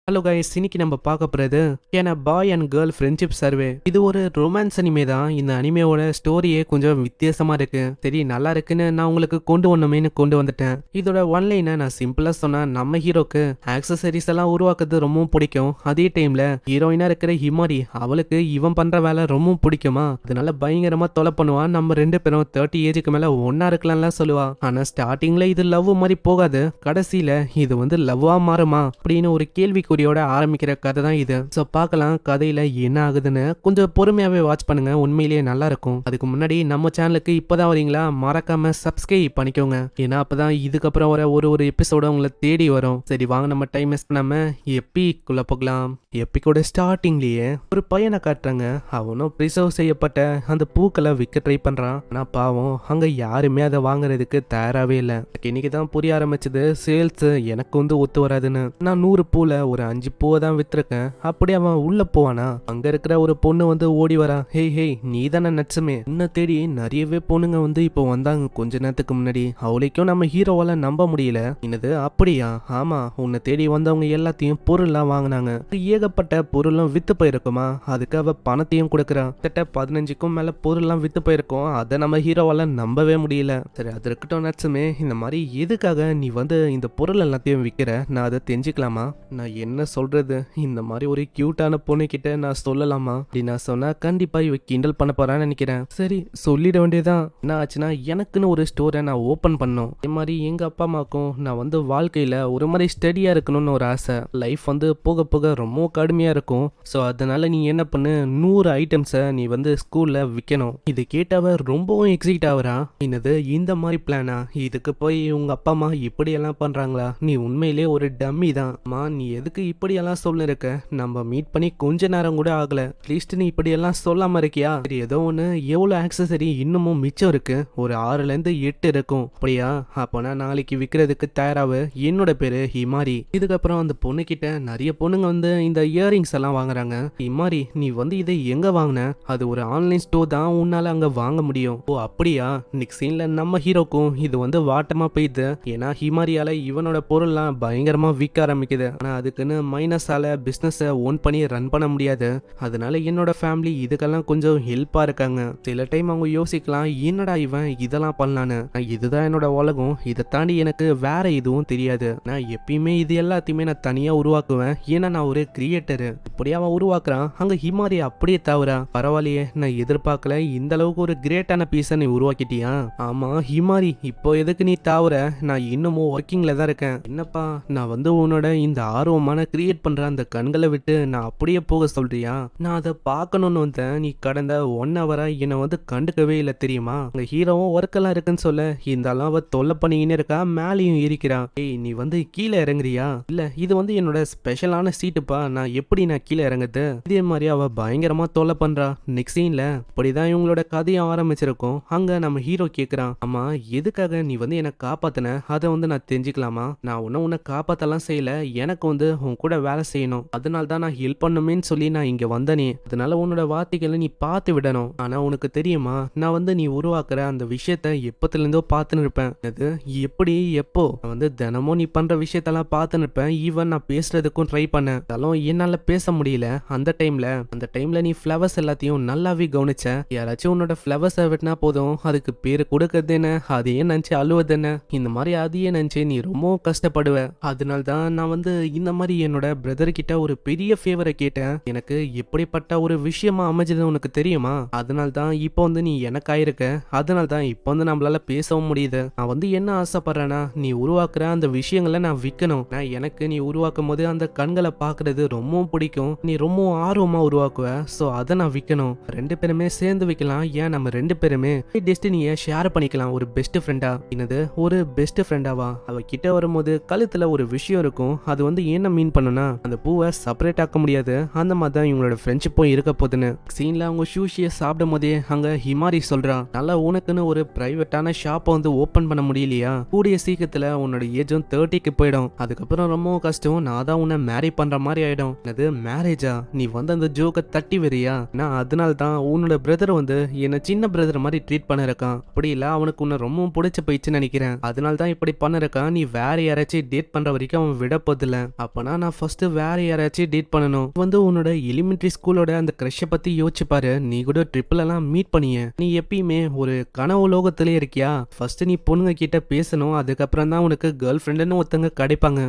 Hello guys, இன்னைக்கு நம்ம பார்க்க போறது ஏன்னா பாய் அண்ட் கேர்ள் ஃப்ரெண்ட்ஷிப் சர்வே. இது ஒரு ரொமான்ஸ் அனிமே தான். இந்த அனிமேவோட ஸ்டோரியே கொஞ்சம் வித்தியாசமா இருக்கு. சரி, நல்லா இருக்குன்னு நான் உங்களுக்கு கொண்டு வந்துட்டேன். இதோட ஒன்லைனை நான் சிம்பிளா சொன்னா, நம்ம ஹீரோக்கு ஆக்சசரிஸ் எல்லாம் உருவாக்குறது ரொம்பவும் பிடிக்கும். அதே டைம்ல ஹீரோயினா இருக்கிற ஹிமாரி, அவளுக்கு இவன் பண்ற வேலை ரொம்பவும் பிடிக்குமா, அதனால பயங்கரமா தொலை பண்ணுவான். நம்ம ரெண்டு பேரும் 30 ஏஜுக்கு மேல ஒன்னா இருக்கலாம்லாம் சொல்லுவா. ஆனா ஸ்டார்டிங்ல இது லவ் மாதிரி போகாது, கடைசியில இது வந்து லவ்வா மாறுமா அப்படின்னு ஒரு கேள்வி குறியோட ஆரம்பிக்கிற கதை தான் இது. சோ பார்க்கலாம் கதையில என்ன ஆகுதுன்னு. கொஞ்சம் பொறுமையாவே வாட்ச் பண்ணுங்க, உண்மையிலேயே நல்லா இருக்கும். அதுக்கு முன்னாடி நம்ம சேனலுக்கு இப்பதான் வரீங்களா, மறக்காம சப்ஸ்கிரைப் பண்ணிக்கோங்க. ஏன்னா அப்பதான் இதுக்கப்புறம் வர ஒரு எபிசோட உங்களை தேடி வரும். சரி வாங்க, நம்ம டைம் வேஸ்ட் பண்ணாம எப்பிக்குள்ள போகலாம். எப்பிக்கோட ஸ்டார்டிங்லயே ஒரு பையனை காட்டுறாங்க. அவனும் ப்ரிசர்வ் செய்யப்பட்ட அந்த பூக்களை விற்க ட்ரை பண்றான். ஆனா பாவம், அங்க யாருமே அதை வாங்குறதுக்கு தயாராகவே இல்லை. இன்னைக்கு தான் புரிய ஆரம்பிச்சது, சேல்ஸ் எனக்கு வந்து ஒத்து வராதுன்னு. நான் 100 பூல ஒரு 5 பூவை தான் வித்துருக்கேன். அப்படி அவன் உள்ள போவானா, அங்க இருக்கிற ஒரு பொண்ணு வந்து ஓடி வரா. ஹே நீ தானே நட்சமே, உன்னை தேடி நிறையவே பொண்ணுங்க வந்து இப்போ வந்தாங்க கொஞ்ச நேரத்துக்கு முன்னாடி. அவளைக்கும் நம்ம ஹீரோவால நம்ப முடியல. என்னது அப்படியா? ஆமா, உன்னை தேடி வந்தவங்க எல்லாத்தையும் பொருள்லாம் வாங்கினாங்க. ஏகப்பட்ட பொருளும் வித்து போயிருக்குமா, அதுக்கு அவ பணத்தையும் கொடுக்குறான். கிட்ட 15க்கும் மேல பொருள்லாம் வித்து போயிருக்கும். அதை நம்ம ஹீரோவால நம்பவே முடியல. சரி அது இருக்கட்டும் நட்சமே, இந்த மாதிரி எதுக்காக நீ வந்து இந்த பொருள் எல்லாத்தையும் விற்கிற, நான் அதை தெரிஞ்சுக்கலாமா? நான் என்ன சொல்றது, இந்த மாதிரி ஒரு கியூட்டான பொண்ணு கிட்ட நான் சொல்லலாமா அப்படி நான் சொன்னா கண்டிப்பா இவ கிண்டல் பண்ண போறான்னு நினைக்கிறேன். சரி சொல்லிட வேண்டியதான். என்ன ஆச்சுன்னா, எனக்குன்னு ஒரு ஸ்டோரை நான் ஓபன் பண்ணோம். இதே மாதிரி எங்க அப்பா அம்மாக்கும் நான் வந்து வாழ்க்கையில ஒரு மாதிரி ஸ்டடியா இருக்கணும்னு ஒரு ஆசை. லைஃப் வந்து போக போக ரொம்ப கடுமையா இருக்கும். ஸோ அதனால நீ என்ன பண்ணு, 100 ஐட்டம்ஸை நீ வந்து ஸ்கூல்ல விற்கணும். இது கேட்டவ ரொம்பவும் எக்ஸைட் ஆகுறா. என்னது இந்த மாதிரி பிளானா, இதுக்கு போய் உங்க அப்பா அம்மா இப்படி எல்லாம் பண்றாங்களா, நீ உண்மையிலே ஒரு டம்மி தான். நீ எதுக்கு இப்படி எல்லாம் சொல்ல இருக்க, நம்ம மீட் பண்ணி கொஞ்ச நேரம் கூட ஆகல, அட்லீஸ்ட் நீ இப்படி எல்லாம் சொல்லாம இருக்கியா? சரி ஏதோ ஒன்று, எவ்வளோ ஆக்சசரி இன்னமும் மிச்சம் இருக்கு, ஒரு 6லேருந்து 8 இருக்கும். அப்படியா? அப்போனா நாளைக்கு விற்கிறதுக்கு தயாராவு. என்னோட பேரு ஹிமாரி. இதுக்கப்புறம் அந்த பொண்ணு கிட்ட நிறைய பொண்ணுங்க வந்து இந்த இயரிங்ஸ் எல்லாம் வாங்குறாங்க. ஹிமாரி நீ வந்து இதை எங்க வாங்கின? அது ஒரு ஆன்லைன் ஸ்டோர் தான், உன்னால அங்க வாங்க முடியும். ஓ அப்படியா? நெக்ஸ்ட் சீன்ல நம்ம ஹீரோக்கும் இது வந்து வாட்டமா போயிடுது. ஏன்னா ஹிமாரியால இவனோட பொருள்லாம் பயங்கரமா விற்க ஆரம்பிக்குது. ஆனா அதுக்குன்னு மைனஸால பிசினஸை ஓன் பண்ணி ரன் பண்ண முடியாது. அதனால என்னோட ஃபேமிலி இதுக்கெல்லாம் கொஞ்சம் ஹெல்ப்பா இருக்காங்க. சில டைம் அவங்க யோசிக்கலாம், என்னடா இவன் இதெல்லாம் பண்ணலான்னு. இதுதான் என்னோட உலகம், இதை தாண்டி எனக்கு வேற எதுவும் தெரியாது. நான் எப்பயுமே இது எல்லாத்தையுமே நான் தனியா உருவாக்குவேன். ஏன்னா நான் ஒரு கிரியேட்டரு. இப்படியே அவன் உருவாக்குறான். அங்க ஹிமாரி அப்படியே தவறா. பரவாயில்லையே, நான் எதிர்பார்க்கல இந்த அளவுக்கு ஒரு கிரேட்டான பீஸை நீ உருவாக்கிட்டியா? ஆமா ஹிமாரி, இப்போ எதுக்கு நீ தாவற? நான் இன்னமும் ஒர்க்கிங்ல தான் இருக்கேன். என்னப்பா, நான் வந்து உன்னோட இந்த ஆர்வமான கிரியேட் பண்ற அந்த கண்களை விட்டு நான் அப்படியே போக சொல்றியா? நான் அதை பார்க்கணும்னு வந்தேன். நீ கடந்த 1 ஹவரா என்னை வந்து கண்டுக்கவே இல்லை தெரியுமா? உங்க ஹீரோவும் ஒர்க் எல்லாம் இருக்குன்னு சொல்ல, இருந்தாலும் அவ தொல்லை பண்ணிக்கின்னு இருக்கா, மேலேயும் இருக்கிறா. ஏய் நீ வந்து கீழே இறங்குறியா? இல்ல இது வந்து என்னோட ஸ்பெஷலான சீட்டுப்பா, நான் எப்படி நான் கீழே இறங்குது? இதே மாதிரி அவ பயங்கரமா தொல்லை பண்றா. நெக்ஸ்ட் சீன்ல இப்படிதான் இவங்களோட கதையும் ஆரம்பிச்சிருக்கும். அங்க நம்ம ஹீரோ கேக்குறான், ஆமா எதுக்காக நீ வந்து என்னை காப்பாத்தின, அதை வந்து நான் தெரிஞ்சுக்கலாமா? நான் உன்னை காப்பாத்தலாம் செய்யல, எனக்கு வந்து உன் கூட வேலை செய்யணும், அதனால தான் நான் ஹெல்ப் பண்ணுமேன்னு சொல்லி நான் இங்க வந்தனே. அதனால உன்னோட வார்த்தைகளை நீ பார்த்து விடணும். ஆனா உனக்கு தெரியுமா, நான் வந்து நீ உருவாக்குற அந்த விஷயத்த எப்பத்துல இருந்தோ பார்த்துன்னு இருப்பேன். அது எப்படி எப்போ, நான் வந்து தினமும் நீ பண்ற விஷயத்தெல்லாம் பார்த்துன்னு இருப்பேன். ஈவன் நான் பேசுறதுக்கும் ட்ரை பண்ணேன், என்னால பேச முடியல. அந்த டைம்ல நீ ஃப்ளவர்ஸ் எல்லாத்தையும் நல்லாவே கவனிச்ச. யாராச்சும் உன்னோட ஃப்ளவர்ஸை வெட்டினா போதும், அதுக்கு பேரு கொடுக்கறது என்ன, அதையே நினைச்சு அழுவது என்ன, இந்த மாதிரி அதையே நினைச்சு நீ ரொம்ப கஷ்டப்படுவ. அதனால தான் நான் வந்து இந்த மாதிரி என்னோட பிரதர் கிட்ட ஒரு பெரிய ஃபேவரை கேட்டேன். எனக்கு எப்படிப்பட்ட ஒரு விஷயமா அமைஞ்சது உனக்கு தெரியுமா? அதனால தான் இப்போ வந்து நீ எனக்கு ஆயிருக்க. அதனால தான் இப்போ வந்து நம்மளால பேசவும் முடியுது. நான் வந்து என்ன ஆசைப்படுறேன்னா, நீ உருவாக்குற அந்த விஷயங்களை நான் விற்கணும். நான் எனக்கு நீ உருவாக்கும் போது அந்த கண்களை பார்க்கறது ரொம்பவும் பிடிக்கும். நீ ரொம்ப ஆர்வமா உருவாக்குவ. ஸோ அதை நான் விற்கணும். 2 பேருமே சேர்ந்து விற்கலாம். ஏன் நம்ம 2 பேருமே டெஸ்டினியை ஷேர் பண்ணிக்கலாம் ஒரு பெஸ்ட் ஃப்ரெண்டா. என்னது ஒரு பெஸ்ட் ஃப்ரெண்டாவா? அவ கிட்ட வரும்போது கழுத்துல ஒரு விஷயம் இருக்கும். அது வந்து என்ன மீன் பண்ணுனா, அந்த பூவை செப்பரேட் ஆக்க முடியாது. அந்த மாதிரி தான் இவங்களோட ஃப்ரெண்ட்ஷிப்பும் இருக்க போதுன்னு. சீன்ல அவங்க சூஷியை சாப்பிடும் போதே அங்க ஹிமாரி சொல்றா, நல்லா உனக்குன்னு ஒரு பிரைவேட்டான ஷாப்பை வந்து ஓபன் பண்ண முடியலையா? கூடிய சீக்கிரத்துல உன்னோட ஏஜும் 30க்கு போயிடும். அதுக்கப்புறம் ரொம்ப கஷ்டம், நான் தான் உன்னை மேரி பண்ற மாதிரி ஆயிடும். அது மேரேஜா? நீ வந்து அந்த ஜோக்கை தட்டி வரியா? நான் அதனால தான் உன்னோட பிரதர் வந்து என்ன சின்ன பிரதர் மாதிரி ட்ரீட் பண்ணிருக்கான். அப்படி இல்ல, அவனுக்கு உன்னை ரொம்பவும் பிடிச்சு போயிடுச்சுன்னு நினைக்கிறேன். அதனால தான் இப்படி பண்ணிருக்கான். நீ வேற யாராச்சும் டேட் பண்ற வரைக்கும் அவன் விட போதில்ல. அப்பனா இல்லனா நான் ஃபர்ஸ்ட் வேற யாராச்சும் டேட் பண்ணணும். வந்து உன்னோட எலிமெண்டரி ஸ்கூலோட அந்த கிரஷை பத்தி யோசிச்சு பாரு. நீ கூட ட்ரிப்ல எல்லாம் மீட் பண்ணிய. நீ எப்பயுமே ஒரு கனவு லோகத்திலே இருக்கியா? ஃபர்ஸ்ட் நீ பொண்ணுங்க கிட்ட பேசணும், அதுக்கப்புறம் தான் உனக்கு கேர்ள் ஃப்ரெண்டுன்னு ஒருத்தங்க கிடைப்பாங்க.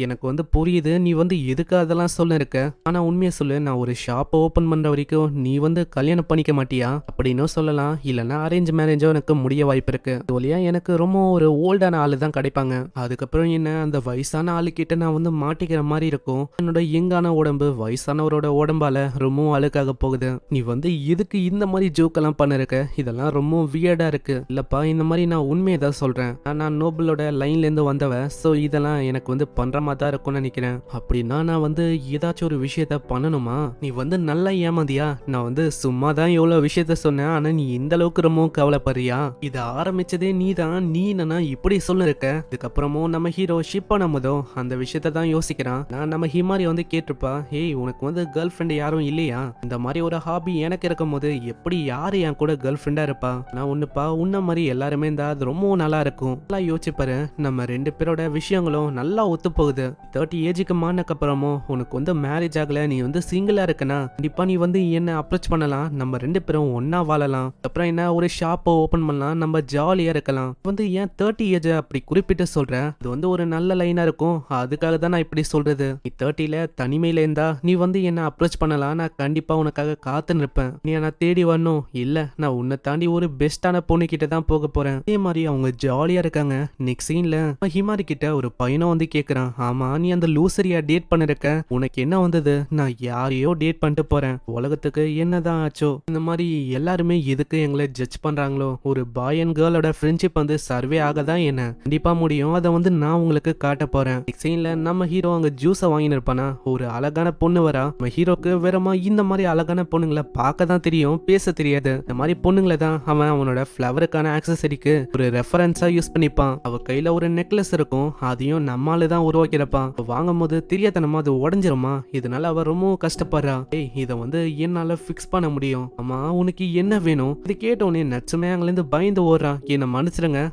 எனக்கு வந்து புரியுது நீ வந்து எதுக்கு அதெல்லாம் சொல்ல இருக்க. ஆனா உண்மையை சொல்லு, நான் ஒரு ஷாப் ஓபன் பண்ற வரைக்கும் நீ வந்து கல்யாணம் பண்ணிக்க மாட்டியா அப்படின்னு சொல்லலாம். இல்லைன்னா அரேஞ்ச் மேரேஜோ எனக்கு முடிய வாய்ப்பு இருக்கு. இதுவழியா எனக்கு ரொம்ப ஒரு ஓல்டான ஆளு தான் கிடைப்பாங்க. அதுக்கப்புறம் என்ன அந்த வயசான ஆளு கிட்ட நான் வந்து மாட்டிக்கிற மாதிரி இருக்கும். என்னோட யங்கான உடம்பு வயசானவரோட உடம்பால ரொம்பவும் அழுக்காக போகுது. நீ வந்து எதுக்கு இந்த மாதிரி ஜோக் எல்லாம் பண்ணிருக்க? இதெல்லாம் ரொம்ப வியர்டா இருக்கு. இல்லப்பா, இந்த மாதிரி நான் உண்மையை தான் சொல்றேன். நான் நோபலோட லைன்ல இருந்து வந்தவ. சோ இதெல்லாம் எனக்கு வந்து பண்ற மாதிரி தான் இருக்கும்னு நினைக்கிறேன். அப்படின்னா நான் வந்து ஏதாச்சும் ஒரு விஷயத்த பண்ணணுமா? நீ வந்து நல்லா ஏமாந்தியா? நான் வந்து சும்மா தான் எவ்வளவு விஷயத்த சொன்னேன். ஆனா நீ இந்த அளவுக்கு ரொம்ப கவலைப்படுறியா? இதை ஆரம்பிச்சதே நீ தான். நீ என்னன்னா இப்படி சொல்லிருக்க. இதுக்கப்புறமும் நம்ம ஹீரோ ஷிப் பண்ணும்போதும் அந்த விஷயத்த தான் யோசிக்கிறான். நான் நம்ம ஹிமாரி வந்து கேட்டிருப்பா, ஏய் உனக்கு வந்து கேர்ள் ஃப்ரெண்ட் யாரும் இல்லையா? இந்த மாதிரி ஒரு ஹாபி எனக்கு இருக்கும் போது எப்படி யாரு என் கூட கேர்ள் ஃப்ரெண்டா இருப்பா? நான் ஒண்ணுப்பா, உன்ன மாதிரி எல்லாருமே இருந்தா அது ரொம்ப நல்லா இருக்கும். நல்லா யோசிப்பாரு. நம்ம ரெண்டு பேரோட விஷயங்களும் நல்லா ஒத்து போகுது. 30 ஏஜுக்கு மானக்கு அப்புறமும் உனக்கு வந்து மேரேஜ் ஆகல, நீ வந்து சிங்கிளா இருக்கனா, கண்டிப்பா நீ வந்து என்ன அப்ரோச் பண்ணலாம். நம்ம ரெண்டு பேரும் ஒன்னா வாழலாம். அப்புறம் என்ன ஒரு ஷாப்பை ஓபன் பண்ணலாம். நம்ம ஜாலியா இருக்கலாம். வந்து ஏன் 30 ஏஜ் அப்படி குறிப்பிட்டு சொல்றேன்? அது வந்து ஒரு நல்ல லைனா இருக்கும். அதுக்காக தான் நான் இப்படி சொல்றது. நீ 30ல தனிமையில இருந்தா நீ வந்து என்ன அப்ரோச் பண்ணலாம். நான் கண்டிப்பா உனக்காக காத்து நிற்பேன். நீ நான் தேடி வரணும். இல்ல, நான் உன்னை தாண்டி ஒரு பெஸ்டான பொண்ணு கிட்ட தான் போக போறேன். அதே மாதிரி அவங்க ஜாலியா இருக்காங்க. நெக்ஸ்ட் சீன்ல ஹிமாரி கிட்ட ஒரு பையனும் வந்து கேக்குறான், ஆமா நீ அந்த லூசரியா டேட் பண்ணிருக்க, உனக்கு என்ன வந்தது? நான் யாரையோ டேட் பண்ணிட்டு போறேன். உலகத்துக்கு என்னதான் ஆச்சோ? இந்த மாதிரி எல்லாருமே எதுக்கு எங்களை ஜட்ஜ் பண்றாங்களோ? ஒரு பாய் அண்ட் கேர்ளோட ஃப்ரெண்ட்ஷிப் வந்து சர்வே ஆகதான் என்ன கண்டிப்பா முடியும். அதை வந்து நான் உங்களுக்கு காட்ட போறேன். சீன்ல நம்ம ஹீரோ அங்க ஜூஸை வாங்கின்னு இருப்பானா, ஒரு அழகான பொண்ணு வரா. நம்ம ஹீரோக்கு வேறமா இந்த மாதிரி அழகான பொண்ணுங்களை பார்க்க தான் தெரியும், பேச தெரியாது. இந்த மாதிரி பொண்ணுங்களை தான் அவன் அவனோட ஃபிளவருக்கான ஆக்சசரிக்கு ஒரு ரெஃபரன்ஸா யூஸ் பண்ணிப்பான். அவ கையில ஒரு நெக்லஸ் இருக்கும், அதையும் நம்மால தான் உருவாக்கிறப்பான். வாங்கும் போது தெரியாதனமா அது உடஞ்சிருமா. இதனால அவ ரொம்ப கஷ்டப்படுறா. ஏய், இதை வந்து என்னால ஃபிக்ஸ் பண்ண முடியும். ஆமா உனக்கு என்ன வேணும்? இது கேட்டோடனே நச்சுமே அங்க இருந்து பயந்து ஓடுறான். என்ன மன்னிச்சிருங்க,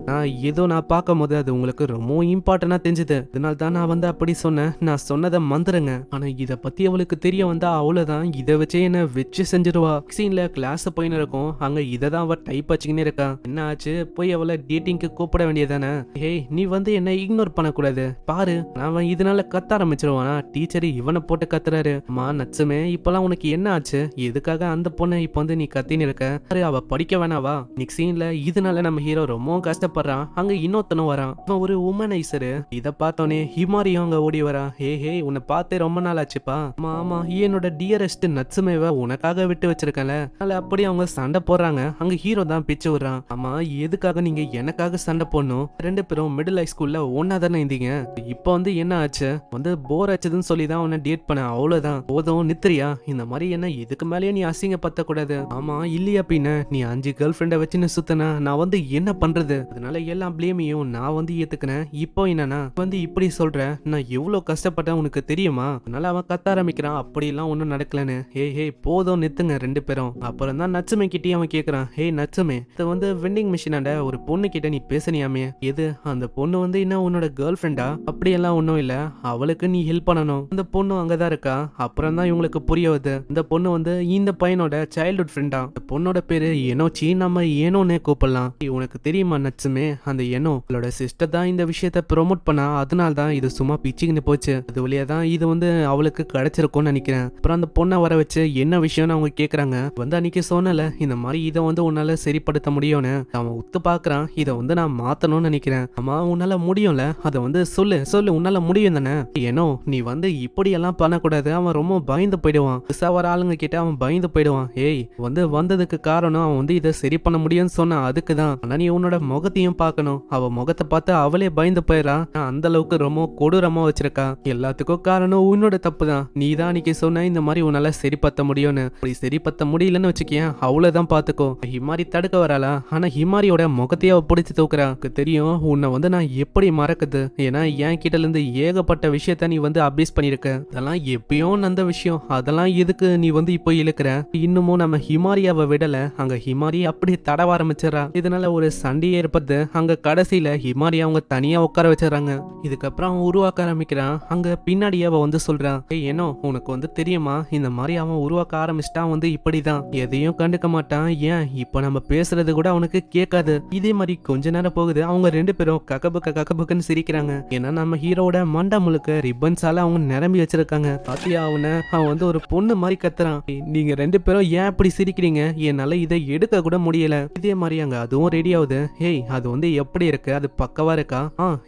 நான் பார்க்கும் போது அது உங்களுக்கு ரொம்ப இம்பார்ட்டன்டா தெரிஞ்சது. இதனால தான் நான் வந்து அப்படி சொன்னேன். நான் சொன்னதை மந்துருங்க. ஆனா இதை பத்தி அவளுக்கு தெரிய வந்தா அவ்வளவுதான். இதை வச்சே என்ன வச்சு செஞ்சிருவா. சீன்ல கிளாஸ் போயின்னு இருக்கும். அங்க இதை தான் அவ டைப் வச்சுக்கினே இருக்கா. என்ன ஆச்சு? போய் அவளை டேட்டிங்க்கு கூப்பிட வேண்டியதானே? ஹேய், நீ வந்து என்ன இக்னோர் பண்ணக்கூடாது. பாரு, நான் இதனால கத்த ஆரம்பிச்சிருவானா? டீச்சர் இவனை போட்டு கத்துறாரு. அம்மா நச்சுமே, இப்பெல்லாம் உனக்கு என்ன ஆச்சு? எதுக்காக அந்த பொண்ணை இப்ப வந்து நீ கத்தின்னு இருக்க? அவ படிக்க வேணாவா? நெக்ஸ்ட் சீன்ல இதனால நம்ம ஹீரோ ரொம்ப கஷ்டப்படுறான். அங்க இன்னொருத்தனும் வரான். அவன் ஒரு உமனைசரு. இத பார்த்தோன்னே ஹிமாரியும் அங்க ஓடி வரா. ஹே உன்னை பார்த்தே ரொம்ப நாள் ஆச்சுப்பா. ஆமா என்னோட டியரஸ்ட் நட்சுமேவ உனக்காக விட்டு வச்சிருக்கல. அதனால அப்படி அவங்க சண்டை போடுறாங்க. அங்க ஹீரோ தான் பிச்சு விடுறான். ஆமா எதுக்காக நீங்க எனக்காக சண்டை போடணும்? ரெண்டு பேரும் மிடில் ஹை ஸ்கூல்ல ஒன்னா தானே இருந்தீங்க. இப்ப வந்து என்ன ஆச்சு? வந்து போர் ஆச்சுதுன்னு சொல்லி தான் உன்னை டேட் பண்ண. அவ்வளவுதான், போதும் நித்திரியா. இந்த மாதிரி என்ன இதுக்கு மேலேயே நீ அசிங்கப்படுத்த கூடாது. ஆமா இல்லையா பின்ன நீ 5 கேர்ள் ஃப்ரெண்டை வச்சுன்னு சுத்தனா நான் வந்து என்ன பண்றது? அதனால எல்லா பிளேமையும் நான் வந்து ஏத்துக்கிறேன். இப்போ என்னன்னா வந்து இப்படி சொல்ற, நான் எவ்வளவு கஷ்டப்பட்டேன் உனக்கு தெரியுமா? அதனால அவன் கத்த ஆரம்பிக்கிறான். அப்படி எல்லாம் ஒண்ணும் நடக்கலன்னு. ஹே போதும் நித்துங்க ரெண்டு பேரும். அப்புறம் தான் நச்சுமை கிட்டே அவன் கேக்குறான், ஹே நச்சுமே, இது வந்து வெண்டிங் மிஷினாண்ட ஒரு பொண்ணு கிட்ட நீ பேசனியாமே, எது அந்த பொண்ணு வந்து என்ன உன்னோட கேர்ள் ஃப்ரெண்டா? அப்படி எல்லாம் ஒண்ணும் இல்ல, அவளுக்கு நீ ஹெல்ப் பண்ணணும். அந்த பொண்ணு அங்கதான் இருக்கா. அப்புறம் தான் இவங்களுக்கு புரிய வருது, இந்த பொண்ணு வந்து இந்த பையனோட சைல்ட்ஹுட் ஃப்ரெண்டா. இந்த பொண்ணோட பேரு எனோச்சி, நம்ம ஏனோன்னு கூப்பிடலாம். உனக்கு தெரியுமா நச்சுமே, அந்த எனோ அவளோட சிஸ்டர் தான் இந்த விஷயத்த ப்ரொமோட் பண்ணா. அதனால தான் இது சும்மா பிச்சுக்கின்னு போச்சு. அது வழியா தான் இது வந்து அவளுக்கு கிடைச்சிருக்கும்னு நினைக்கிறேன். அப்புறம் அந்த பொண்ணை வர வச்சு என்ன விஷயம்னு அவங்க கேக்குறாங்க. வந்து அன்னைக்கு சொன்னல இந்த மாதிரி இதை வந்து உன்னால சரிப்படுத்த முடியும்னு. அவன் உத்து பாக்குறான். இதை வந்து நான் மாத்தணும்னு நினைக்கிறேன். ஆமா உன்னால முடியும்ல, அதை வந்து சொல்லு உன்னால முடியும் தானே? ஏனோ நீ வந்து இப்படி எல்லாம் பண்ணக்கூடாது. அவன் ரொம்ப பயந்து போயிடுவான். வர ஆளுங்க கிட்ட அவன் பயந்து போயிடுவான். ஏய் வந்து வந்ததுக்கு காரணம் அவன் வந்து இதை சரி பண்ண முடியும்னு சொன்னா அதுக்குதான். ஆனா நீ உன்னோட முகத்தையும் பார்க்கணும். அவ முகத்தை பார்த்து அவளே பயந்து போயிடா. அந்த அளவுக்கு ரொம்ப கொடூரமா வச்சிருக்கா. எல்லாத்துக்கும் காரணம் உன்னோட தப்பு தான். நீ தான் அன்னைக்கு சொன்ன இந்த மாதிரி உன்னால சரிப்படுத்த முடியும்னு. அப்படி சரிப்படுத்த முடியலன்னு வச்சுக்கேன், அவ்வளவுதான் பாத்துக்கோ. ஹிமாரி தடுக்க வராளா? ஆனா ஹிமாரியோட முகத்தையே அவ பிடிச்சு தூக்குறா. தெரியும் உன்னை வந்து நான் எப்படி மறக்குது. ஏன்னா என் கிட்ட இருந்து ஏகப்பட்ட விஷயத்த நீ வந்து அபியூஸ் பண்ணிருக்க. அதெல்லாம் எப்பயும் அந்த விஷயம். அதெல்லாம் எதுக்கு நீ வந்து இப்போ இழுக்கிற? இன்னமும் நம்ம ஹிமாரியாவை விடல. அங்க ஹிமாரி அப்படி தடவ ஆரம்பிச்சிடறா. இதனால ஒரு சண்டையே ஏற்படுது. அங்க கடைசியில ஹிமாரி அவங்க தனியா உட்கார வச்சிடறாங்க. இதுக்கப்புறம் அவன் உருவாக்க ஆரம்பிக்கிறான். அங்க பின்னாடியே அவ வந்து சொல்றான், ஏய் ஏனோ உனக்கு வந்து தெரியுமா, இந்த மாதிரி அவன் உருவாக்க ஆரம்பிச்சிட்டான் வந்து இப்படிதான், எதையும் கண்டுக்க மாட்டான், ஏன் இப்ப நம்ம பேசுறது கூட அவனுக்கு கேட்காது. இதே மாதிரி கொஞ்ச நேரம் போகுது, அவங்க ரெண்டு பேரும் கக்கபுக்குன்னு சிரிக்கிறாங்க. ஏன்னா நம்ம ஹீரோட மண்டை முழுக்க ரிப்பன்ஸால அவங்க நிரம்பி வச்சிருக்காங்க. பாத்தியா அவன் வந்து ஒரு பொண்ணு மாதிரி கத்துறான். நீங்க ரெண்டு பேரும் ஏன் இப்படி சிரிக்கிறீங்க, என்னால இதை எடுக்க கூட முடியல. இதே மாதிரி அங்க அதுவும் ரெடி ஆகுது. ஹேய் அது வந்து எப்படி இருக்கு, அது பக்கவா இருக்கா,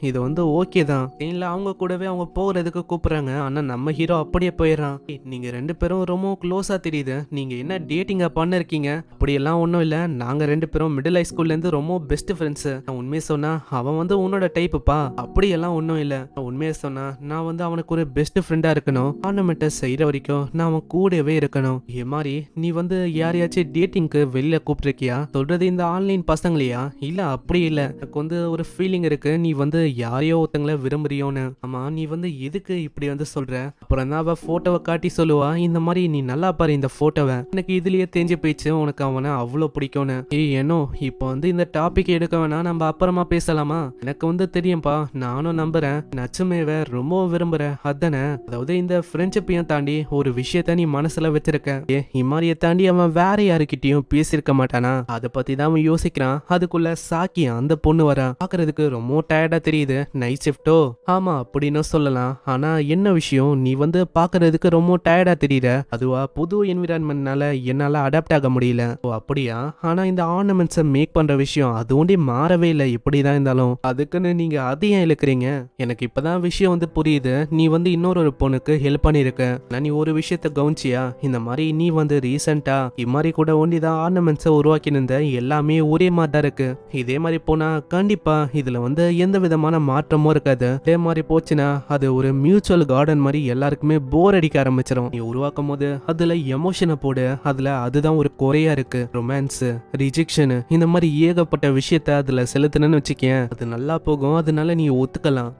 இது வந்து ஓகே தான். இல்ல அவங்க கூடவே அவங்க போகிறதுக்கு கூப்பிடுறாங்க. ஆனா நம்ம ஹீரோ அப்படியே போயிடறான். நீங்க ரெண்டு பேரும் ரொம்ப க்ளோஸா தெரியுது, நீங்க என்ன டேட்டிங்கா பண்ண இருக்கீங்க? அப்படியெல்லாம் ஒன்றும் இல்லை, நாங்க ரெண்டு பேரும் மிடில் ஹை ஸ்கூல்ல இருந்து ரொம்ப பெஸ்ட் ஃப்ரெண்ட்ஸ். நான் உண்மையை சொன்னா அவன் வந்து உன்னோட டைப்புப்பா, அப்படியெல்லாம் ஒன்றும் இல்லை. உண்மையை சொன்னா நான் வந்து அவனுக்கு ஒரு பெஸ்ட் ஃப்ரெண்டா இருக்கணும், ஆர்னமெண்ட்டை செய்யற வரைக்கும் நான் அவன் கூடவே இருக்கணும். இது மாதிரி நீ வந்து யாரையாச்சும் டேட்டிங்க்கு வெளியில கூப்பிட்டுருக்கியா? சொல்றது இந்த ஆன்லைன் பசங்களையா? இல்ல அப்படி இல்ல, எனக்கு வந்து ஒரு ஃபீலிங் இருக்கு, நீ வந்து யாரையோ ஒருத்தங்களை விரும்புறியோன்னு. ஆமா நீ வந்து எதுக்கு இப்படி வந்து சொல்ற? அப்புறம் தான் அவ போட்டோவை காட்டி சொல்லுவா, இந்த மாதிரி நீ நல்லா பாரு இந்த போட்டோவை, எனக்கு இதுலயே தெரிஞ்சு போயிடுச்சு உனக்கு அவனை அவ்வளோ பிடிக்கும்னு. ஏய் ஏனோ இப்போ வந்து இந்த டாபிக் எடுக்க வேணா, நம்ம அப்புறமா பேசலாமா? எனக்கு வந்து தெரியும்பா, நானும் நம்புறேன், நச்சுமேவை ரொம்ப விரும்புற அதானே? அதாவது இந்த ஃப்ரெண்ட்ஷிப்பையும் தாண்டி ஒரு விஷயத்த நீ மனசுல வச்சிருக்க. இமாரியை தாண்டி அவன் வேற யாருக்கிட்டையும் பேசியிருக்க மாட்டானா? அதை பத்தி தான் அவன் யோசிக்கிறான். அதுக்குள்ள சாக்கி அந்த பொண்ணு வரா. பாக்குறதுக்கு ரொம்ப டயர்டா தெரியுது, நைட் ஷிஃப்டோ. ஆமா அப்படின்னு சொல்லலாம். ஆனா என்ன விஷயம், நீ வந்து பாக்குறதுக்கு ரொம்ப டயர்டா தெரியுற, அதுவா புது என்விரான்மெண்ட்னால என்னால அடாப்ட் ஆக முடியல. ஓ அப்படியா? ஆனா இந்த ஆர்னமெண்ட்ஸை மேக் பண்ற விஷயம் அது ஒன்றே மாறவே இல்லை, இப்படிதான் இருந்தாலும் அதுக்குன்னு நீங்க அதையும் இழுக்கிறீங்க. எனக்கு இப்பதான் விஷயம் வந்து புரியுது, நீ வந்து இன்னொரு பொண்ணுக்கு ஹெல்ப் பண்ணிருக்க. நான் நீ ஒரு விஷயத்த கவனிச்சியா, இந்த மாதிரி நீ வந்து ரீசெண்டா இது மாதிரி கூட ஒண்டிதான் ஆர்னமெண்ட்ஸை உருவாக்கினிருந்த, எல்லாமே ஒரே மாதிரி தான் இருக்கு. இதே மாதிரி போனா கண்டிப்பா இதுல வந்து எந்த விதமான மாற்றமும் இருக்காது. இதே மாதிரி போச்சுன்னா அது ஒரு மியூச்சுவல் கார்டன் மாதிரி எல்லாருக்குமே போர் அடிக்க ஆரம்பிச்சிடும். நீ உருவாக்கும் போது அதுல எமோஷனை போடு, அதுல அதுதான் ஒரு குறையா இருக்கு. ரொமான்ஸ், ரிஜெக்ஷன், இந்த மாதிரி ஏகப்பட்ட விஷயத்த அதுல செலுத்தணும்னு வச்சுக்கேன், அது நல்லா போகும். அதனால நீ ஒத்துக்கலாம்.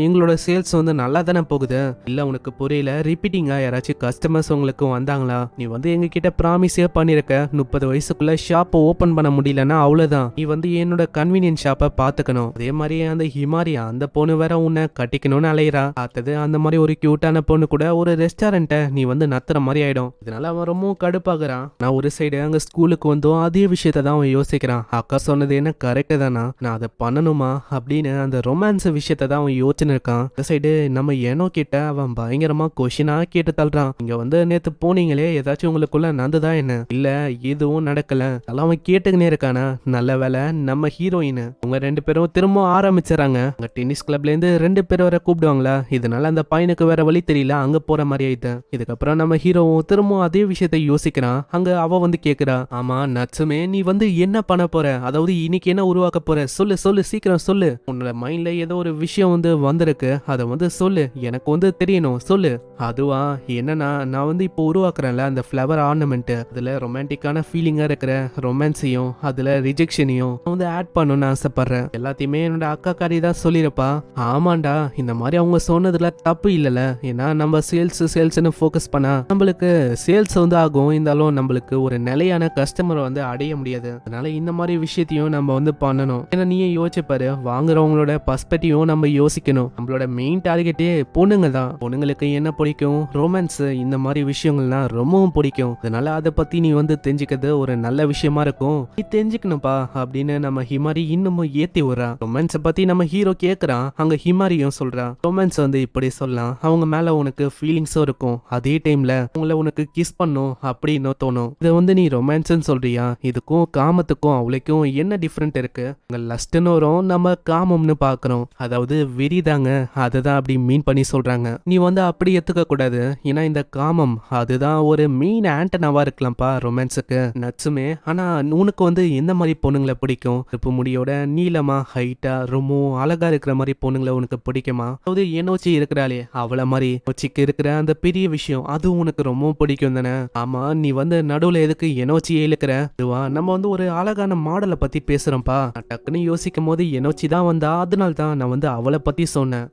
எங்களோட சேல்ஸ் வந்து நல்லா தானே போகுது. இல்ல உனக்கு புரியல, ரிப்பீட்டிங்கா யாராச்சும் கஸ்டமர்ஸ் உங்களுக்கு வந்தாங்களா? நீ வந்து எங்க கிட்ட ப்ராமிஸே பண்ணிருக்க, 30 வயசுக்குள்ள ஷாப்பை ஓபன் பண்ண முடியலன்னா அவ்வளவுதான், நீ வந்து என்னோட கன்வீனியன்ஸ் ஷாப்பை பாத்துக்கணும். அதே மாதிரி அந்த ஹிமாரியா அந்த பொண்ணு வேற உன்னை கட்டிக்கணும்னு அலையிறா. பார்த்தது அந்த மாதிரி ஒரு கியூட்டான பொண்ணு கூட ஒரு ரெஸ்டாரண்ட்டை நீ வந்து நத்துற மாதிரி ஆயிடும். இதனால அவன் ரொம்ப கடுப்பாகிறான். நான் ஒரு சைடு அங்க ஸ்கூலுக்கு வந்தோம் அதே விஷயத்த தான் அவன் யோசிக்கிறான். அக்கா சொன்னது என்ன கரெக்டு தானா, நான் அதை பண்ணணுமா அப்படின்னு அந்த ரொமான்ஸ் விஷயத்த தான் அவன் யோசிச்சுன்னு இருக்கான். இந்த சைடு நம்ம ஏனோ கிட்ட அவன் பயங்கரமா கொஷினா கேட்டு தள்ளுறான். இங்க வந்து நேத்து போனீங்களே, ஏதாச்சும் உங்களுக்குள்ள நடந்துதான் என்ன? இல்ல எதுவும் நடக்கல, அதெல்லாம் அவன் கேட்டுக்கினே இருக்கானா. நல்ல வேலை நம்ம ஹீரோயின் அவங்க ரெண்டு பேரும் திரும்ப ஆரம்பிச்சிடறாங்க. அங்க டென்னிஸ் கிளப்ல இருந்து ரெண்டு பேரும் வர கூப்பிடுவாங்களா, இதனால அந்த பையனுக்கு வேற வழி தெரியல, அங்க போற மாதிரி ஆயிட்டு. இதுக்கப்புறம் நம்ம ஹீரோவும் திரும்ப அதே விஷயத்த யோசிக்கிறான். அங்க அவ வந்து கேக்குறா, ஆமா நட்சுமே நீ வந்து என்ன பண்ண போற, அதாவது இன்னைக்கு என்ன உருவாக்க போற, சொல்லு சொல்லு சீக்கிரம் சொல்லு, உன்னோட மைண்ட்ல ஏதோ ஒரு விஷயம் வந்து வந்திருக்கு, அதை வந்து சொல்லு, எனக்கு வந்து தெரியணும் சொல்லு. அதுவா என்னன்னா, நான் வந்து இப்போ உருவாக்குறேன்ல அந்த ஃப்ளவர் ஆர்னமெண்ட், அதுல ரொமான்டிக்கான ஃபீலிங்கா இருக்கிற ரொமான்ஸையும் அதுல ரிஜெக்ஷனையும் வந்து ஆட் பண்ணணும்னு ஆசைப்படுறேன். எல்லாத்தையுமே என்னோட அக்கா காரி தான் சொல்லிருப்பா. ஆமாண்டா, இந்த மாதிரி அவங்க சொன்னதுல தப்பு இல்லல, ஏன்னா நம்ம சேல்ஸ்னு ஃபோக்கஸ் பண்ணா நம்மளுக்கு சேல்ஸ் வந்து ஆகும், இருந்தாலும் நம்மளுக்கு ஒரு நிலையான கஸ்டமரை வந்து அடைய முடியாது. அதனால இந்த மாதிரி விஷயத்தையும் நம்ம வந்து பண்ணணும். ஏன்னா நீயே யோசிச்சு பாரு, வாங்குறவங்களோட பர்ஸ்பெக்டிவும் நம்ம யோசிக்கணும். நம்மளோட மெயின் டார்கெட்டே பொண்ணுங்க தான். பொண்ணுங்களுக்கு என்ன பிடிக்கும், ரொமான்ஸ் இந்த மாதிரி விஷயங்கள்லாம் ரொம்பவும் பிடிக்கும். அதனால அதை பத்தி நீ வந்து தெரிஞ்சுக்கிறது ஒரு நல்ல விஷயமா இருக்கும், நீ தெரிஞ்சுக்கணும்பா அப்படின்னு நம்ம ஹிமாரி இன்னமும் ஏத்தி விடுறா. ரொமான்ஸை பத்தி நம்ம ஹீரோ கேட்கறான். அங்க ஹிமாரியும் சொல்றா, ரொமான்ஸ் வந்து இப்படி சொல்லலாம், அவங்க மேல உனக்கு ஃபீலிங்ஸும் இருக்கும், அதே டைம்ல உங்களை உனக்கு கிஸ் பண்ணும் அப்படின்னு தோணும். இதை வந்து நீ ரொமான்ஸ்ன்னு சொல்றியா? இதுக்கும் காமத்துக்கும் அவளுக்கும் என்ன டிஃபரெண்ட் இருக்கு? லஸ்ட்னு வரும், நம்ம காமம்னு பாக்குறோம், அதாவது வெறிதாங்க, அதுதான் அப்படி மீன் பண்ணி சொல்றாங்க. நீ வந்து அப்படி எடுத்துக்க கூடாது, ஏன்னா இந்த காமம் அதுதான் ஒரு மெயின் ஆண்டனாவா இருக்கலாம்ப்பா ரொமான்ஸுக்கு நட்சுமே. ஆனா உனக்கு வந்து எந்த மாதிரி பொண்ணுங்களை பிடிக்கும்? இப்போ முடியோட நீளமா ஹைட்டா ரொம்ப அழகா இருக்கிற மாதிரி பொண்ணுங்களை உனக்கு பிடிக்குமா? அதாவது எனோச்சி இருக்கிறாளே அவளை மாதிரி நோச்சிக்கு இருக்கிற அந்த பெரிய விஷயம் அது உனக்கு ரொம்ப பிடிக்கும் தானே? ஆமா, நீ வந்து நடுவுல எதுக்கு எனோச்சியே இழுக்கிற? இதுவா நம்ம வந்து ஒரு அழகான மாடலை பத்தி பேசுறோம்ப்பா. டக்குன்னு யோசிக்கும் போது எனோச்சி தான் வந்தா, அதனால தான் நான் வந்து அவளை பத்தி சொன்னேன்.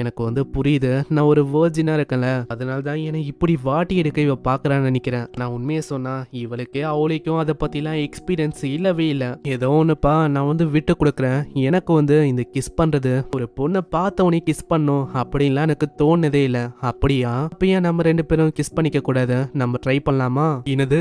எனக்கு வந்து புரியுது, நான் ஒரு வேர்ஜினா இருக்கேன்ல, அதனால தான் என்னை இப்படி வாட்டி எடுக்க இவ பாக்குறான்னு நினைக்கிறேன். நான் உண்மையை சொன்னா இவளுக்கே அவளுக்கும் அதை பத்திலாம் எக்ஸ்பீரியன்ஸ் இல்லவே இல்லை. ஏதோ ஒண்ணுப்பா, நான் வந்து விட்டு கொடுக்குறேன். எனக்கு வந்து இந்த கிஸ் பண்றது, ஒரு பொண்ணை பார்த்தவனே கிஸ் பண்ணும் பண்ணணும் அப்படின்லாம் எனக்கு தோணுதே இல்ல. அப்படியா? அப்ப ஏன் நம்ம 2 பேரும் கிஸ் பண்ணிக்க கூடாது? நம்ம ட்ரை பண்ணலாமா? என்னது?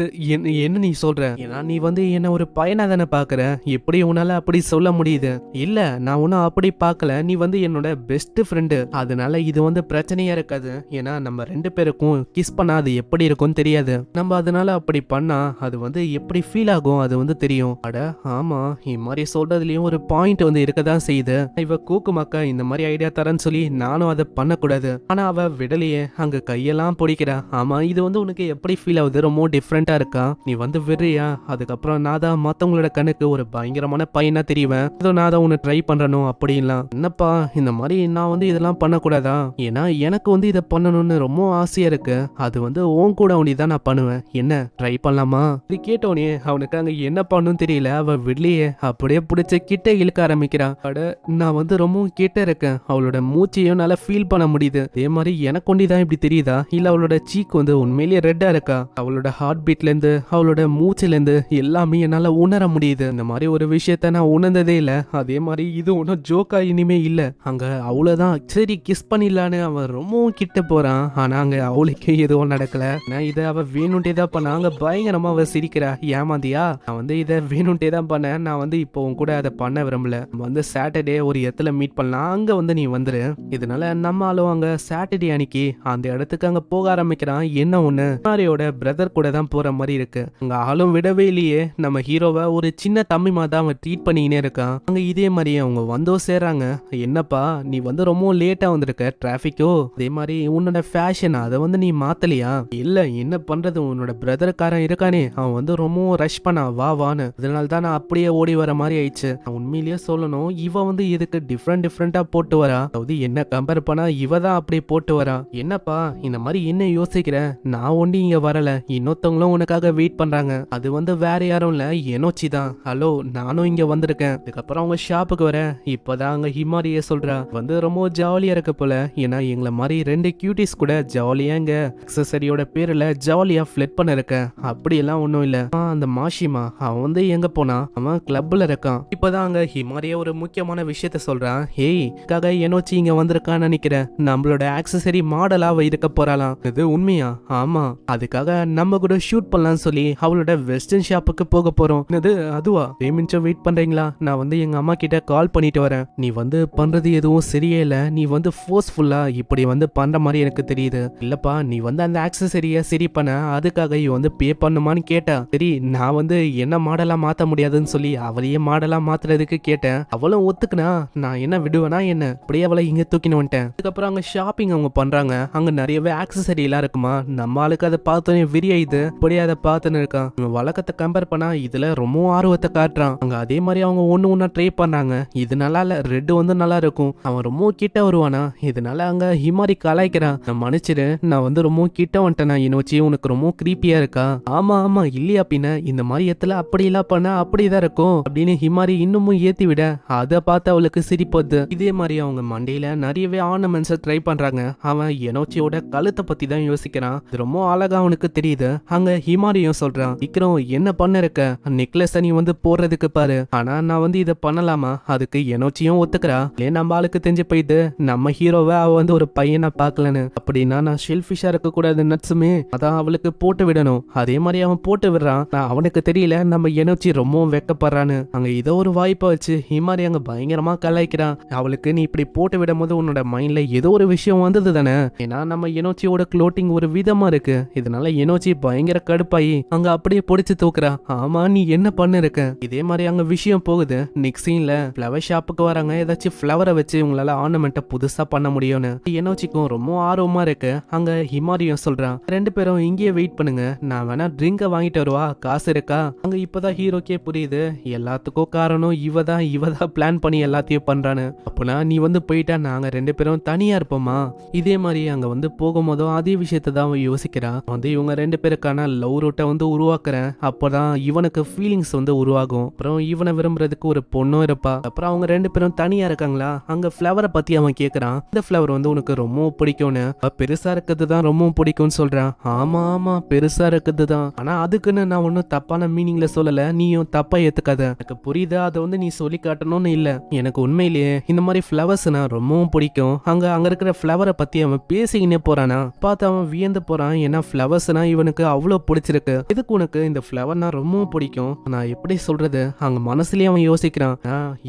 என்ன நீ சொல்ற? ஏன்னா நீ வந்து என்ன ஒரு பையனா தானே பாக்குற, எப்படி உன்னால அப்படி சொல்ல முடியுது? இல்ல, நான் ஒன்னும் அப்படி பார்க்கல. நீ வந்து என்னோட பெஸ்ட் ஃப்ரெண்டு, அதனால இது வந்து பிரச்சனையா இருக்காது. ஏன்னா நம்ம 2 பேருக்கும் கிஸ் பண்ணா அது எப்படி இருக்கும்னு தெரியாது. நம்ம அதனால அப்படி பண்ணா அது வந்து எப்படி ஃபீல் ஆகும் அது வந்து தெரியும். அட ஆமா, இந்த மாதிரி சொல்றதுலயும் ஒரு பாயிண்ட் வந்து இருக்கதான் செய்யுது. இவ கூக்கு மக்கா இந்த மாதிரி ஐடியா தரேன்னு சொல்லி நானும் அதை பண்ணக்கூடாது. ஆனா அவ விடலையே, அங்க கையெல்லாம் பிடிக்கிறா. ஆமா, இது வந்து உனக்கு எப்படி ஃபீல் ஆகுது? ரொம்ப டிஃப்ரெண்டா இருக்கா? நீ வந்து விடுறியா? அதுக்கப்புறம் நான் தான் மத்தவங்களோட கண்ணுக்கு ஒரு பயங்கரமான பையனா தெரியுவேன். ஏதோ நான் தான் உன்னை ட்ரை பண்றணும் அப்படின்லாம். என்னப்பா இந்த மாதிரி நான் வந்து இதெல்லாம் பண்ணக்கூடாதா? ஏன்னா எனக்கு வந்து இதை பண்ணணும்னு ரொம்ப ஆசையா இருக்கு. அது வந்து உன் கூட தான் நான் பண்ணுவேன். என்ன ட்ரை பண்ணலாமா? இது கேட்டோனே அவனுக்கு அங்க என்ன பண்ணும் தெரியல. அவ விடலையே, அப்படியே பிடிச்ச கிட்ட இழுக்க ஆரம்பிக்கிறான். அட நான் வந்து ரொம்பவும் கிட்ட இருக்கேன். அவளோட மூச்சையும் நல்லா ஃபீல் பண்ண முடியுது. அதே மாதிரி எனக்கு ஒண்டிதான் இப்படி தெரியுதா, இல்ல அவளோட சீக் வந்து உண்மையிலேயே ரெட்டா இருக்கா? அவளோட ஹார்ட் பீட்ல இருந்து அவளோட மூச்சுல இருந்து எல்லாமே என்னால உணர முடியுது. இந்த மாதிரி ஒரு விஷயத்த நான் உணர்ந்ததே இல்ல. அதே மாதிரி இது ஒன்னும் ஜோக்கா இனிமே இல்ல. அங்க அவ்வளவுதான், சரி கிஸ் பண்ணிடலான்னு அவன் ரொம்பவும் கிட்ட போறான். ஆனா அங்க அவளுக்கு எதுவும் நடக்கல. நான் இதை அவ வேணும்ட்டே தான் பண்ண. அங்க பயங்கரமா அவ சிரிக்கிறா. ஏமாந்தியா? நான் வந்து இதை வேணும்ட்டே தான் பண்ணேன். நான் வந்து இப்போ உன் கூட அதை பண்ண விரும்பல. நம்ம வந்து சாட்டர்டே ஒரு இடத்துல மீட் பண்ணலாம், அங்க வந்து நீ வந்துரு. இதனால நம்ம ஆளும் அங்க சாட்டர்டே அன்னைக்கு அந்த இடத்துக்கு அங்க போக ஆரம்பிக்கிறான். என்ன ஒண்ணு, மாரியோட பிரதர் கூட தான் போற மாதிரி இருக்கு. அங்க ஆளும் விடவே இல்லையே. நம்ம ஹீரோவை ஒரு சின்ன தம்பிமா தான் அவன் ட்ரீட் பண்ணிக்கினே இருக்கான். அங்க இதே மாதிரி அவங்க வந்தோ சேர்றாங்க. என்னப்பா நீ வந்து ரொம்ப லேட்டா வந்திருக்க, டிராபிக்கோ? அதே மாதிரி உன்னோட ஃபேஷன் அதை வந்து நீ மாத்தலையா? இல்ல, என்ன பண்றது, உன்னோட பிரதர்காரன் இருக்கானே அவன் வந்து ரொம்ப ரஷ் பண்ணா வா வான்னு. அதனால தான் நான் அப்படியே ஓடி வர மாதிரி ஆயிடுச்சு. உண்மையிலேயே சொல்லணும், இவ வந்து இதுக்கு டிஃப்ரெண்டா போட்டு வரா. அதாவது என்ன கம்பேர் பண்ணா இவ தான் அப்படி போட்டு வரா. என்னப்பா இந்த மாதிரி என்ன யோசிக்கிற? நான் ஒண்டி இங்க வரல, இன்னொருத்தவங்களும் உனக்காக வெயிட் பண்றாங்க. அது வந்து வேற யாரும் இல்ல, எனோச்சி தான். ஹலோ, நானும் இங்க வந்திருக்கேன். அதுக்கப்புறம் அவங்க ஷாப்புக்கு வர இப்பதான் அங்க ஹிமாரியே சொல்றா, வந்து ரொம்ப ஜாலியா இருக்க போல. ஏன்னா எங்களை மாதிரி 2 கியூட்டிஸ் கூட ஜாலியா இங்க அக்சசரியோட பேர்ல ஜாலியா ஃபிளட் பண்ண இருக்க. அப்படி எல்லாம் ஒண்ணும் இல்ல. அந்த மாஷிமா அவன் வந்து எங்க போனா, அவன் கிளப்ல இருக்கான். இப்பதான் அங்க ஹிமாரியா ஒரு முக்கியமான விஷயத்த சொல்றான். ஹேய் காக எனோச்சி இங்க வந்திருக்கான்னு நினைக்கிறேன். நம்மளோட ஆக்சசரி மாடலா இருக்க போறாளாம். இது உண்மையா? ஆமா, அதுக்காக நம்ம கூட ஷூட் பண்ணலாம்னு சொல்லி அவளோட வெஸ்டர்ன் ஷாப்புக்கு போக போறோம். இது அதுவா? 2 நிமிஷம் வெயிட் பண்றீங்களா? நான் வந்து எங்க அம்மா கிட்ட கால் பண்ணிட்டு வரேன். நீ வந்து பண்றது எதுவும் சரியே இல்ல. நீ வந்து ஃபோர்ஸ்ஃபுல்லா இப்படி வந்து பண்ற மாதிரி எனக்கு தெரியுது. இல்லப்பா, நீ வந்து அந்த ஆக்சசரிய சரி பண்ண, அதுக்காக இவ வந்து பே பண்ணுமான்னு கேட்டா. சரி, நான் வந்து என்ன மாடலா மாத்த முடியாதுன்னு சொல்லி அவளையே மாடலா மாத்துறதுக்கு கேட்டேன். அவளும் ஒத்துக்குனா நான் என்ன விடுவேனா என்ன? அப்படியே அவளை இங்க தூக்கின்னு வந்துட்டேன். அதுக்கப்புறம் அங்க ஷாப்பிங் அவங்க பண்றாங்க. அங்க நிறையவே ஆக்சசரி எல்லாம் இருக்குமா. நம்ம ஆளுக்கு அதை பார்த்தோன்னே விரியுது. அப்படியே அதை பார்த்துன்னு இருக்கான். இவன் வழக்கத்தை கம்பேர் பண்ணா இதுல ரொம்ப ஆர்வத்தை காட்டுறான். அங்க அதே மாதிரி அவங்க ஒண்ணு ட்ரை பண்ணாங்க. இது நல்லா இல்ல, ரெட் வந்து நல்லா இருக்கும். அவன் ரொம்ப கிட்ட வருவானா, இதனால அங்க ஹிமாரி கலாய்க்கிறான். நான் மன்னிச்சிடு, நான் வந்து ரொம்ப கிட்ட வந்துட்டேன். இனோச்சி உனக்கு ரொம்ப கிரீப்பியா இருக்கா? ஆமா ஆமா, இல்லையா பின்ன இந்த மாதிரி இடத்துல அப்படி எல்லாம் பண்ணா அப்படிதான் இருக்கும் அப்படின்னு ஹிமாரி இன்னமும் ஏத்தி விட அதை பார்த்து அவளுக்கு சிரிப்பது. இதே மாதிரி அவங்க மண்டையில நிறையவே ஆர்னமெண்ட்ஸ் ட்ரை பண்றாங்க. அவன் எனோச்சியோட கழுத்தை பத்தி தான் யோசிக்கிறான். இது ரொம்ப அழகா அவனுக்கு தெரியுது. அங்க ஹிமாரியும் சொல்றான், விக்ரம் என்ன பண்ண இருக்க, நெக்லஸ் நீ வந்து போடுறதுக்கு பாரு. ஆனா நான் வந்து இதை பண்ணலாமா? அதுக்கு எனோச்சியும் ஒத்துக்கிறா. ஏன் நம்ம ஆளுக்கு தெரிஞ்சு போயிட்டு நம்ம ஹீரோவை அவ வந்து ஒரு பையனை பார்க்கலன்னு. அப்படின்னா நான் ஷெல்ஃபிஷா இருக்க கூடாது நட்ஸுமே, அதான் அவளுக்கு போட்டு விடணும். அதே மாதிரி அவன் போட்டு விடுறான். நான் அவனுக்கு தெரியல நம்ம எனோச்சி ரொம்பவும் வெக்கப்படுறான்னு. அங்க ஏதோ ஒரு வாய்ப்பை வச்சு ஹிமாரி அங்க பயங்கரமா கலாய்க்கிறான். அவளுக்கு நீ இப்படி போட்டு விடும் போது உன்னோட மைண்ட்ல ஏதோ ஒரு விஷயம் வந்தது தானே. ஏன்னா நம்ம எனோச்சியோட க்ளோட்டிங் ஒரு விதமா இருக்கு. இதனால எனோச்சி பயங்கர கடுப்பாயி அங்க அப்படியே பொடிச்சு தூக்குறா. ஆமா, நீ என்ன பண்ண இருக்க? இதே மாதிரி அங்க விஷயம் போகுது. நெக்ஸ்ட் சீன்ல ஃப்ளவர் ஷாப்புக்கு வராங்க. ஏதாச்சும் ஃப்ளவரை வச்சு உங்களால ஆர்னமெண்ட்டை புதுசா பண்ண முடியும்னு எனோச்சிக்கும் ரொம்ப ஆர்வமா இருக்கு. அங்க ஹிமாரியும் சொல்றான், 2 பேரும் இங்கேயே வெயிட் பண்ணுங்க, நான் வேணா ட்ரிங்க வாங்கிட்டு வருவா, காசு இருக்கா? அங்க இப்பதான் ஹீரோக்கே புரியுது, எல்லாத்துக்கும் காரணம் இவ தான் பிளான் பண்ணி எல்லாத்தையும் பண்றான்னு. அப்பனா நீ வந்து போயிட்டா நாங்க 2 பேரும் தனியா இருப்போமா? இதே மாதிரி அங்க வந்து போகும்போதும் அதே விஷயத்தை தான் அவன் யோசிக்கிறான். வந்து இவங்க 2 பேருக்கான லவ் ரூட்டை வந்து உருவாக்குறேன். அப்பதான் இவனுக்கு ஃபீலிங்ஸ் வந்து உருவாகும். அப்புறம் இவனை விரும்புறதுக்கு ஒரு பொண்ணும் இருப்பா. அப்புறம் அவங்க 2 பேரும் தனியா இருக்காங்களா. அங்க ஃப்ளவரை பத்தி அவன் கேக்குறான். இந்த ஃப்ளவர் வந்து உனக்கு ரொம்ப பிடிக்கும்னு. பெருசா இருக்கிறது தான் ரொம்ப பிடிக்கும்னு சொல்றான். ஆமா ஆமா, பெருசா இருக்குது தான். ஆனா அதுக்குன்னு நான் ஒன்னும் தப்பான மீனிங்ல சொல்லல, நீயும் தப்பா ஏத்துக்காத. எனக்கு புரியுது, அதை வந்து நீ சொல்லி காட்டணும்னு இல்ல. எனக்கு உண்மையிலேயே இந்த மாதிரி ஃப்ளவர்ஸ்னா ரொம்பவும் பிடிக்கும். வரைக்கும் அங்க இருக்கிற ஃப்ளவரை பத்தி அவன் பேசிக்கினே போறானா. பார்த்து அவன் வியந்து போறான். ஏன்னா ஃப்ளவர்ஸ்னா இவனுக்கு அவ்வளோ பிடிச்சிருக்கு. எதுக்கு உனக்கு இந்த ஃப்ளவர்னா ரொம்பவும் பிடிக்கும்? நான் எப்படி சொல்றது? அங்க மனசுலயே அவன் யோசிக்கிறான்.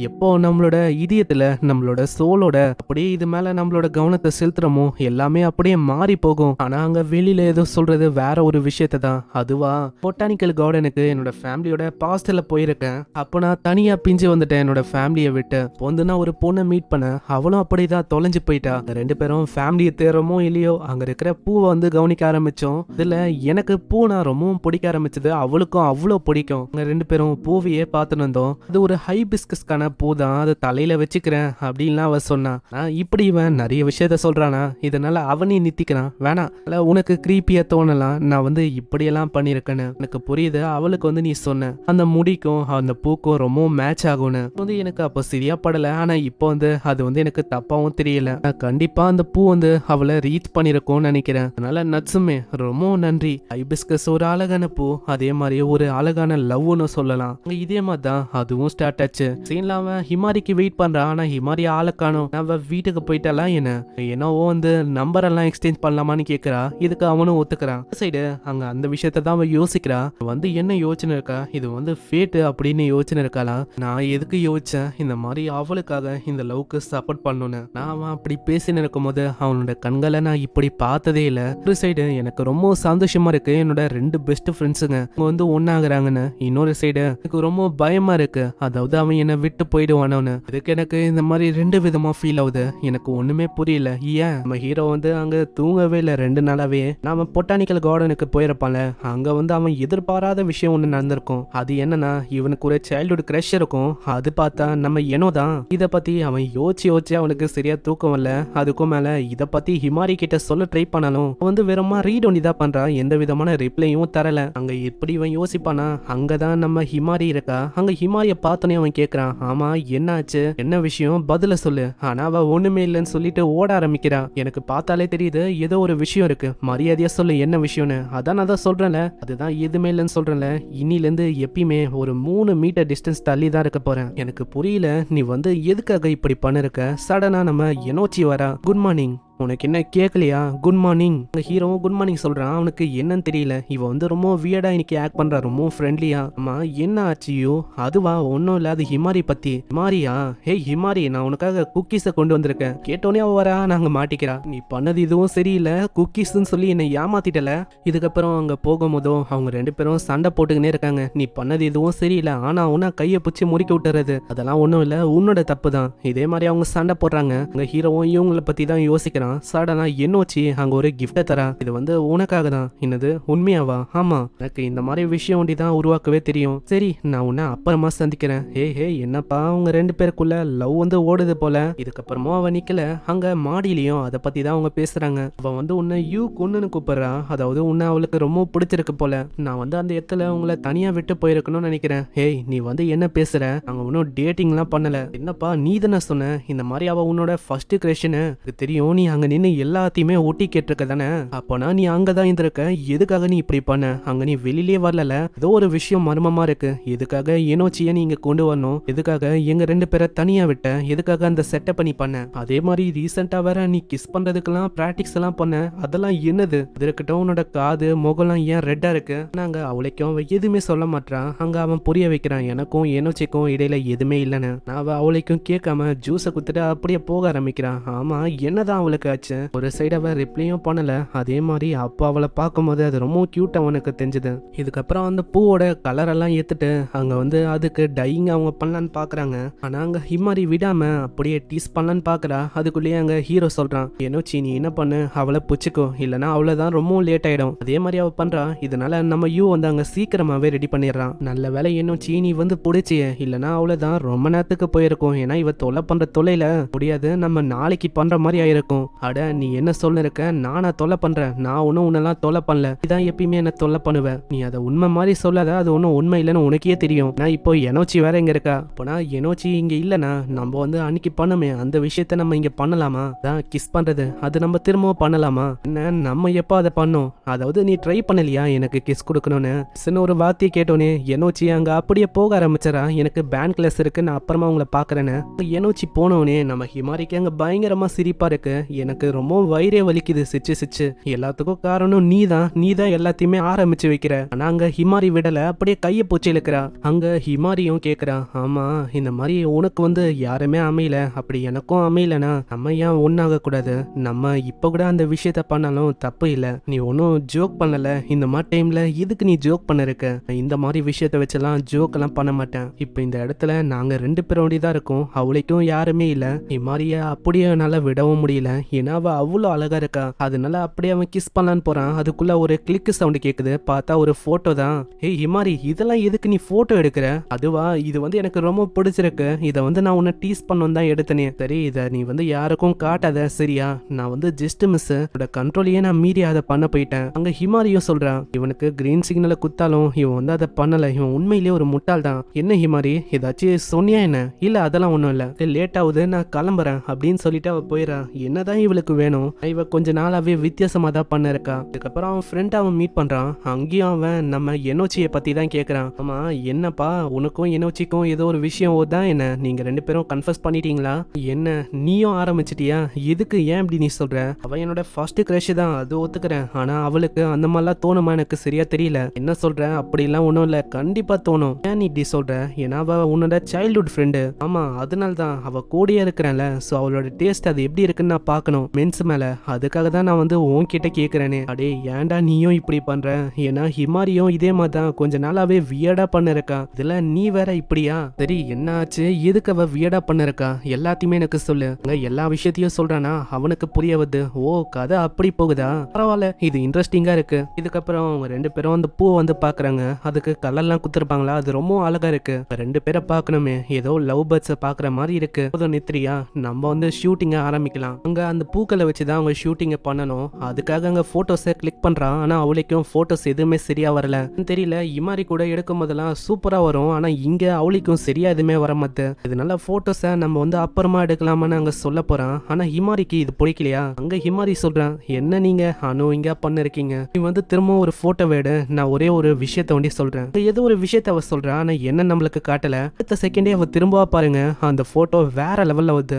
எப்போ நம்மளோட இதயத்துல நம்மளோட சோலோட அப்படியே இது மேல நம்மளோட கவனத்தை செலுத்துறமோ எல்லாமே அப்படியே மாறி போகும். ஆனா அங்க வெளியில ஏதோ சொல்றது வேற ஒரு விஷயத்தை தான். அதுவா பொட்டானிக்கல் கார்டனுக்கு என்னோட ஃபேமிலியோட பாஸ்டர்ல போயிருக்கேன். அப்போ நான் தனியா பிஞ்சு வந்துட்டேன் என்னோட ஃபேமிலியை விட்டு. வந்து நான் ஒரு பொண்ணை மீட் பண்ண, அவளும் அப்படிதான் தொலைஞ்சு போயிட்டா. ரெண்டு பேரும் ஃபேமிலியை தேடுறோமோ இல்லையோ அங்க இருக்கிற பூவை வந்து கவனிக்க ஆரம்பிச்சோம். இதுல எனக்கு பூ நான் ரொம்பவும் பிடிக்க ஆரம்பிச்சது, அவளுக்கும் அவ்வளோ பிடிக்கும். அங்க ரெண்டு பேரும் பூவையே பார்த்துட்டு இருந்தோம். அது ஒரு ஹைபிஸ்கஸ்கான பூ தான், அதை தலையில வச்சுக்கிறேன் அப்படின்லாம் அவ சொன்னா. இப்படி இவன் நிறைய விஷயத்த சொல்றானா, இதனால அவனையும் நித்திக்கிறான். வேணாம், உனக்கு கிரீப்பியா தோணலாம், நான் வந்து இப்படியெல்லாம் பண்ணிருக்கேன்னு எனக்கு புரியுது. அவளுக்கு வந்து நீ சொன்ன அந்த முடிக்கும் அந்த பூக்கும் ரொம்ப மேட்ச் ஆகும்னு வந்து எனக்கு அப்போ சரியா படல. ஆனா இப்போ வந்து அது வந்து எனக்கு தப்பாவும் தெரியல. கண்டிப்பா அந்த பூ வந்து அவளை ரீச் பண்ணிருக்கும்னு நினைக்கிறேன். அதனால நட்சுமே ரொம்ப நன்றி. ஹைபிஸ்கஸ் ஒரு அழகான பூ, அதே மாதிரி ஒரு அழகான லவ்னு சொல்லலாம். இதே மாதிரி தான் அதுவும் ஸ்டார்ட் ஆச்சு. சீன்ல அவன் ஹிமாரிக்கு வெயிட் பண்றான். ஆனா ஹிமாரி ஆளை காணோம். அவ வீட்டுக்கு போயிட்டாலாம். என்னவோ வந்து நம்பர் எல்லாம் எக்ஸ்சேஞ்ச் பண்ணலாமான்னு கேக்குறா. இதுக்கு அவனும் ஒத்துக்கிறான். சைடு அங்க அந்த விஷயத்த தான் அவன் யோசிக்கிறா. வந்து என்ன யோசனை இருக்கா, இது வந்து ஃபேட் அப்படின்னு யோசனை இருக்காளா? நான் எதுக்கு யோசிச்சேன் இந்த மாதிரி அவளுக்காக இந்த லவ்க்கு சப்போர்ட் பண்ணணும்னு. நான் அவன் அப்படி பேசின்னு இருக்கும் போது அவனோட கண்களை நான் இப்படி பார்த்ததே இல்லை. ஒரு சைடு எனக்கு ரொம்ப சந்தோஷமா இருக்கு, என்னோட ரெண்டு பெஸ்ட் ஃப்ரெண்ட்ஸுங்க அவங்க வந்து ஒன்னாகிறாங்கன்னு. இன்னொரு சைடு எனக்கு ரொம்ப பயமா இருக்கு, அதாவது அவன் என்னை விட்டு போயிடுவானோன்னு. இதுக்கு எனக்கு இந்த மாதிரி ரெண்டு விதமா ஃபீல் ஆகுது. எனக்கு ஒண்ணுமே புரியல. ஏன் நம்ம ஹீரோ வந்து அங்க தூங்கவே இல்லை 2 நாளாவே. நாம பொட்டானிக்கல் கார்டனுக்கு போயிருப்பான்ல, அங்க வந்து அவன் எதிர்பாராத விஷயம் ஒண்ணு நடந்திருக்கும். அது என்னன்னா, இவனுக்கு ஒரு சைல்ட்ஹுட் கிரஷ் இருக்கும். அது பார்த்தா நம்ம என்னோதான். இத பத்தி அவன் யோசிச்சு அவனுக்கு சரியா தூக்கம் வரல. அதுக்கும் மேல இத பத்தி ஹிமாரி கிட்ட சொல்ல ட்ரை பண்ணாலும் வந்து வெறுமா ரீட் ஒன்லி தான் பண்றான், எந்த விதமான ரிப்ளையும் தரல. அங்க எப்படி இவன் யோசிப்பானா, அங்கதான் நம்ம ஹிமாரி இருக்கா. அங்க ஹிமாரிய பார்த்தோன்னே அவன் கேக்குறான், ஆமா என்னாச்சு, என்ன விஷயம், பதில சொல்லு. ஆனா அவ ஒண்ணுமே இல்லைன்னு சொல்லிட்டு ஓட ஆரம்பிக்கிறான். எனக்கு பார்த்தாலே தெரியுது ஏதோ ஒரு விஷயம் இருக்கு, மரியாதையா சொல்லு என்ன விஷயம்னு. அதான் நான் தான் சொல்றேன்ல, அதுதான் எதுவுமே இல்லைன்னு சொல்றேன்ல. இன்னில இருந்து எப்பயுமே ஒரு 3 மீட்டர் டிஸ்டன்ஸ் தள்ளி தான் இருக்க போறேன். எனக்கு புரியல நீ வந்து எதுக்காக இப்படி பண்ணிருக்க. சடனா நம்ம எனோச்சி வரா. குட் மார்னிங், உனக்கு என்ன கேட்கலையா? Good morning. Hero good morning சொல்றான். அவனுக்கு என்னன்னு தெரியல, இவ வந்து ரொம்ப வியர்டா இன்னைக்கு ஆக்ட் பண்றா, ரொம்ப ஃப்ரெண்ட்லியா. அம்மா என்ன ஆச்சியோ? அதுவா ஒன்னும் இல்ல, அது ஹிமாரி பத்தி. ஹிமாரியா? ஹே ஹிமாரி, நான் உனக்காக குக்கீஸை கொண்டு வந்திருக்கேன். கேட்டோன்னே அவ வரா, நாங்க மாட்டிக்கிறா. நீ பண்ணது இதுவும் சரியில்லை, குக்கீஸ்ன்னு சொல்லி என்னை ஏமாத்திட்டல. இதுக்கப்புறம் அங்க போகும்போதும் அவங்க 2 பேரும் சண்டை போட்டுக்கினே இருக்காங்க. நீ பண்ணது இதுவும் சரியில்லை, ஆனா உன்ன கையை பிடிச்சி முறிக்க விட்டுறது அதெல்லாம் ஒன்றும் இல்லை, உன்னோட தப்பு தான். இதே மாதிரி அவங்க சண்டை போடுறாங்க. அங்க ஹீரோவும் இவங்களை பத்தி தான் யோசிக்கிறான். சடனா என்னோச்சி அங்க ஒரு கிஃப்ட தரா. இது வந்து உனக்காக தான். என்னது உண்மையாவா? ஆமா, எனக்கு இந்த மாதிரி விஷயம் ஒண்டி தான் உருவாக்கவே தெரியும். சரி, நான் உன்னை அப்புறமா சந்திக்கிறேன். ஹே என்னப்பா அவங்க 2 பேருக்குள்ள லவ் வந்து ஓடுது போல. இதுக்கப்புறமா அவ நிக்கல. அங்க மாடியிலையும் அதை பத்தி தான் அவங்க பேசுறாங்க. அவ வந்து உன்னை யூ கொன்னு கூப்பிடுறா, அதாவது உன்னை அவளுக்கு ரொம்ப பிடிச்சிருக்கு போல. நான் வந்து அந்த இடத்துல உங்களை தனியா விட்டு போயிருக்கணும்னு நினைக்கிறேன். ஹேய், நீ வந்து என்ன பேசுற? அங்க ஒன்னும் டேட்டிங்லாம் பண்ணல. என்னப்பா நீ தானே சொன்ன இந்த மாதிரி அவ உன்னோட ஃபர்ஸ்ட் கிரஷ்னு. தெரியும், நீ அங்க நின்று எல்லாத்தையுமே ஒட்டி கேட்டிருக்க தானே. அப்போனா நீ அங்கதான் இருந்திருக்க. எதுக்காக நீ இப்படி பண்ண? அங்க நீ வெளியிலே வரல. ஏதோ ஒரு விஷயம் மர்மமா இருக்கு. எதுக்காக எனோச்சிய நீ இங்க கொண்டு வரணும்? எதுக்காக எங்க 2 பேரை தனியா விட்ட? எதுக்காக அந்த செட்டப் பண்ணி பண்ண? அதே மாதிரி ரீசெண்டா வேற நீ கிஸ் பண்றதுக்கெல்லாம் பிராக்டிஸ் எல்லாம் பண்ண. அதெல்லாம் என்னது? இருக்கட்டும், உன்னோட காது முகம்லாம் ஏன் ரெட்டா இருக்கு? நாங்க அவளைக்கும் அவ எதுவுமே சொல்ல மாட்டான். அங்க அவன் புரிய வைக்கிறான், எனக்கும் எனோச்சிக்கும் இடையில எதுவுமே இல்லைன்னு. நான் அவ அவளைக்கும் கேட்காம ஜூஸை குத்துட்டு அப்படியே போக ஆரம்பிக்கிறான். ஆமா, என்னதான் அவளுக்கு ஆச்சு? ஒரு சைடு அவ ரிப்ளையும் பண்ணல. அதே மாதிரி அப்போ அவளை பார்க்கும்போது அது ரொம்ப கியூட் அவனுக்கு தெரிஞ்சது. இதுக்கப்புறம் அந்த பூவோட கலர் எல்லாம் ஏத்துட்டு அங்க வந்து அதுக்கு டையிங் அவங்க பண்ணலான்னு பாக்குறாங்க. ஆனா அங்க ஹிமாரி விடாம அப்படியே டீஸ் பண்ணலான்னு பாக்குறா. அதுக்குள்ளேயே அங்க ஹீரோ சொல்றான், எனோச்சி நீ என்ன பண்ணு, அவளை புச்சுக்கோ, இல்லைன்னா அவ்வளவுதான் ரொம்ப லேட் ஆயிடும். அதே மாதிரி அவ பண்றா. இதனால நம்ம யூ வந்து அங்க சீக்கிரமாவே ரெடி பண்ணிடுறான். நல்ல வேலை எனோச்சி நீ வந்து புடிச்சிய, இல்லைன்னா அவ்வளவுதான் ரொம்ப நேரத்துக்கு போயிருக்கும். ஏன்னா இவ தொலை பண்ற தொலைல முடியாது, நம்ம நாளைக்கு பண்ற மாதிரி ஆயிருக்கும். அட நீ என்ன சொல்ல இருக்க, நானா தொல்லை பண்றேன்? நான் ஒன்னும் உன்னெல்லாம் தொல்லை பண்ணல, இதான் எப்பயுமே என்ன தொல்லை பண்ணுவேன். நீ அதை உண்மை மாதிரி சொல்லாத, அது ஒன்றும் உண்மை இல்லைன்னு உனக்கே தெரியும். நான் இப்போ எனோச்சி வேற இங்க இருக்கா. அப்போனா எனோச்சி இங்க இல்லைனா நம்ம வந்து அன்னைக்கு பண்ணமே அந்த விஷயத்த நம்ம இங்க பண்ணலாமா? தான் கிஸ் பண்றது, அது நம்ம திரும்பவும் பண்ணலாமா? என்ன நம்ம எப்போ அதை பண்ணோம்? அதாவது நீ ட்ரை பண்ணலையா எனக்கு கிஸ் கொடுக்கணும்னு? சின்ன ஒரு வார்த்தையை கேட்டோன்னே எனோச்சி அங்க அப்படியே போக ஆரம்பிச்சரா. எனக்கு பேண்ட் கிளாஸ் இருக்கு, நான் அப்புறமா உங்களை பாக்குறேன்னு. எனோச்சி போனோடனே நம்ம ஹிமாரிக்கு அங்க பயங்கரமா சிரிப்பா இருக்கு. எனக்கு ரொம்ப வயிறே வலிக்குது சிச்சு சிச்சு. எல்லாத்துக்கும் காரணம் நீதான் எல்லாத்தையுமே ஆரம்பிச்சு வைக்கிற. ஆனா அங்க ஹிமாரி விடல, அப்படியே கையை பூச்சி இழுக்கிறா. அங்க ஹிமாரியும் கேக்குறா, ஆமா இந்த மாதிரி உனக்கு வந்து யாருமே அமையல, அப்படி எனக்கும் அமையலனா நம்ம ஏன் ஒன்னாக கூடாது? நம்ம இப்ப கூட அந்த விஷயத்த பண்ணாலும் தப்பு இல்ல. நீ ஒன்னும் ஜோக் பண்ணல, இந்த மாதிரி டைம்ல எதுக்கு நீ ஜோக் பண்ண இருக்க? இந்த மாதிரி விஷயத்த வச்செல்லாம் ஜோக் எல்லாம் பண்ண மாட்டேன். இப்ப இந்த இடத்துல நாங்க 2 பேரோட தான் இருக்கோம், அவளைக்கும் யாருமே இல்ல. ஹிமாரிய அப்படியே என்னால விடவும் முடியல, ஏன்னா அவ அவ்வளோ அழகா இருக்கா. அதனால அப்படியே அவன் கிஸ் பண்ணலான்னு போறான். அதுக்குள்ள ஒரு கிளிக் சவுண்ட் கேக்குது. பார்த்தா ஒரு போட்டோ தான். ஏய் ஹிமாரி, இதெல்லாம் எதுக்கு நீ போட்டோ எடுக்கிற? அதுவா, இது வந்து எனக்கு ரொம்ப பிடிச்சிருக்கு, இதை வந்து நான் உன்னை டீஸ் பண்ணணும் தான் எடுத்தனே. சரி இதை நீ வந்து யாருக்கும் காட்டாத சரியா? நான் வந்து ஜஸ்ட் மிஸ் கண்ட்ரோலையே நான் மீறி அதை பண்ண போயிட்டேன். அங்க ஹிமாரியும் சொல்றான், இவனுக்கு கிரீன் சிக்னலை குத்தாலும் இவன் வந்து அதை பண்ணல, இவன் உண்மையிலேயே ஒரு முட்டாள் தான். என்ன ஹிமாரி, ஏதாச்சும் சொன்னியா என்ன? இல்ல அதெல்லாம் ஒண்ணும் இல்ல, லேட் ஆகுது நான் கிளம்புறேன் அப்படின்னு சொல்லிட்டு அவ போயிடா. என்னதான் இவளுக்கு வேணும்? இவ கொஞ்ச நாளாவே வித்தியாசமா தான் பண்ண இருக்கா. அதுக்கப்புறம் அவன் ஃப்ரெண்ட் அவன் மீட் பண்றான். அங்கேயும் அவன் நம்ம எனோச்சியை பத்தி தான் கேக்குறான். ஆமா என்னப்பா, உனக்கும் எனோச்சிக்கும் ஏதோ ஒரு விஷயம் தான் என்ன? நீங்க 2 பேரும் கன்ஃபஸ் பண்ணிட்டீங்களா? என்ன நீயும் ஆரம்பிச்சிட்டியா? எதுக்கு, ஏன் இப்படி நீ சொல்ற? அவ என்னோட ஃபர்ஸ்ட் கிரஷ் தான், அது ஒத்துக்கிறேன். ஆனா அவளுக்கு அந்த மாதிரிலாம் தோணுமா எனக்கு சரியா தெரியல. என்ன சொல்ற? அப்படிலாம் ஒன்றும் இல்ல, கண்டிப்பா தோணும். ஏன் நீ இப்படி சொல்ற? ஏன்னா அவ உன்னோட சைல்ட்ஹுட் ஃப்ரெண்டு. ஆமா அதனால தான் அவ கூடயே இருக்கிறேன்ல, ஸோ அவளோட டேஸ்ட் அது எப்படி இருக்குன்னு நான் பார்க்கணும் மென்ஸ் மேல. அதுக்காக தான் நான் வந்து உன்கிட்ட கேட்குறேனே. அடே ஏன்டா நீயும் இப்படி பண்ற? ஏன்னா ஹிமாரியும் இதே மாதிரி தான் கொஞ்ச நாளாவே வியர்டா பண்ண இருக்கா. இதுல நீ வேற இப்படியா? சரி என்ன ஆச்சு, எதுக்கு அவ வியர்டா பண்ண இருக்கா? எல்லாத்தையுமே எனக்கு சொல்லு. எல்லா விஷயத்தையும் சொல்றானா அவனுக்கு புரிய வருது. ஓ கதை அப்படி போகுதா? பரவாயில்ல, இது இன்ட்ரெஸ்டிங்கா இருக்கு. இதுக்கப்புறம் அவங்க 2 பேரும் அந்த பூ வந்து பாக்குறாங்க. அதுக்கு கலர்லாம் குத்துருப்பாங்களா, அது ரொம்ப அழகா இருக்கு. 2 பேரை பார்க்கணுமே, ஏதோ லவ் பேர்ட்ஸை பாக்குற மாதிரி இருக்கு. போதும் நித்ரியா, நம்ம வந்து ஷூட்டிங்க ஆரம்பிக்கலாம். அங்க அந்த பூக்களை வச்சுதான் அவங்க ஷூட்டிங்க பண்ணணும். அதுக்காக அங்க போட்டோஸை கிளிக் பண்றான். ஆனா அவளுக்கும் போட்டோஸ் எதுவுமே சரியா வரல. தெரியல, இமாரி கூட எடுக்கும் போதெல்லாம் சூப்பரா வரும், ஆனா இங்க அவளுக்கும் சரியா எதுவுமே வர மாட்டேது. இதனால போட்டோஸை நம்ம வந்து அப்புறமா எடுக்கலாமான்னு அங்க சொல்ல போறான். ஆனா ஹிமாரிக்கு இது பிடிக்கலையா? அங்க ஹிமாரி சொல்றான், என்ன நீங்க அனு இங்க பண்ணிருக்கீங்க, நீ வந்து திரும்ப ஒரு போட்டோ வேடு, நான் ஒரே ஒரு விஷயத்த வண்டி சொல்றேன். ஏதோ ஒரு விஷயத்த அவ சொல்றா, ஆனா என்ன நம்மளுக்கு காட்டல. அடுத்த செகண்டே அவ திரும்ப பாருங்க, அந்த போட்டோ வேற லெவல்ல வருது.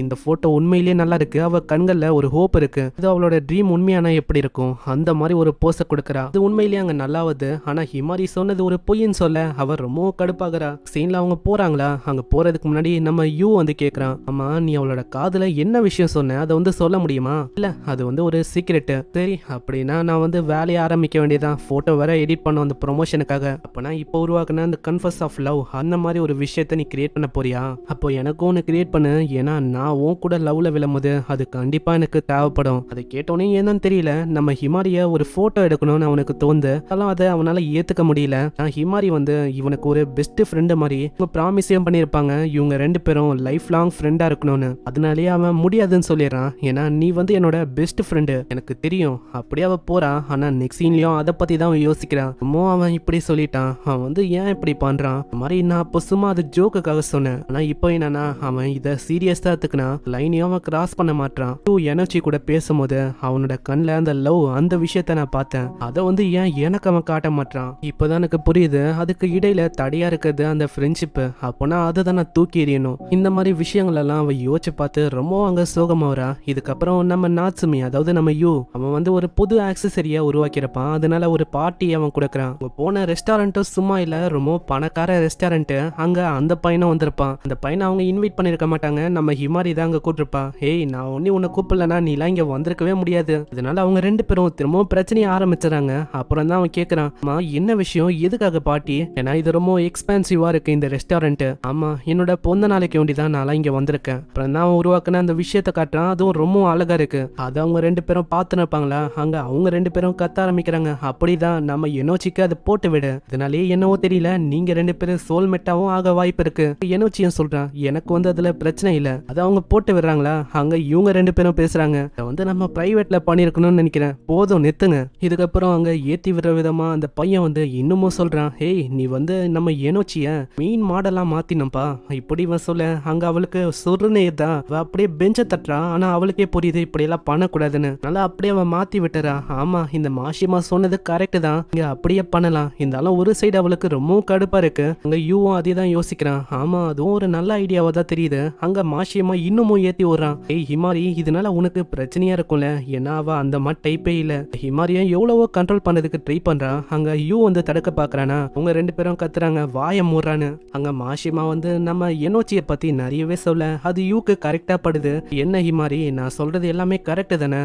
இந்த போட்டோ உண்மையிலேயே நல்லா இருக்கு. அவ கண்கள்ல ஒரு ஹோப் இருக்கு. இது அவளோட ட்ரீம் உண்மையான எப்படி இருக்கும் அந்த மாதிரி ஒரு போஸ கொடுக்கறா. அது உண்மையிலேயே அங்க நல்லா வருது. ஆனா ஹிமாரி சொன்னது ஒரு பொய்ன்னு சொல்ல அவ ரொம்ப கடுப்பாகிறா. சீன்ல அவங்க போறாங்களா, அங்க போறதுக்கு முன்னாடி நம்ம யூ வந்து கேக்குறான், ஆமா நீ அவளோட காதுல என்ன விஷயம் சொன்ன, அதை வந்து சொல்ல முடியுமா? இல்ல அது வந்து ஒரு சீக்ரெட். சரி அப்படின்னா நான் வந்து வேலையை ஆரம்பிக்க வேண்டியதான். போட்டோ வேற எடிட் பண்ண அந்த ப்ரொமோஷனுக்காக. அப்பனா இப்போ உருவாக்குன அந்த கன்ஃபஸ் ஆஃப் லவ் அந்த மாதிரி ஒரு விஷயத்த நீ கிரியேட் பண்ண போறியா? அப்போ எனக்கும் ஒன்று கிரியேட் பண்ணு, ஏன்னா நான் உன் கூட லவ்ல விழும்போது அது கண்டிப்பா எனக்கு தேவைப்படும். அதை கேட்டோன்னே என்னன்னு தெரியல, நம்ம ஹிமாரிய ஒரு போட்டோ எடுக்கணும்னு அவனுக்கு தோந்து, அதை அவனால ஏத்துக்க முடியல. நான் ஹிமாரி வந்து இவனுக்கு ஒரு பெஸ்ட் ஃப்ரெண்டு மாதிரி இவங்க ப்ராமிஸையும் பண்ணியிருப்பாங்க, இவங்க 2 பேரும் லைஃப் லாங் ஃப்ரெண்டா இருக்கணும்னு. அதனாலேயே அவன் முடியாதுன்னு சொல்லிடுறான். ஏன்னா நீ வந்து என்னோட பெஸ்ட் ஃப்ரெண்டு எனக்கு தெரியும். அப்படியே அவ போறான். ஆனா நெக்ஸ்ட் சீன்லயும் அதை பத்தி தான் அவன் யோசிக்கிறான். அவன் இப்படி சொல்லிட்டான், அவன் வந்து ஏன் இப்படி பண்றான்? மாதிரி நான் அப்போ சும்மா அது ஜோக்குக்காக சொன்னேன். ஆனா இப்போ என்னன்னா அவன் இதை சீரியஸா எடுத்துக்கினா லைனையும் அவன் கிராஸ் பண்ண மாட்டான். டூ எனர்ஜி கூட பேசும்போது அவனோட கண்ணில் அந்த லவ் அந்த விஷயத்த நான் பார்த்தேன். அதை வந்து ஏன் எனக்கு அவன் காட்ட மாட்டான்? இப்போதான் எனக்கு புரியுது, அதுக்கு இடையில தடையா இருக்கிறது அந்த ஃப்ரெண்ட்ஷிப். அப்போனா அதை தான் நான் தூக்கி எறியணும். இந்த மாதிரி விஷயங்கள் எல்லாம் அவன் யோசிச்சு பார்த்து ரொம்ப அங்க சோகமாவரா. இதுக்கப்புறம் நம்ம நாட்சுமி, அதாவது நம்ம யூ, அவன் வந்து ஒரு புது ஆக்சசரியா உருவாக்கியிருப்பான். அதனால ஒரு பார்ட்டி அவன் கொடுக்குறான். போன ரெஸ்டாரண்ட்டும் சும்மா இல்ல, ரொம்ப பணக்கார ரெஸ்டாரண்ட். அங்க அந்த பையனும் வந்திருப்பான். அந்த பையனை அவங்க இன்வைட் பண்ணிருக்க மாட்டாங்க, நம்ம ஹிமாரி தான் அங்க கூட்டிருப்பா. ஏய் நான் ஒன்னே உன்னை கூப்பிடலனா நீலாம் இங்க வந்திருக்கவே முடியாது. அதனால அவங்க 2 பேரும் திரும்பவும் பிரச்சனையை ஆரம்பிச்சுறாங்க. அப்புறம் தான் அவன் கேட்கறான், ஆமா என்ன விஷயம், எதுக்காக பார்ட்டி? ஏன்னா இது ரொம்ப எக்ஸ்பென்சிவா இருக்கு இந்த ரெஸ்டாரண்ட். ஆமா என்னோட பொந்த நாளைக்கு வேண்டிதான் நான் இங்க வந்திருக்கேன். அப்புறம் தான் அவன் உருவாக்குன அந்த விஷயத்த காட்டுறான். அதுவும் ரொம்ப அழகா இருக்கு. அதை அவங்க 2 பேரும் பார்த்துன்னு இருப்பாங்களா, அங்க அவங்க 2 பேரும் கத்த ஆரம்பிக்கிறாங்க. அப்படிதான் நம்ம எனோச்சிக்கு அதை போட்டு விடு, இதனாலே என்னவோ தெரியல நீங்க 2 பேரும் சோல்மேட்டாவும் ஆக வாய்ப்பு இருக்கு. எனோச்சியும் சொல்றான், எனக்கு வந்து அதுல பிரச்சனை இல்ல, அதை அவங்க போட்டு விடுறாங்களா, அங்க இவங்க இவங்க 2 பேரும் பேசுறாங்க. இதை வந்து நம்ம பிரைவேட்ல பண்ணிருக்கணும்னு நினைக்கிறேன், போதும் நிறுத்துங்க. இதுக்கப்புறம் அங்க ஏத்தி விடுற விதமா அந்த பையன் வந்து இன்னமும் சொல்றான், ஹேய் நீ வந்து நம்ம எனோச்சிய மெயின் மாடலா மாத்தினப்பா. இப்படி இவன் சொல்ல அங்க அவளுக்கு சொருன்னு தான் அவ அப்படியே பெஞ்ச தட்டுறான். ஆனா அவளுக்கே புரியுது இப்படி எல்லாம் பண்ணக்கூடாதுன்னு. நல்லா அப்படியே அவன் மாத்தி விட்டுறா. ஆமா இந்த மாஷிமா சொன்னது கரெக்ட் தான், இங்க அப்படியே பண்ணலாம். இருந்தாலும் ஒரு சைடு அவளுக்கு ரொம்பவும் கடுப்பா இருக்கு. அங்க யூவும் அதே தான் யோசிக்கிறான். ஆமா அதுவும் ஒரு நல்ல ஐடியாவா தான் தெரியுது. அங்க மாஷியமா இன்னமும் ஏத்தி விடுறான். ஏய் ஹிமாரி இதனால உனக்கு பிரச்சனையா இருக்கும்ல, ஏன்னா அவ அந்த மாதிரி டைப்பே இல்ல. ஹிமாரியும் எவ்வளவோ கண்ட்ரோல் பண்ணதுக்கு ட்ரை பண்றான். அங்க யூ வந்து தடுக்க பாக்குறானா. உங்க 2 பேரும் கத்துறாங்க, வாய மூடுறான்னு. அங்க மாஷிமா வந்து நம்ம எனோச்சியை பத்தி நிறையவே சொல்ல அது யூக்கு கரெக்டா படுது. என்ன ஹிமாரி நான் சொல்றது எல்லாமே கரெக்ட் தானே?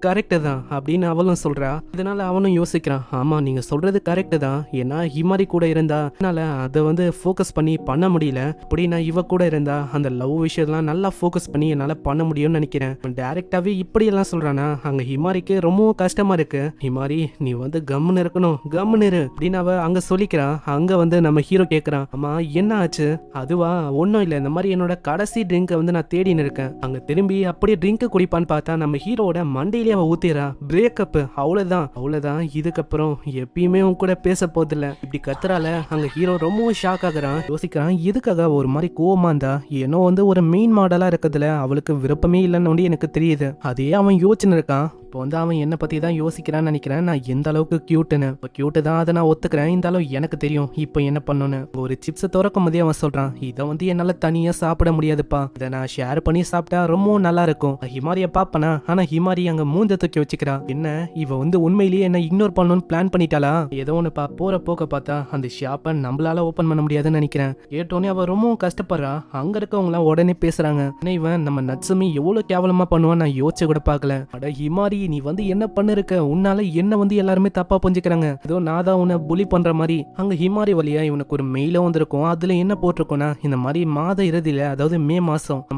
கரெக்ட் தான் அப்படின்னு அவளும் சொல்றா. இதனால அவனும் யோசிக்கிறான், ஆமா நீங்க சொல்றது கரெக்ட் தான், ஏன்னா ஹிமாரி கூட இருந்தா என்னால அதை வந்து ஃபோக்கஸ் பண்ணி பண்ண முடியல. அப்படி நான் இவ கூட இருந்தா அந்த லவ் விஷயம்லாம் நல்லா ஃபோக்கஸ் பண்ணி என்னால பண்ண முடியும்னு நினைக்கிறேன். டைரக்டாவே இப்படி எல்லாம் சொல்றானா. அங்க ஹிமாரிக்கு ரொம்பவும் கஷ்டமா இருக்கு. ஹிமாரி நீ வந்து கம்முன்னு இருக்கணும், கம்முன்னு இரு அப்படின்னு அவ அங்க சொல்லிக்கிறான். அங்க வந்து நம்ம ஹீரோ கேக்குறான், அம்மா என்ன ஆச்சு? அதுவா ஒன்னும் இல்ல, இந்த மாதிரி என்னோட கடைசி ட்ரிங்கை வந்து நான் தேடின்னு இருக்கேன். அங்க திரும்பி அப்படியே ட்ரிங்க் குடிப்பான்னு பார்த்தா நம்ம ஹீரோட மண்டையிலே அவ ஊத்திரா. பிரேக்கப், அவ்வளவுதான் இதுக்கப்புறம் எப்பயுமே உன் கூட பேச போதில்ல இப்படி கத்துறால. அங்க ஹீரோ ரொம்பவும் ஷாக் ஆகுறான். யோசிக்கிறான் எதுக்காக ஒரு மாதிரி கோவமா இருந்தா. ஏன்னோ வந்து ஒரு மெயின் மாடலா இருக்கிறதுல அவளுக்கு விருப்பமே இல்லைன்னு எனக்கு தெரியுது. அதே அவன் யோசிச்சுன்னு இருக்கான். இப்போ வந்து அவன் என்னை பற்றி தான் யோசிக்கிறான்னு நினைக்கிறேன். நான் எந்த அளவுக்கு க்யூட்டுன்னு. இப்போ க்யூட்டு தான், அதை நான் ஒத்துக்கிறேன். இந்த அளவு எனக்கு தெரியும் இப்போ என்ன பண்ணணும்னு. ஒரு சிப்ஸை திறக்கும் போதே அவன் சொல்கிறான், இதை வந்து என்னால் தனியாக சாப்பிட முடியாதுப்பா, இதை நான் ஷேர் பண்ணி சாப்பிட்டா ரொம்பவும் நல்லா இருக்கும். ஹிமாரியை பார்ப்பனா. ஆனால் ஹிமாரி அங்கே மூஞ்ச தூக்கி வச்சுக்கிறா. என்ன இவ வந்து உண்மையிலேயே என்ன இக்னோர் பண்ணணும்னு பிளான் பண்ணிட்டாளா? ஏதோ ஒன்று போற போக்க பார்த்தா அந்த ஷாப்பை நம்மளால ஓப்பன் பண்ண முடியாதுன்னு நினைக்கிறேன். கேட்டோன்னே அவள் ரொம்பவும் கஷ்டப்படுறா. அங்கே இருக்கவங்களாம் உடனே பேசுறாங்க, ஏன்னா இவன் நம்ம நட்சுமி எவ்வளோ கேவலமாக பண்ணுவான்னு நான் யோசிச்சு கூட பார்க்கல. அட ஹிமாரி நீ வந்து என்ன பண்ணிருக்க, உன்னால என்ன வந்து எல்லாருமே தப்பா புரிஞ்சுக்கிறாங்க, ஏதோ நான் தான் உன்னை புலி பண்ற மாதிரி. அங்க ஹிமாரி வழியா இவனுக்கு ஒரு மெயில வந்திருக்கும். அதுல என்ன போட்டிருக்கோம்னா, இந்த மாதிரி மாத இறுதியில அதாவது மே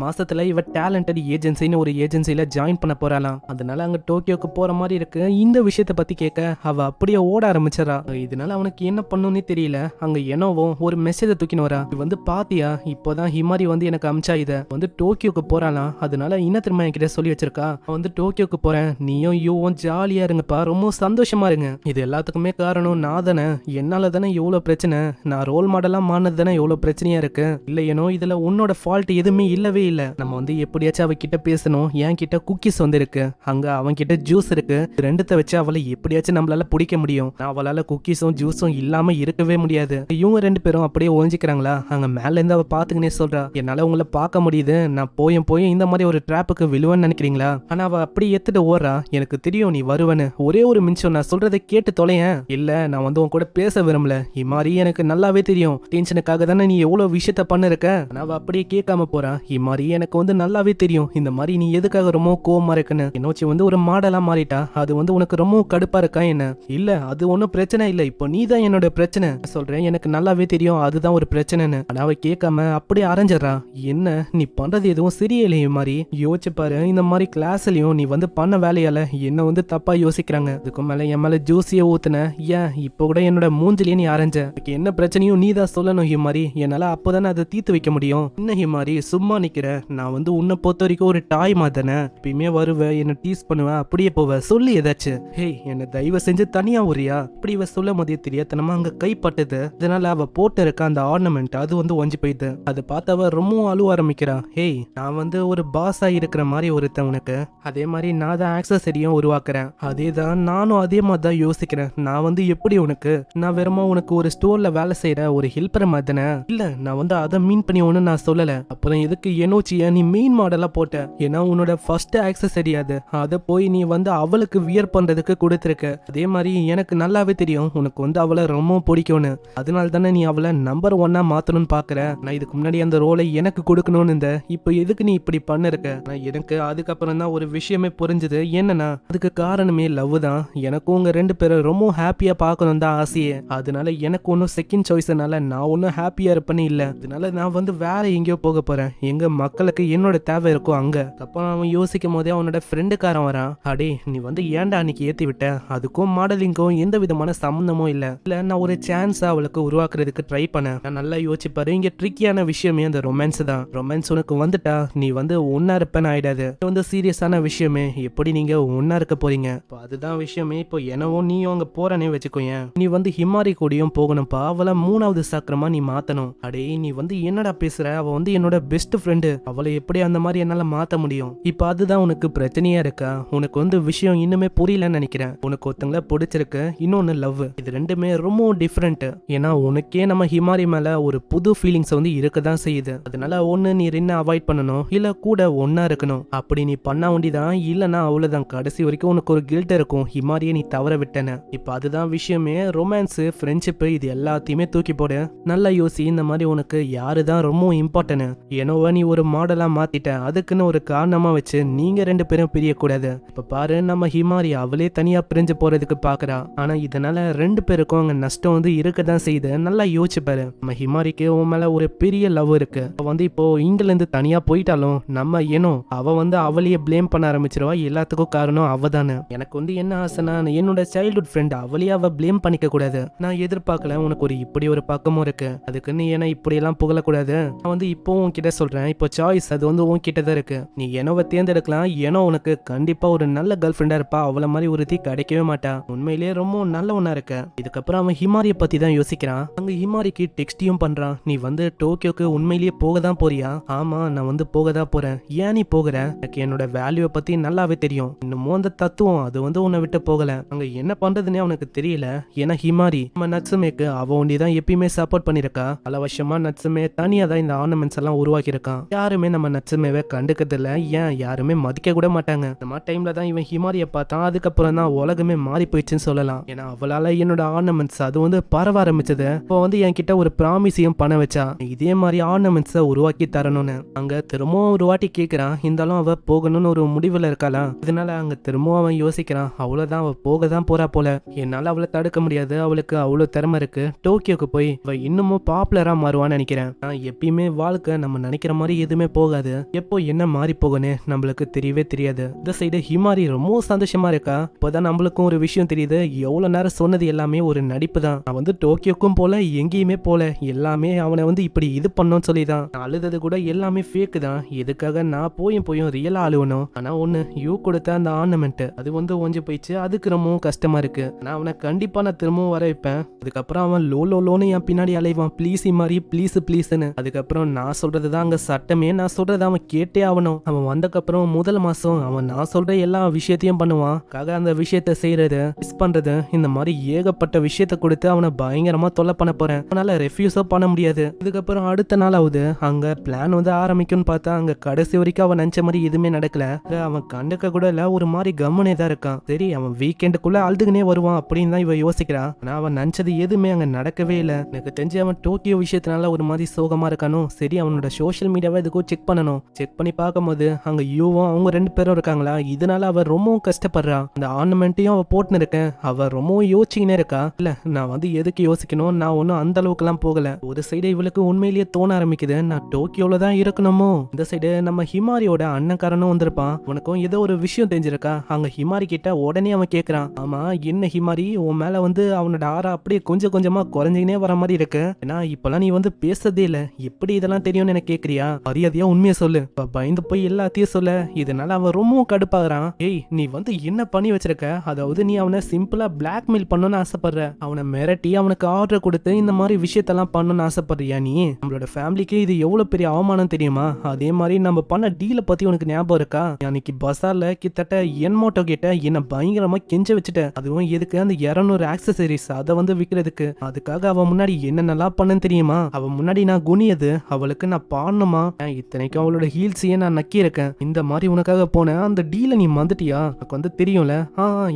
மாசத்துல இவ டேலண்டட் ஏஜென்சின்னு ஒரு ஏஜென்சில ஜாயின் பண்ண போறாளாம். அதனால அங்க டோக்கியோக்கு போற மாதிரி இருக்கு. இந்த விஷயத்த பத்தி கேட்க அவ அப்படியே ஓட ஆரம்பிச்சறா. இதனால அவனுக்கு என்ன பண்ணுன்னு தெரியல. அங்க என்னவோ ஒரு மெசேஜ் தூக்கின்னு வரா. இது வந்து பாத்தியா, இப்போதான் ஹிமாரி வந்து எனக்கு அமிச்சா, இத வந்து டோக்கியோக்கு போறாளாம். அதனால என்ன திரும்ப என்கிட்ட சொல்லி வச்சிருக்கா, வந்து டோக்கியோக்கு போறேன், நீயும் யூவும் ஜாலியா இருங்கப்பா, ரொம்ப சந்தோஷமா இருங்க. இது எல்லாத்துக்குமே காரணம் நான் தானே, என்னால தானே எவ்வளவு பிரச்சனை, நான் ரோல் மாடலா மாறினது தானே எவ்வளவு பிரச்சனையா இருக்கு. இல்லையனோ இதுல உன்னோட ஃபால்ட் எதுவுமே இல்லவே இல்ல. நம்ம வந்து எப்படியாச்சும் அவகிட்ட பேசணும். என் கிட்ட குக்கீஸ் வந்து இருக்கு, அங்க அவன் கிட்ட ஜூஸ் இருக்கு. ரெண்டுத்த வச்சு அவளை எப்படியாச்சும் நம்மளால பிடிக்க முடியும். நான் அவளால குக்கீஸும் ஜூஸும் இல்லாம இருக்கவே முடியாது. இவங்க 2 பேரும் அப்படியே ஒழிஞ்சிக்கிறாங்களா. அங்க மேல இருந்து அவ பாத்துக்கினே சொல்றா, என்னால உங்களை பார்க்க முடியுது, நான் போய் இந்த மாதிரி ஒரு டிராப்புக்கு விழுவேன்னு நினைக்கிறீங்களா? ஆனா அவ அப்படி எடுத்துட்டு ஓடுறா. எனக்கு தெரியும் நீ வருவன்னு, ஒரே ஒரு நிமிஷம் நான் சொல்றதை கேட்டு தொலையேன். இல்ல நான் வந்து உன் கூட பேச விரும்பல. இமாரி எனக்கு நல்லாவே தெரியும், டென்ஷனுக்காக தானே நீ எவ்வளவு விஷயத்த பண்ணிருக்க. நான் அப்படியே கேட்காம போறான். இமாரி எனக்கு வந்து நல்லாவே தெரியும் இந்த மாதிரி நீ எதுக்காக ரொம்ப கோவமா இருக்குன்னு. என்னோச்சி வந்து ஒரு மாடலா மாறிட்டா, அது வந்து உனக்கு ரொம்ப கடுப்பா இருக்கா என்ன? இல்ல அது ஒன்னும் பிரச்சனை இல்ல, இப்போ நீ தான் என்னோட பிரச்சனை சொல்றேன், எனக்கு நல்லாவே தெரியும் அதுதான் ஒரு பிரச்சனைன்னு. ஆனா அவ கேட்காம அப்படியே அரைஞ்சிடறா. என்ன நீ பண்றது எதுவும் சரியில்லையே மாதிரி யோசிச்சு பாரு. இந்த மாதிரி கிளாஸ்லயும் நீ வந்து பண்ண வேலையால என்ன வந்து தப்பா யோசிக்கிறாங்க. அதுக்கு மேல என் மேல ஜூசிய ஊத்துன, ஏன் இப்போ கூட என்னோட மூஞ்சிலேயே நீ அரைஞ்ச. என்ன பிரச்சனையும் நீ தான் சொல்லணும் ஹிமாரி, என்னால அப்போதானே அதை தீர்த்து வைக்க முடியும். என்ன ஹிமாரி சும்மா நிக்கிற, நான் வந்து உன்னை பொறுத்த வரைக்கும் ஒரு டாய் மாதானே, எப்பயுமே வருவேன், என்ன டீஸ் பண்ணுவேன், அப்படியே போவ, சொல்லி ஏதாச்சும். ஹேய் என்ன தயவு செஞ்சு தனியா உரியா. இப்படி இவ சொல்ல போதே தெரியாதனமா அங்க கைப்பட்டது. இதனால அவ போட்டு இருக்க அந்த ஆர்னமெண்ட் அது வந்து ஒஞ்சி போயிடுது. அதை பார்த்தவ ரொம்பவும் அழுவ ஆரம்பிக்கிறா. ஹேய் நான் வந்து ஒரு பாஸா இருக்கிற மாதிரி ஒருத்தன் உனக்கு, அதே மாதிரி நான் தான் ஆக்சசரியும் உருவாக்குறேன். அதேதான் நானும் அதே மாதிரி தான் யோசிக்கிறேன். நான் வந்து எப்படி உனக்கு, நான் வெறுமா உனக்கு ஒரு ஸ்டோர்ல வேலை செய்யற ஒரு ஹெல்ப்பர் மாதிரி தானே. இல்ல நான் வந்து அதை மீன் பண்ணி ஒண்ணு நான் சொல்லல. அப்புறம் எதுக்கு எனோச்சிய நீ மெயின் மாடலா போட்ட, ஏன்னா உன்னோட ஃபர்ஸ்ட் ஆக்சசரி அது, அதை போய் நீ வந்து அவளுக்கு வியர் பண்றதுக்கு கொடுத்துருக்க. அதே மாதிரி எனக்கு நல்லாவே தெரியும் உனக்கு வந்து அவளை ரொம்ப பிடிக்கும்னு. அதனால தானே நீ அவளை நம்பர் 1 மாத்தணும்னு பாக்குற. நான் இதுக்கு முன்னாடி அந்த ரோலை எனக்கு கொடுக்கணும்னு இருந்த, இப்போ எதுக்கு நீ இப்படி பண்ணிருக்க. எனக்கு அதுக்கப்புறம் தான் ஒரு விஷயமே புரிஞ்சுது. என்னன்னா அதுக்கு காரணமே லவ் தான். எனக்கும் உங்க 2 பேரும் ரொம்ப ஹாப்பியா பார்க்கணும் தான் ஆசையே. அதனால எனக்கு ஒன்றும் செகண்ட் சாய்ஸ்னால நான் ஒன்றும் ஹாப்பியா இருப்பேன்னு இல்ல. அதனால நான் வந்து வேற எங்கேயோ போக போறேன். எங்க மக்களுக்கு என்னோட தேவை இருக்கும் அங்க. அப்புறம் அவன் யோசிக்கும் போதே அவனோட ஃப்ரெண்டுக்காரன் வரான். அடே நீ வந்து ஏன்டா அன்னைக்கு ஏத்தி விட்ட, அதுக்கும் மாடலிங்கும் எந்த விதமான சம்பந்தமும் இல்ல. நான் ஒரு சான்ஸா அவளுக்கு உருவாக்குறதுக்கு ட்ரை பண்ணேன். நான் நல்லா யோசிப்பாரு. இங்க ட்ரிக்கியான விஷயமே அந்த ரொமான்ஸ் தான். ரொமான்ஸ் உனக்கு வந்துட்டா நீ வந்து ஒன்னா இருப்பேன்னு ஆயிடாது. இது வந்து சீரியஸான விஷயமே. எப்படி நீங்க ஒன்னா இருக்க போறீங்க? இப்போ அதுதான் விஷயமே. இப்போ எனவும் நீயும் அங்க போறனே வச்சுக்கோயேன். நீ வந்து ஹிமாரி கூடயும் போகணும்ப்பா. அவளை 3வது சக்கரமா நீ மாத்தணும். அடே நீ வந்து என்னடா பேசுற? அவ வந்து என்னோட பெஸ்ட் ஃப்ரெண்டு. அவளை எப்படி அந்த மாதிரி என்னால மாத்த முடியும்? இப்போ அதுதான் உனக்கு பிரச்சனையா இருக்கா? உனக்கு வந்து விஷயம் இன்னுமே புரியலன்னு நினைக்கிறேன். உனக்கு ஒருத்தங்கள பிடிச்சிருக்கு, இன்னொன்னு லவ். இது ரெண்டுமே ரொம்ப டிஃப்ரெண்ட். ஏன்னா உனக்கே நம்ம ஹிமாரி மேல ஒரு புது ஃபீலிங்ஸ் வந்து இருக்கதான் செய்யுது. அதனால ஒண்ணு நீ ரெண்டு அவாய்ட் பண்ணணும், இல்ல கூட ஒன்னா இருக்கணும். அப்படி நீ பண்ண வேண்டிதான். இல்லனா அவ்வளவுதான். கடைசி வரைக்கும் உனக்கு ஒரு கில்ட் இருக்கும், ஹிமாரியை நீ தவற விட்டன. இப்ப அதுதான் விஷயமே. ரொமான்ஸ், ஃப்ரெண்ட்ஷிப் இது எல்லாத்தையுமே தூக்கி போடு. நல்லா யோசி. இந்த மாதிரி உனக்கு யாருதான் ரொம்ப இம்பார்ட்டன்ட்? என்னவோ நீ ஒரு மாடலா மாத்திட்ட. அதுக்குன்னு ஒரு காரணமா வச்சு நீங்க 2 பேரும் பிரியக்கூடாது. இப்ப பாரு நம்ம ஹிமாரி அவளே தனியா பிரிஞ்சு போறதுக்கு பாக்குறா. ஆனா இதனால 2 பேருக்கும் அங்க நஷ்டம் வந்து இருக்கதான் செய்யுது. நல்லா யோசிச்சு பாரு. நம்ம ஹிமாரிக்கு உன் மேல ஒரு பெரிய லவ் இருக்கு. அவ வந்து இப்போ இங்கில இருந்து தனியா போயிட்டாலும் நம்ம ஏனோ அவ வந்து அவளையே பிளேம் பண்ண ஆரம்பிச்சிருவா. எல்லாத்துக்கும் காரணம் அவ தானே. எனக்கு வந்து என்ன ஆசைனா என்னோட சைல்ட்ஹுட் ஃப்ரெண்ட் அவளையே அவ பிளேம் பண்ணிக்க கூடாது. நான் எதிர்பார்க்கல உனக்கு ஒரு இப்படி ஒரு பக்கமும் இருக்கு. அதுக்குன்னு ஏன்னா இப்படி எல்லாம் புகழக்கூடாது. நான் வந்து இப்போ உன்கிட்ட சொல்றேன். இப்போ சாய்ஸ் அது வந்து உன்கிட்ட தான் இருக்கு. நீ என்னோவை தேர்ந்தெடுக்கலாம். ஏனோ உனக்கு கண்டிப்பா ஒரு நல்ல கேர்ள் ஃப்ரெண்டா இருப்பா. அவளை மாதிரி ஒருத்தி கிடைக்கவே மாட்டா. உண்மையிலேயே ரொம்ப நல்லவனா இருக்க. இதுக்கப்புறம் அவன் ஹிமாரியை பத்தி தான் யோசிக்கிறான். அங்க ஹிமாரிக்கு டெக்ஸ்டையும் பண்றான். நீ வந்து டோக்கியோக்கு உண்மையிலேயே போக தான் போறியா? ஆமா நான் வந்து போக தான் போறேன். ஏன் நீ போகிற? எனக்கு என்னோட வேல்யூவை பத்தி நல்லாவே தெரியும். இன்னமும் அந்த தத்துவம் அது வந்து உன்னை விட்டு போகல. அங்க என்ன பண்றதுன்னே அவனுக்கு தெரியல. ஏன்னா ஹிமாரி நம்ம நட்சுமேக்கு அவ ஒண்டி தான் எப்பயுமே சப்போர்ட் பண்ணிருக்கா. பல வருஷமா நட்சுமே தனியா தான் இந்த ஆர்னமெண்ட்ஸ் எல்லாம் உருவாக்கி இருக்கான். யாருமே நம்ம நட்சுமேவை கண்டுக்கிறது இல்ல. ஏன் யாருமே மதிக்க கூட மாட்டாங்க. இந்த மாதிரி டைம்ல தான் இவன் ஹிமாரியை பார்த்தான். அதுக்கப்புறம் தான் உலகமே மாறி போயிடுச்சுன்னு சொல்லலாம். ஏன்னா அவளால என்னோட ஆர்னமெண்ட்ஸ் அது வந்து பரவ ஆரம்பிச்சது. இப்போ வந்து என்கிட்ட ஒரு ப்ராமிஸையும் பண்ண வச்சா, இதே மாதிரி ஆர்னமெண்ட்ஸை உருவாக்கி தரணும்னு. அங்க திரும்பவும் ஒரு வாட்டி கேட்கிறான். இருந்தாலும் அவ போகணும்னு ஒரு முடிவுல இருக்காளா. இதனால அங்க திரும்பவும் அவன் யோசிக்கிறான். அவ்வளவுதான் அவ போக தான் போறா போல. என்னால அவளை தடுக்க முடியாது. அவளுக்கு அவ்வளவு திறமை இருக்கு. டோக்கியோக்கு போய் அவ இன்னமும் பாப்புலரா மாறுவான்னு நினைக்கிறேன். நான் எப்பயுமே வாழ்க்கை நம்ம நினைக்கிற மாதிரி எதுவுமே போகாது. எப்போ என்ன மாறி போகனே நம்மளுக்கு தெரியவே தெரியாது. இந்த சைடு ஹிமாரி ரொம்ப சந்தோஷமா இருக்கா. இப்போதான் நம்மளுக்கும் ஒரு விஷயம் தெரியுது. எவ்வளவு நேரம் சொன்னது எல்லாமே ஒரு நடிப்பு தான். நான் வந்து டோக்கியோக்கும் போல எங்கேயுமே போல. எல்லாமே அவனை வந்து இப்படி இது பண்ணோன்னு சொல்லிதான். நான் அழுதது கூட எல்லாமே ஃபேக்கு தான். எதுக்காக நான் போயும் ரியலா அழுவணும். ஆனா ஒண்ணு யூ கொடுத்த அந்த ஆர்னமெண்ட் அது வந்து ஒஞ்சு போயிடுச்சு. அதுக்கு ரொம்பவும் கஷ்டமா இருக்கு. நான் அவனை கண்டிப்பா நான் திரும்பவும் வர வைப்பேன். அதுக்கப்புறம் அவன் லோன்னு என் பின்னாடி அலைவான். ப்ளீஸ் மாதிரி ப்ளீஸ் ப்ளீஸ்ன்னு. அதுக்கப்புறம் நான் சொல்றதுதான் அங்க சட்டமே. நான் சொல்றது அவன் கேட்டே ஆகணும். அவன் வந்தக்கப்புறம் முதல் மாசம் அவன் நான் சொல்ற எல்லா விஷயத்தையும் பண்ணுவான். அந்த விஷயத்த செய்யறது, மிஸ் பண்றது, இந்த மாதிரி ஏகப்பட்ட விஷயத்த கொடுத்து அவனை பயங்கரமா தொல்லை பண்ண போறேன். அவனால ரெஃப்யூஸோ பண்ண முடியாது. இதுக்கப்புறம் அடுத்த நாள் ஆகுது. அங்க பிளான் வந்து ஆரம்பிக்கும்னு பார்த்தா அங்க கடைசி வரைக்கும் அவன் நினைச்ச மாதிரி எதுவுமே நடக்கல. அவன் கண்டுக்க கூட இல்ல. ஒரு மாதிரி கம்மனே தான் இருக்கான். சரி அவன் வீக்கெண்டுக்குள்ள அழுதுகுனே வருவான் அப்படின்னு தான் இவன் யோசிக்கிறான். ஆனா அவன் நினைச்சது எதுவுமே அங்க நடக்கவே இல்லை. எனக்கு தெரிஞ்சு அவன் டோக்கியோ விஷயத்தினால ஒரு மாதிரி சோகமா இருக்கானோ. சரி அவனோட சோஷியல் மீடியாவை இதுக்கும் செக் பண்ணணும். செக் பண்ணி பார்க்கும்போது அங்க யூவும் அவங்க 2 பேரும் இருக்காங்களா. இதனால அவ ரொம்பவும் கஷ்டப்படுறான். அந்த ஆர்னமெண்ட்டையும் அவ போட்டுன்னு இருக்கேன். அவ ரொம்பவும் யோசிச்சுக்கினே இருக்கா. இல்ல நான் வந்து எதுக்கு யோசிக்கணும், நான் ஒன்னும் அந்த அளவுக்கு எல்லாம் போகல. ஒரு சைடு இவளுக்கு உண்மையிலேயே தோண ஆரம்பிக்குது, நான் டோக்கியோல தான் இருக்கணுமோ. இந்த சைடு நம்ம ஹிமாரியோட அண்ணன்காரனும் வந்திருப்பான். உனக்கும் ஏதோ ஒரு விஷயம் தெரிஞ்சிருக்கா. அங்க ஹிமாரி கிட்ட உடனே அவன் கேக்குறான். ஆமா என்ன ஹிமாரி, உன் மேல வந்து அவனோட ஆறா அப்படியே கொஞ்சம் கொஞ்சமா குறைஞ்சிக்கினே வர மாதிரி இருக்கு. ஏன்னா இப்பெல்லாம் நீ வந்து பேசதே இல்ல. எப்படி இதெல்லாம் தெரியும்னு எனக்கு கேக்குறியா? மரியாதையா உண்மையை சொல்லு. பயந்து போய் எல்லாத்தையும் சொல்ல. இதனால அவன் ரொம்பவும் கடுப்பாகிறான். ஏய் நீ வந்து என்ன பண்ணி வச்சிருக்க? அதாவது நீ அவனை சிம்பிளா பிளாக்மெயில் பண்ணணும்னு ஆசைப்படுற. அவனை மிரட்டி அவனுக்கு ஆர்டர் கொடுத்து இந்த மாதிரி விஷயத்தெல்லாம் பண்ணணும்னு ஆசைப்படுறியா நீ? நம்மளோட ஃபேமிலிக்கு இது எவ்வளவு பெரிய அவமானம் தெரியுமா? அதே மாதிரி நம்ம பண்ண டீலை பத்தி உனக்கு ஞாபகம் இருக்கா? அன்னைக்கு பசார்ல கிட்டத்தட்ட என்மோட்டோ கிட்ட என்ன பயங்கரமா கெஞ்ச வச்சுட்ட. அதுவும் எதுக்கு? அந்த 200 ஆக்சசரிஸ் அதை வந்து விற்கிறதுக்கு. அதுக்காக அவன் முன்னாடி என்னென்னலாம் பண்ணு தெரியுமா? அவன் முன்னாடி நான் குனியது அவளுக்கு நான் பாடணுமா? இத்தனைக்கும் அவளோட ஹீல்ஸையே நான் நக்கி இருக்கேன். இந்த மாதிரி உனக்காக போனேன். அந்த டீலை நீ மறந்துட்டியா? எனக்கு வந்து தெரியும்ல.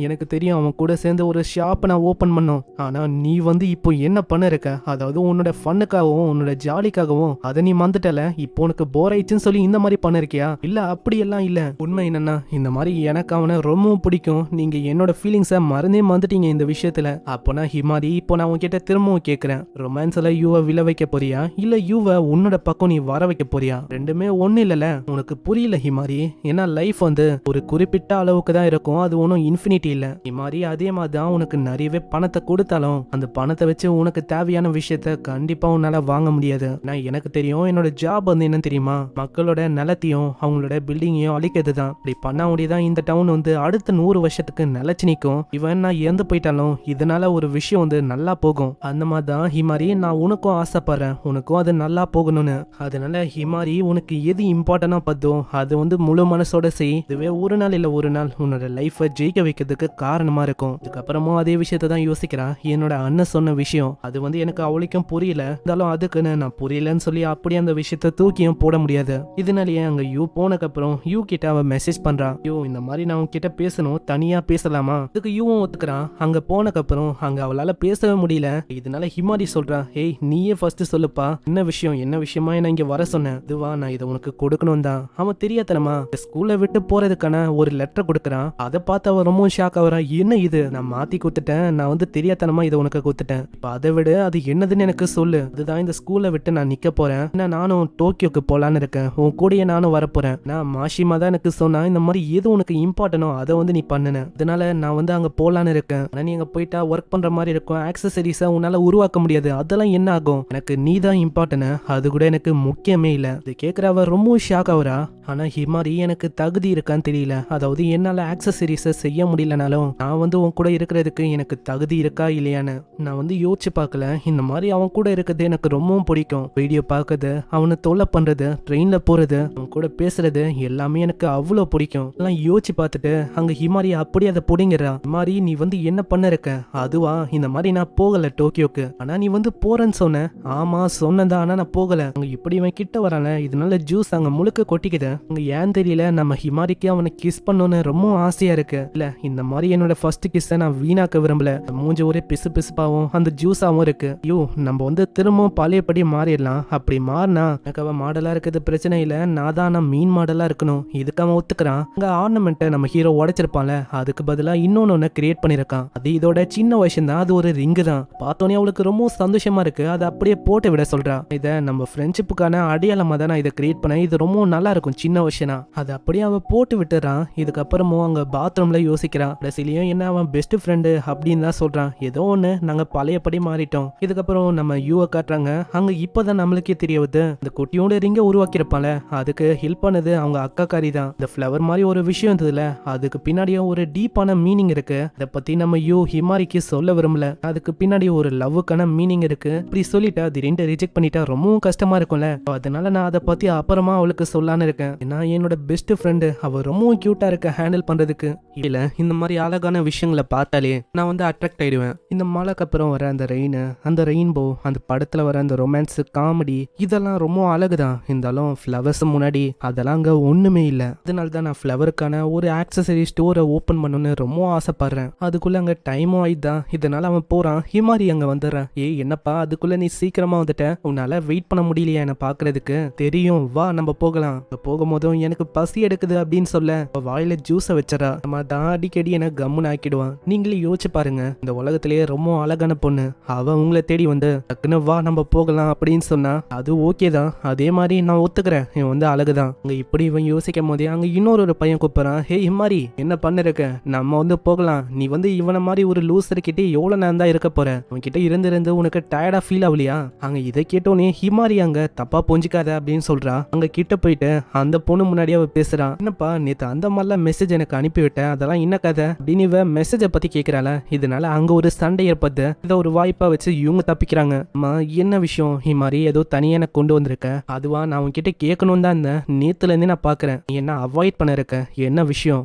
எனக்கு தெரியும். அவன் கூட சேர்ந்து ஒரு ஷாப்பை நான் ஓபன் பண்ணோம். ஆனா நீ வந்து இப்போ என்ன பண்ண இருக்க? அதாவது உன்னோட ஃபன்னுக்காகவும் உன்னோட ஜாலிக்காகவும் அதை நீ மறந்துட்டல. இப்போ உனக்கு போர் ஆயிடுச்சுன்னு சொல்லி இந்த மாதிரி பண்ண இருக்கியா? இல்ல அப்படியெல்லாம் இல்ல. உண்மை என்னன்னா இந்த மாதிரி எனக்கு அவனை ரொம்பவும் பிடிக்கும். நீங்க என்னோட ஃபீலிங்ஸை மறந்தே மறந்துட்டீங்க இந்த விஷயத்துல. அப்போனா ஹிமாரி, இப்போ நான் உன்கிட்ட திரும்பவும் கேட்கிறேன், ரொமான்ஸ்ல யூவை விழ வைக்க போறியா இல்ல யூவை உன்னோட பக்கம் நீ வர வைக்க போறியா? ரெண்டுமே ஒண்ணு இல்லல. உனக்கு புரியல ஹிமாரி. ஏன்னா லைஃப் வந்து ஒரு குறிப்பிட்ட அளவுக்கு தான் இருக்கும், அது ஒன்றும் இன்ஃபினிட்டி இல்ல ஹிமாரி. அதே மாதிரி தான் உனக்கு நிறையவே பணத்தை கொடுத்தாலும் அந்த பணத்தை வச்சு உனக்கு தேவையான விஷயத்த கண்டிப்பா உன்னால வாங்க முடியாது. நான் எனக்கு தெரியும், என்னோட ஜாப் வந்து என்ன தெரியுமா, மக்களோட நிலத்தையும் அவங்களோட பில்டிங்கையும் அழிக்கிறது தான். இப்படி பண்ண முடியுதான் இந்த டவுன் வந்து அடுத்த 100 வருஷத்துக்கு நிலைச்சு நிற்கும். இவன் நான் இறந்து போயிட்டாலும் இதனால ஒரு விஷயம் வந்து நல்லா போகும். அந்த மாதிரி தான் ஹிமாரி, நான் உனக்கும் ஆசைப்படுறேன், உனக்கும் அது நல்லா போகணும்னு. அதனால ஹிமாரி, உனக்கு எது இம்பார்ட்டன்டா பார்த்தோ அது வந்து முழு மனசோட செய். இதுவே ஒரு நாள் இல்ல ஒரு நாள் உன்னோட லைஃபை ஜெயிக்க வைக்கிறதுக்கு காரணமா இருக்கும். இதுக்கப்புறமும் அதே விஷயத்த தான் யோசிக்கிறா. என்னோட அண்ணன் சொன்ன விஷயம் அது வந்து எனக்கு அவளுக்கும் புரியல, இருந்தாலும் அதுக்குன்னு நான் புரியலன்னு சொல்லி அப்படியே அந்த விஷயத்த தூக்கியும் போட முடியாது. இதனாலேயே அங்க யூ போனக்கப்புறம் யூ கிட்ட அவ மெசேஜ் பண்றா, யூ இந்த மாதிரி நான் உன்கிட்ட பேசணும், தனியா பேசலாமா? இதுக்கு யூவும் ஒத்துக்கிறான். அங்க போனக்கப்புறம் அங்க அவளால பேசவே முடியல. இதனால ஹிமாரி சொல்றா, ஏய் நீயே ஃபர்ஸ்ட் சொல்லுப்பா, என்ன விஷயம், என்ன விஷயமா என்ன இங்க வர சொன்னேன்? இதுவா, நான் இதை உனக்கு கொடுக்கணும் தான். அவன் தெரியாதனமா ஸ்கூல்ல விட்டு போறதுக்கான ஒரு லெட்டர் கொடுக்கறான். அதை பார்த்து அவன் ரொம்ப ஷாக் ஆகுறா. என்ன இது, நான் மாத்தி கொடுத்துட்டேன், நான் வந்து தெரியாதனமா இதை உனக்கு கொடுத்துட்டேன். இப்ப அதை விட அது என்னதுன்னு எனக்கு சொல்லு. அதுதான் இந்த ஸ்கூல்ல விட்டு நான் நிக்க போறேன், நானும் டோக்கியோக்கு போலான்னு இருக்கேன், உன் கூடயே நானும் வரப்போறேன். நான் மாஷிமா தான் எனக்கு சொன்னா இந்த மாதிரி எது உனக்கு இம்பார்ட்டனோ அதை வந்து நீ பண்ணுன, அதனால நான் வந்து அங்க போலான்னு இருக்கேன். ஆனா நீ அங்க போயிட்டா ஒர்க் பண்ற மாதிரி இருக்கும், ஆக்சசரிஸை உன்னால உருவாக்க முடியாது, அதெல்லாம் என்ன ஆகும்? எனக்கு நீ தான் இம்பார்ட்டன், அது கூட எனக்கு முக்கியமே இல்ல. இது கேட்கிறவ ரொம்ப ஷாக் ஆகுறா. ஆனா ஹிமாரி, எனக்கு தகுதி இருக்கான்னு தெரியல, அதாவது என்னால ஆக்சசரிஸை செய்ய முடியலனாலும் நான் வந்து உன் கூட இருக்கிறதுக்கு எனக்கு தகுதி இருக்கா இல்லையான்னு நான் வந்து யோசிச்சு பார்க்கல. இந்த மாதிரி அவன் கூட இருக்கிறது எனக்கு ரொம்பவும் பிடிக்கும். வீடியோ பார்க்கறது, அவனை தொல்லை பண்றது, ட்ரெயின்ல போறது, அவன் கூட பேசுறது எல்லாமே எனக்கு அவ்வளோ பிடிக்கும். எல்லாம் யோசிச்சு பார்த்துட்டு அங்க ஹிமாரி அப்படியே அதை பிடிங்கிறா. ஹிமாரி, நீ வந்து என்ன பண்ண இருக்க? அதுவா, இந்த மாதிரி நான் போகல டோக்கியோக்கு, ஆனா நீ வந்து போறேன்னு சொன்ன. ஆமா சொன்னதான், ஆனா நான் போகல. அங்க இப்படி இவன் கிட்ட வரான, இதனால ஜூஸ் அங்க முழுக்க கொட்டிக்குது. அங்க ஏன் தெரியல, நம்ம ஹிமாரிக்கு அவனை கிஸ் பண்ணணும்னு ரொம்ப ஆசையா இருக்கு. இல்ல இந்த மாதிரி என்னோட ஃபர்ஸ்ட் கிஸ்ஸை நான் வீணாக்க விரும்பல. மூஞ்ச ஒரே பிசு பிசுப்பாவும் அந்த ஜூஸாவும் இருக்கு. ஐயோ, நம்ம வந்து திரும்பவும் பழையபடி மாறிடலாம். அப்படி மாறினா எனக்கு அவன் மாடலா இருக்கிறது பிரச்சனை இல்ல, நான் தான் நான் மீன் மாடலா இருக்கணும். இதுக்கு அவன் ஒத்துக்கிறான். அங்க ஆர்னமெண்ட்டை நம்ம ஹீரோ உடைச்சிருப்பான்ல, அதுக்கு பதிலா இன்னொன்னு கிரியேட் பண்ணிருக்கான். அது இதோட சின்ன வயசு தான், அது ஒரு ரிங்கு தான். பார்த்தோன்னே அவளுக்கு ரொம்ப சந்தோஷமா இருக்கு. அதை அப்படியே போட்டு விட சொல்றா. இதை நம்ம ஃப்ரெண்ட்ஷிப்புக்கான அடையாளமா தான் நான் இதை கிரியேட் பண்ணேன், இது ரொம்ப நல்லா இருக்கும் சின்ன விஷயம்னா. அதை அப்படியே அவ போட்டு விட்டுறான். இதுக்கப்புறமும் அங்க பாத்ரூம்ல யோசிக்கிறான். கடைசிலையும் என்ன அவன் பெஸ்ட் ஃப்ரெண்டு அப்படின்னு தான் சொல்றான். ஏதோ ஒண்ணு, நாங்க பழையபடி மாறிட்டோம். இதுக்கப்புறம் நம்ம யூவை காட்டுறாங்க. அங்க இப்பதான் நம்மளுக்கே தெரிய வருது, இந்த குட்டியோட ரிங்க உருவாக்கிருப்பால, அதுக்கு ஹெல்ப் பண்ணது அவங்க அக்காக்காரி தான். இந்த ஃப்ளவர் மாதிரி ஒரு விஷயம் இருந்ததுல, அதுக்கு பின்னாடியும் ஒரு டீப்பான மீனிங் இருக்கு. அதை பத்தி நம்ம யூ ஹிமாரிக்கு சொல்ல விரும்பல. அதுக்கு பின்னாடி ஒரு லவ்வுக்கான மீனிங் இருக்கு. இப்படி சொல்லிட்டா திடீர்னு ரிஜெக்ட் பண்ணிட்டா ரொம்பவும் கஷ்டமா இருக்கும்ல. அதனால நான் அதை பத்தி அப்புறமா அவளுக்கு சொல்லான்னு இருக்கேன். ஏன்னா என்னோட பெஸ்ட் ஃப்ரெண்டு அவ ரொம்பவும் கியூட்டா இருக்க ஹேண்டில் பண்றதுக்கு. இல்ல இந்த மாதிரி அழகான விஷயங்களை பார்த்தாலே நான் வந்து அட்ராக்ட் ஆயிடுவேன். இந்த மழைக்கு அப்புறம் வர அந்த ரெயின், அந்த ரெயின்போ, அந்த படத்துல வர அந்த ரொமான்ஸ், காமெடி, இதெல்லாம் ரொம்ப அழகுதான். இருந்தாலும் ஃப்ளவர்ஸ் முன்னாடி அதெல்லாம் அங்க ஒண்ணுமே இல்ல. அதனால தான் நான் ஃப்ளவருக்கான ஒரு ஆக்சசரி ஸ்டோரை ஓபன் பண்ணணும்னு ரொம்ப ஆசைப்படுறேன். அதுக்குள்ள அங்க டைமும் ஆயிடுதான். இதனால அவன் போறான். ஹிமாரி அங்க வந்துடுறான். ஏய் என்னப்பா, அதுக்குள்ள நீ சீக்கிரமா வந்துட்ட, உன்னால வெயிட் பண்ண முடியலையா என்ன பாக்குறதுக்கு? தெரியும், வா நம்ம போகலாம். போகும்போதும் எனக்கு பசி எடுக்குது அப்படின்னு சொல்ல வாயில ஜூஸை வச்சரா. நம்ம தான் அடிக்கடி எனக்கு கம்முன்னு ஆக்கிடுவான். நீங்களே யோசிச்சு பாருங்க, இந்த உலகத்திலேயே ரொம்ப அழகான பொண்ணு அவ உங்களை தேடி வந்து டக்குன்னு வா நம்ம போகலாம் அப்படின்னு சொன்னா அது ஓகே தான். அதே மாதிரி நான் ஒத்துக்கிறேன், இவன் வந்து அழகுதான். அங்க இப்படி இவன் யோசிக்கும் போதே அங்க இன்னொரு பையன் கூப்பிடுறான். ஹே ஹிமாரி, என்ன பண்ணிருக்க? நம்ம வந்து போகலாம். நீ வந்து இவனை மாதிரி ஒரு லூசர் கிட்டே எவ்வளவு நேரம் தான் இருக்க போற? அவன் கிட்ட இருந்து உனக்கு டயர்டா ஃபீல் ஆகலையா? அங்க இதை கேட்டோன்னே ஹிமாரி அங்க தப்பா புரிஞ்சுக்காத அப்படின்னு சொல்றா. அங்க கிட்ட போயிட்டு அந்த பொண்ணு முன்னாடியே அவ பேசுறான். என்னப்பா நேத்து அந்த மாதிரிலாம் மெசேஜ் எனக்கு அனுப்பிவிட்டேன், அதெல்லாம் என்ன கதை அப்படின்னு இவ மெசேஜை பத்தி கேட்கிறாள. இதனால அங்க ஒரு சண்டை ஏற்படுது. இதை ஒரு வாய்ப்பா வச்சு இவங்க தப்பிக்கிறாங்க. அம்மா என்ன விஷயம் ஹிமாரி, ஏதோ தனியா எனக்கு கொண்டு வந்திருக்க? அதுவா, நான் உன்கிட்ட கேட்கணும் தான் இருந்தேன், நேத்துல இருந்தே நான் பாக்குறேன் நீ என்ன அவாய்ட் பண்ண இருக்க. என்ன விஷயம்?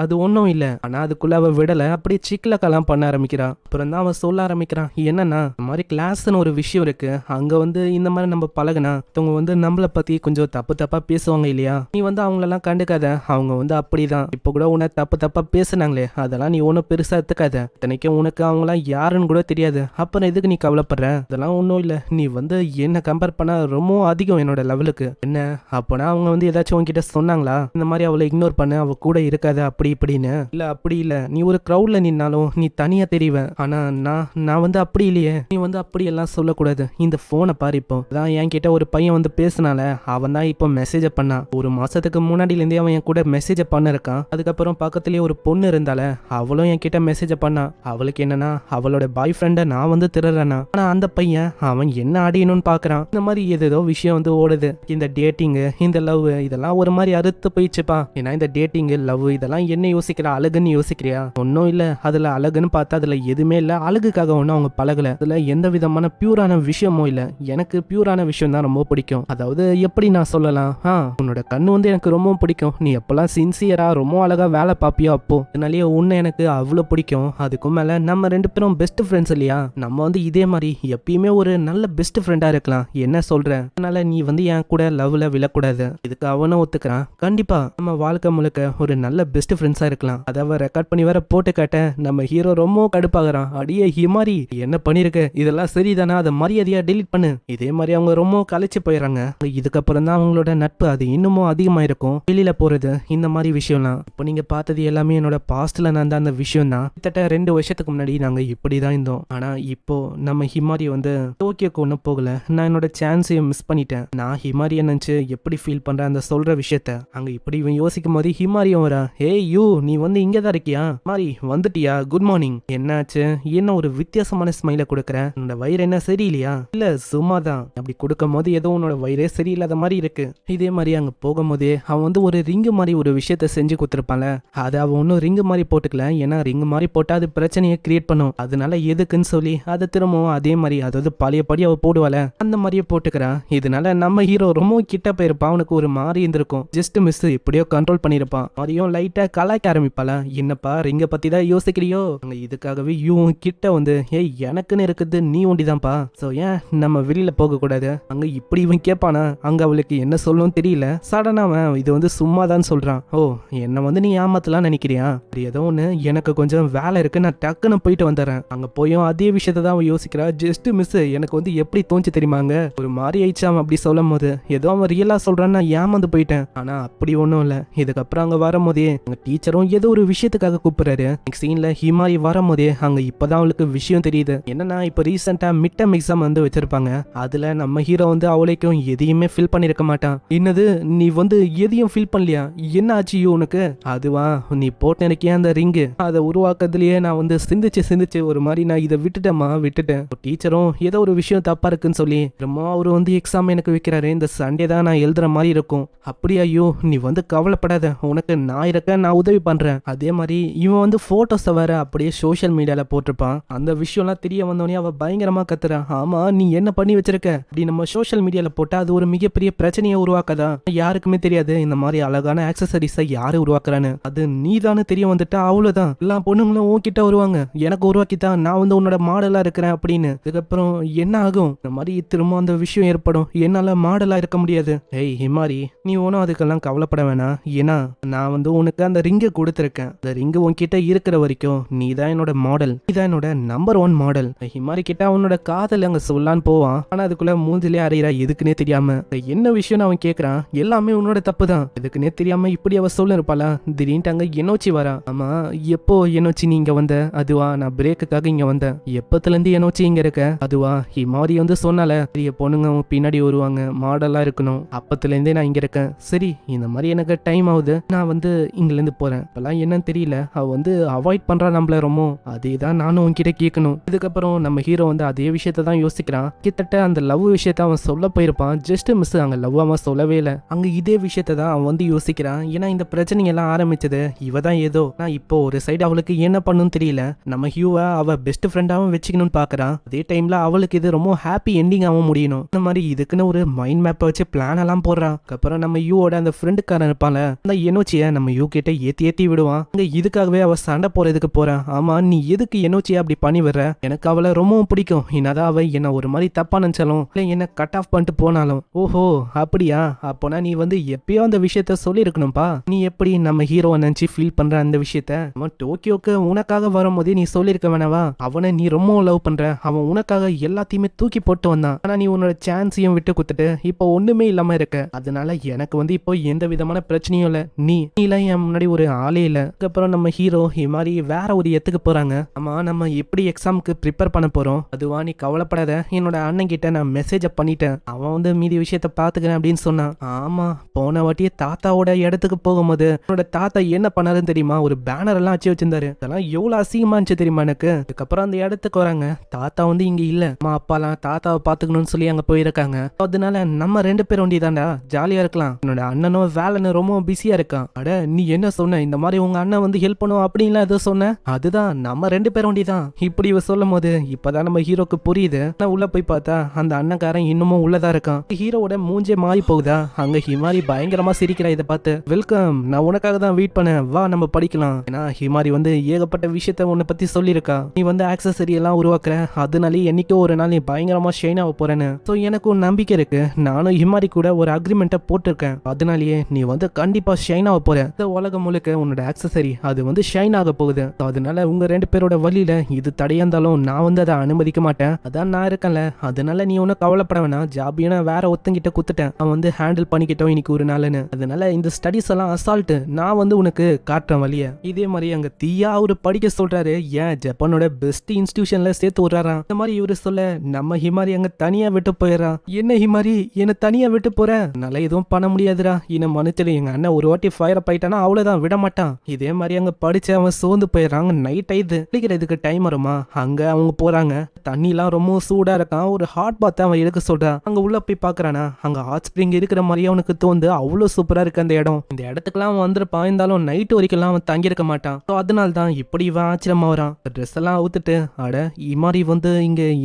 அது ஒன்றும் இல்ல. ஆனா அதுக்குள்ள அவ விடல, அப்படியே சிக்கலக்கெல்லாம் பண்ண ஆரம்பிக்கிறா. அப்புறம் தான் அவன் சொல்ல ஆரம்பிக்கிறான். என்னன்னா இந்த மாதிரி கிளாஸ்ன்னு ஒரு விஷயம் இருக்கு, அங்க வந்து இந்த மாதிரி நம்ம பழகுனா அவங்க வந்து நம்மளை பத்தி கொஞ்சம் தப்பா பேசுவாங்க இல்லையா? நீ வந்து அவங்களெல்லாம் கண்டுக்காத, அவங்க வந்து அப்படிதான். இப்ப கூட உன்னை தப்பு தப்பா பேசுனாங்களே அதெல்லாம் நீ ஒன்றும் பெருசா எடுத்துக்காத. இத்தனைக்கும் உனக்கு அவங்களாம் யாருன்னு கூட தெரியாது. அப்புறம் எதுக்கு நீ கவலைப்படுற? அதெல்லாம் ஒன்றும் இல்லை. நீ வந்து என்ன கம்பேர் பண்ண ரொம்ப அதிகம் என்னோட லெவலுக்கு. என்ன அப்போனா அவங்க வந்து ஏதாச்சும் உன்கிட்ட சொன்னாங்களா இந்த மாதிரி அவளை இக்னோர் பண்ண, அவ கூட இருக்காத அப்படி இப்படின்னு? இல்ல அப்படி இல்ல, நீ ஒரு க்ரௌட்ல நின்னாலும் நீ தனியா தெரிவ. ஆனா நான் வந்து அப்படி இல்லையே. நீ வந்து அப்படி எல்லாம் சொல்லக்கூடாது. இந்த போனை பாரு. இப்போ அதான் என்கிட்ட ஒரு பையன் வந்து பேசினால, அவன் தான் இப்போ மெசேஜ் பண்ணான். ஒரு மாசத்துக்கு முன்னாடில இருந்தே அவன் என் கூட மெசேஜ் பண்ண இருக்கான். அதுக்கப்புறம் பக்கத்துலயே ஒரு பொண்ணு இருந்தால, அவளும் என்கிட்ட மெசேஜ் பண்ணா. அவளுக்கு என்னன்னா அவளோட பாய் ஃப்ரெண்ட நான் வந்து திருறேனா. ஆனா அந்த பையன் அவன் என்ன அடையணும்னு பாக்குறான். இந்த மாதிரி ஏதேதோ விஷயம் வந்து ஓடுது. இந்த டேட்டிங், இந்த லவ், இதெல்லாம் ஒரு மாதிரி அறுத்து போயிடுச்சுப்பா. ஏன்னா இந்த டேட்டிங், லவ் இதெல்லாம் என்ன யோசிக்கிற, அழகுன்னு யோசிக்கிறியா? ஒன்னும் இல்ல. அதுல அழகுன்னு பார்த்தா அதுல எதுவுமே இல்ல. அழகுக்காக ஒன்னும் அவங்க பழகல. அதுல எந்த விதமான பியூரான விஷயமும் இல்ல. எனக்கு பியூரான விஷயம் தான் ரொம்ப பிடிக்கும். அதாவது எப்படி நான் சொல்லலாம், உன்னோட கண்ணு வந்து எனக்கு ரொம்ப பிடிக்கும். நீ எப்பெல்லாம் சின்சியரா ரொம்ப அழகா வேலை பாப்பியோ அப்போ அதனாலேயே உன்னை எனக்கு அவ்வளவு பிடிக்கும். அதுக்கும் மேல நம்ம ரெண்டு பேரும் பெஸ்ட் ஃப்ரெண்ட்ஸ் இல்லையா? நம்ம வந்து இதே மாதிரி எப்பயுமே ஒரு நல்ல பெஸ்ட் ஃப்ரெண்டா இருக்கலாம். என்ன சொல்ற? அதனால நீ வந்து என் கூட லவ்ல விழக்கூடாது. இதுக்கு அவனும் ஒத்துக்கிறான். கண்டிப்பா நம்ம வாழ்க்கை முழுக்க ஒரு நல்ல பெஸ்ட் ஃப்ரெண்ட்ஸா இருக்கலாம். அதாவது ரெக்கார்ட் பண்ணி வேற போட்டு காட்ட நம்ம ஹீரோ ரொம்ப கடுப்பாகிறான். அடியே ஹிமாரி என்ன பண்ணிருக்க, இதெல்லாம் சரிதானா? அதை மரியாதையா டெலீட் பண்ணு. இதே மாதிரி அவங்க ரொம்ப கலைச்சு போயிடறாங்க. இதுக்கப்புறம் தான் அவங்களோட நட்பு அது இன்னமும் அதிகமா இருக்கும். வெளியில போறது இந்த மாதிரி விஷயம்லாம் இப்போ நீங்க பார்த்தது எல்லாமே என்னோட பாஸ்ட்ல நடந்த அந்த விஷயம் தான். கிட்டத்தட்ட 2 வருஷத்துக்கு முன்னாடி நாங்க இப்படிதான் இருந்தோம். ஆனா இப்போ நம்ம ஹிமாரி வந்து டோக்கியோக்கு ஒன்னும் போகல. நான் என்னோட சான்ஸையும் மிஸ் பண்ணிட்டேன். நான் ஹிமாரியை நினைச்சு எப்படி ஃபீல் பண்றேன் அந்த சொல்ற விஷயத்த அங்க இப்படி இவன் யோசிக்கும் போது ஹிமாரியும் வரா. ஏய் யூ, நீ வந்து இங்கதான் இருக்கியா? மாரி வந்துட்டியா? Good morning. என்னாச்சு? என்ன ஒரு வித்தியாசமான ஸ்மைல கொடுக்குற? உன்னோட வயிறு என்ன சரியில்லையா? இல்ல சும்மா தான். அப்படி கொடுக்கும் போது ஏதோ உன்னோட வயிறே சரியில்லாத மாதிரி இருக்கு. இதே மாதிரி அங்க போகும்போதே அவன் வந்து ஒரு ரிங்கு மாதிரி ஒரு விஷயத்த செஞ்சு கொடுத்துருப்பான்ல, அது அவன் ஒன்னும் ரிங்கு மாதிரி போட்டுக்கல. ஏன்னா ரிங்கு மாதிரி போட்டா அது பிரச்சனையை கிரியேட் பண்ணும். அதனால எதுக்குன்னு சொல்லி அதை திரும்பவும் அதே மாதிரி, அதாவது பழையபடி அவ போடுவாள அந்த மாதிரியே போட்டுக்கிறான். இதனால நம்ம ஹீரோ ரொம்ப கிட்ட போயிருப்பான். அவனுக்கு ஒரு மாதிரி இருந்திருக்கும். ஜஸ்ட் மிஸ் எப்படியோ கண்ட்ரோல் பண்ணிருப்பான். மாதிரியும் லைட்டா கலாய்க்க ஆரம்பிப்பாள. என்னப்பா ரிங்க பத்தி தான் யோசிக்கிறியோ? இதுக்காகவே இவன் கிட்ட வந்து ஏய் எனக்குன்னு இருக்குது நீ ஒண்டிதான்ப்பா, சோ ஏன் நம்ம வெளியில போக கூடாது? அங்க இப்படி இவன் கேட்பானா? அங்க அவளுக்கு என்ன சொல்லணும் தெரியல. சடனா அவன் இது வந்து சும்மாதான் சொல்றான். ஓ, என்ன வந்து நீ ஏமாத்தலாம் நினைக்கிறியா? அப்படி ஏதோ ஒண்ணு, எனக்கு கொஞ்சம் வேலை இருக்கு, நான் டக்குன்னு போயிட்டு வந்துடுறேன். அங்க போயும் அதே விஷயத்த தான் அவன் யோசிக்கிறா. ஜஸ்ட் மிஸ் எனக்கு வந்து எப்படி தோணுச்சு தெரியுமாங்க? ஒரு மாதிரி ஆயிடுச்சு அவன் அப்படி சொல்லும் போது. ஏதோ அவன் ரியலா சொல்றான்னு நான் ஏமாந்து போயிட்டேன். ஆனா அப்படி ஒன்றும் இல்லை. இதுக்கப்புறம் அங்க வரும்போதே அங்க டீச்சரும் ஏதோ ஒரு விஷயத்துக்காக கூப்பிடுறாரு. சீன்ல ஹிமாரி வரும்போதே அங்க இப்பதான் அவளுக்கு விஷயம் தெரியுது. என்னன்னா இப்ப ரீசெண்டா மிட் டர்ம் எக்ஸாம் வந்து வச்சிருப்பாங்க. அதுல நம்ம ஹீரோ வந்து அவளைக்கும் எதையுமே ஃபில் பண்ணிருக்க மாட்டான். என்னது நீ வந்து எதையும் ஃபில் பண்ணலையா? என்ன ஆச்சு உனக்கு? அதுவா, நீ போட்டு இருக்கியா அந்த ரிங்கு, அதை உருவாக்குறதுலயே நான் வந்து சிந்திச்சு ஒரு மாதிரி நான் இதை விட்டுட்டேன். டீச்சரும் ஏதோ ஒரு விஷயம் தப்பா இருக்குன்னு சொல்லி ரொம்ப அவரு வந்து எக்ஸாம் எனக்கு வைக்கிறாரு. இந்த சண்டே தான் நான் எழுதுற மாதிரி இருக்கும். அப்படியா? ஐயோ நீ வந்து கவலைப்படாத, உனக்கு நான் இருக்கேன், நான் உதவி பண்றேன். அதே மாதிரி இவன் வந்து போட்டோஸை வேற அப்படியே சோஷியல் மீடியால போட்டிருப்பான். அந்த விஷயம்லாம் தெரிய வந்தோடனே அவ பயங்கரமா கத்துறான். ஆமா நீ என்ன பண்ணி வச்சிருக்க? அப்படி நம்ம சோஷியல் மீடியால போட்டா அது ஒரு மிகப்பெரிய பிரச்சனையை உருவாக்காதா? யாருக்குமே தெரியாது இந்த மாதிரி அழகான ஆக்சசரிஸை யாரு உருவாக்குறான்னு. அது நீதானு தெரிய வந்துட்டா அவ்வளவுதான். எல்லா பொண்ணுங்களும் உன்கிட்ட வருவாங்க, எனக்கு உருவாக்கித்தான், நான் வந்து உன்னோட மாடலா இருக்கிறேன் அப்படின்னு. இதுக்கப்புறம் என்ன ஆகும்? இந்த மாதிரி திரும்ப அந்த விஷயம் ஏற்படும். என்னால மாடலா இருக்க முடியாது. ஏய் ஹிமாரி, நீ ஒன்னும் அதுக்கெல்லாம் கவலைப்பட வேணாம். ஏன்னா நான் வந்து உனக்கு அந்த ரிங்கை கொடுத்துருக்கேன். அந்த ரிங்கு உன்கிட்ட இருக்கிற வரைக்கும் நீ தான் என்னோட மாடல், நீ தான் என்னோட நம்பர் 1 மாடல். ஹிமாரி கிட்ட அவனோட காதல் அங்க சொல்லான்னு போவான். ஆனா அதுக்குள்ள மூஞ்சிலே அறையிறா எதுக்குன்னே தெரியாம. என்ன விஷயம்னு அவன் கேக்குறான். எல்லாமே உன்னோட தப்பு தான், எதுக்குன்னே தெரியாம இப்படி அவ சொல்ல இருப்பாளா? திடீர்னு அங்க என்னோச்சி வரா. ஆமா எப்போ என்னோச்சி நீ இங்க வந்த? அதுவா, நான் பிரேக்குக்காக இங்க வந்தேன். எப்பத்துல இருந்து என்னோச்சி இங்க இருக்க? அதுவா, ஹிமாரி வந்து சொன்னால பெரிய பொண்ணுங்க பின்னாடி வருவாங்க, மாடலா இருக்கணும், அப்பத்துல இருந்தே நான் இங்க இருக்கேன். சரி இந்த மாதிரி எனக்கு டைம் ஆகுது, நான் வந்து இங்க இருந்து போறேன். இப்பெல்லாம் என்னன்னு தெரியல, அவ வந்து அவாய்ட் பண்றா நம்மள ரொம்ப. அதேதான் நானும் உன்கிட்ட கேட்கணும். இதுக்கப்புறம் நம்ம ஹீரோ வந்து அதே விஷயத்த தான் யோசிக்கிறான். கிட்டத்தட்ட அந்த லவ் விஷயத்த அவன் சொல்ல போயிருப்பான். ஜஸ்ட் மிஸ் அங்க லவ் அவன் சொல்லவே இல்லை. அங்க இதே விஷயத்த தான் அவன் வந்து யோசிக்கிறான். ஏன்னா இந்த பிரச்சனை எல்லாம் ஆரம்பிச்சது இவ தான். ஏதோ நான் இப்போ ஒரு சைடு அவளுக்கு என்ன பண்ணுன்னு தெரியல. நம்ம ஹியூவை அவ பெஸ்ட் ஃப்ரெண்டாவும் வச்சுக்கணும்னு பாக்குறான். அதே டைம்ல அவளுக்கு இது ரொம்ப ஹாப்பி எண்டிங்காவும் முடியணும். இந்த மாதிரி இதுக்குன்னு ஒரு மைண்ட் மேப்பை வச்சு பிளான் எல்லாம் போடுறான். அப்புறம் நம்ம யூவோட அந்த ஃப்ரெண்டுக்காரன் இருப்பான்ல, அந்த எனோச்சிய நம்ம யூ கிட்ட ஏத்தி விடுவான். அங்க இதுக்காகவே அவ சண்டை போறதுக்கு போறான். ஆமா நீ எதுக்கு எனோச்சிய அப்படி பண்ணி விடுற? எனக்கு அவளை ரொம்பவும் பிடிக்கும். என்னதான் அவ என்ன ஒரு மாதிரி தப்பா நினைச்சாலும் இல்ல என்ன கட் ஆஃப் பண்ணிட்டு போனாலும். ஓஹோ அப்படியா? அப்போனா நீ வந்து எப்பயோ அந்த விஷயத்த சொல்லி இருக்கணும்பா. நீ எப்படி நம்ம ஹீரோவை நினைச்சு நினைச்சு ஃபீல் பண்ற அந்த விஷயத்த அவன் டோக்கியோக்கு உனக்காக வரும்போதே நீ சொல்லியிருக்க வேணவா, அவனை நீ ரொம்ப லவ் பண்ற, அவன் உனக்காக எல்லாத்தையுமே தூக்கி போட்டு வந்தான், ஆனா நீ உன்னோட சான்ஸையும் விட்டு குத்துட்டு இப்போ ஒண்ணுமே இல்லாம இருக்க. அதனால எனக்கு வந்து இப்போ எந்த விதமான பிரச்சனையும் இல்ல, நீலாம் என் முன்னாடி ஒரு ஆளே இல்ல. அதுக்கப்புறம் நம்ம ஹீரோ இது மாதிரி வேற ஒரு இடத்துக்கு போறாங்க. ஆமா நம்ம எப்படி எக்ஸாமுக்கு ப்ரிப்பேர் பண்ண போறோம், அதுவா நீ கவலைப்படாத, என்னோட அண்ணன் கிட்ட நான் மெசேஜ் பண்ணிட்டேன், அவன் வந்து மீதி விஷயத்த பாத்துக்கிறேன் அப்படின்னு சொன்னான். ஆமா போன வாட்டியே தாத்தாவோட இடத்துக்கு போகும்போது என்னோட தாத்தா என்ன பண்ணாருன்னு தெரியுமா, ஒரு பேனர் எல்லாம் வச்சு வச்சிருந்தாரு, அதெல்லாம் எவ்வளவு அசிங்கமா இருந்துச்சு தெரியுமா எனக்கு. அதுக்கப்புறம் அந்த இடத்துக்கு வராங்க, தாத்தா வந்து இங்க இல்ல, அம்மா அப்பாலாம் தாத்தாவை பாத்துக்கணும்னு சொல்லி அங்க போயிருக்காங்க. அதனால நம்ம 2 பேர் ஒண்டி தாண்டா ஜாலியா இருக்கலாம். என்னோட அண்ணனும் வேலைன்னு ரொம்ப பிஸியா இருக்கான். அட நீ என்ன சொன்ன, இந்த மாதிரி உங்க அண்ணன் வந்து ஹெல்ப் பண்ணுவோம் அப்படின்லாம் ஏதோ சொன்ன, அதுதான் நம்ம 2 பேர் ஒண்டி தான். இப்படி இவ சொல்லும் போது இப்பதான் நம்ம ஹீரோக்கு புரியுது. நான் உள்ள போய் பார்த்தா அந்த அண்ணன்காரன் இன்னமும் உள்ளதா இருக்கான். ஹீரோவோட மூஞ்சே மாறி போகுதா, அங்க ஹிமாரி பயங்கரமா சிரிக்கிறா இதை பார்த்து. வெல்கம், நான் உனக்காக தான் வெயிட் பண்ணேன், வா நம்ம படிக்கலாம். ஏன்னா ஹிமாரி வந்து ஏகப்பட்ட விஷயத்த உன்னை பத்தி சொல்லியிருக்கா, நீ வந்து ஆக்சசரி எல்லாம் உருவாக்குற, அதனாலே என்னைக்கோ ஒரு நாள் நீ பயங்கரமா ஷைன் ஆக போறேன்னு. ஸோ எனக்கு ஒரு நம்பிக்கை இருக்கு, நானும் ஹிமாரி கூட ஒரு அக்ரிமெண்ட்டை போட்டிருக்கேன், அதனாலேயே நீ வந்து கண்டிப்பா ஷைன் ஆக போற. இந்த உலகம் முழுக்க உன்னோட ஆக்சசரி அது வந்து ஷைன் ஆக போகுது. அதனால உங்க 2 பேரோட வழியில இது தடையா இருந்தாலும் நான் வந்து அதை அனுமதிக்க மாட்டேன், அதான் நான் இருக்கேன்ல. அதனால நீ ஒன்னும் கவலைப்பட வேணாம், ஜாபியான வேற ஒருத்தங்கிட்ட குத்துட்டேன், அவன் வந்து ஹேண்டில் பண்ணிக்கிட்டோம் இன்னைக்கு ஒரு நாள்னு. அதனால இந்த ஸ்டடிஸ் எல்லாம் அசால்ட், நான் வந்து உனக்கு காட்டுறேன் வழிய. இதே மாதிரி அங்க தீயா அவரு படிக்க சொல்றாரு, ஏன் ஜப்பானோட பெஸ்ட் இன்ஸ்டிடியூஷன்ல சேர்த்து விடுறாராம். இந்த மாதிரி இவரு சொல்ல நம்ம ஹிமாரி அங்க தனியா விட்டு போயிடறான். என்ன ஹிமாரி என்ன தனியா விட்டு போற, நல்லா எதுவும் பண்ண முடியாதுடா, இன்னும் மனுஷன் எங்க அண்ணன் ஒரு வாட்டி ஃபயர் ஆயிட்டானா அவ்வளவுதான் விட மாட்டான். இதே மாதிரி அங்க படிச்சு அவன் சோர்ந்து போயிடறாங்க. நைட் ஆயிடுது, குளிக்கிறதுக்கு டைம் வருமா, அங்க அவங்க போறாங்க. தண்ணிலாம் ரொம்ப சூடா இருக்கான், ஒரு ஹாட் பாத் அவன் எடுக்க சொல்றான். அங்க உள்ள போய் பாக்குறானா, அங்க ஹாட் ஸ்பிரிங் இருக்கிற மாதிரியே அவனுக்கு தோந்து, அவ்வளவு சூப்பரா இருக்கு அந்த இடம். இந்த இடத்துக்குலாம் அவன் வந்திருப்பான், இருந்தாலும் நைட் வரைக்கும் அவன் தங்கியிருக்க மாட்டான். அதனால தான் இப்படி இவன் ஆச்சரியமா வரான். ட்ரெஸ் எல்லாம் அவுத்துட்டு, அட ஹிமாரி வந்து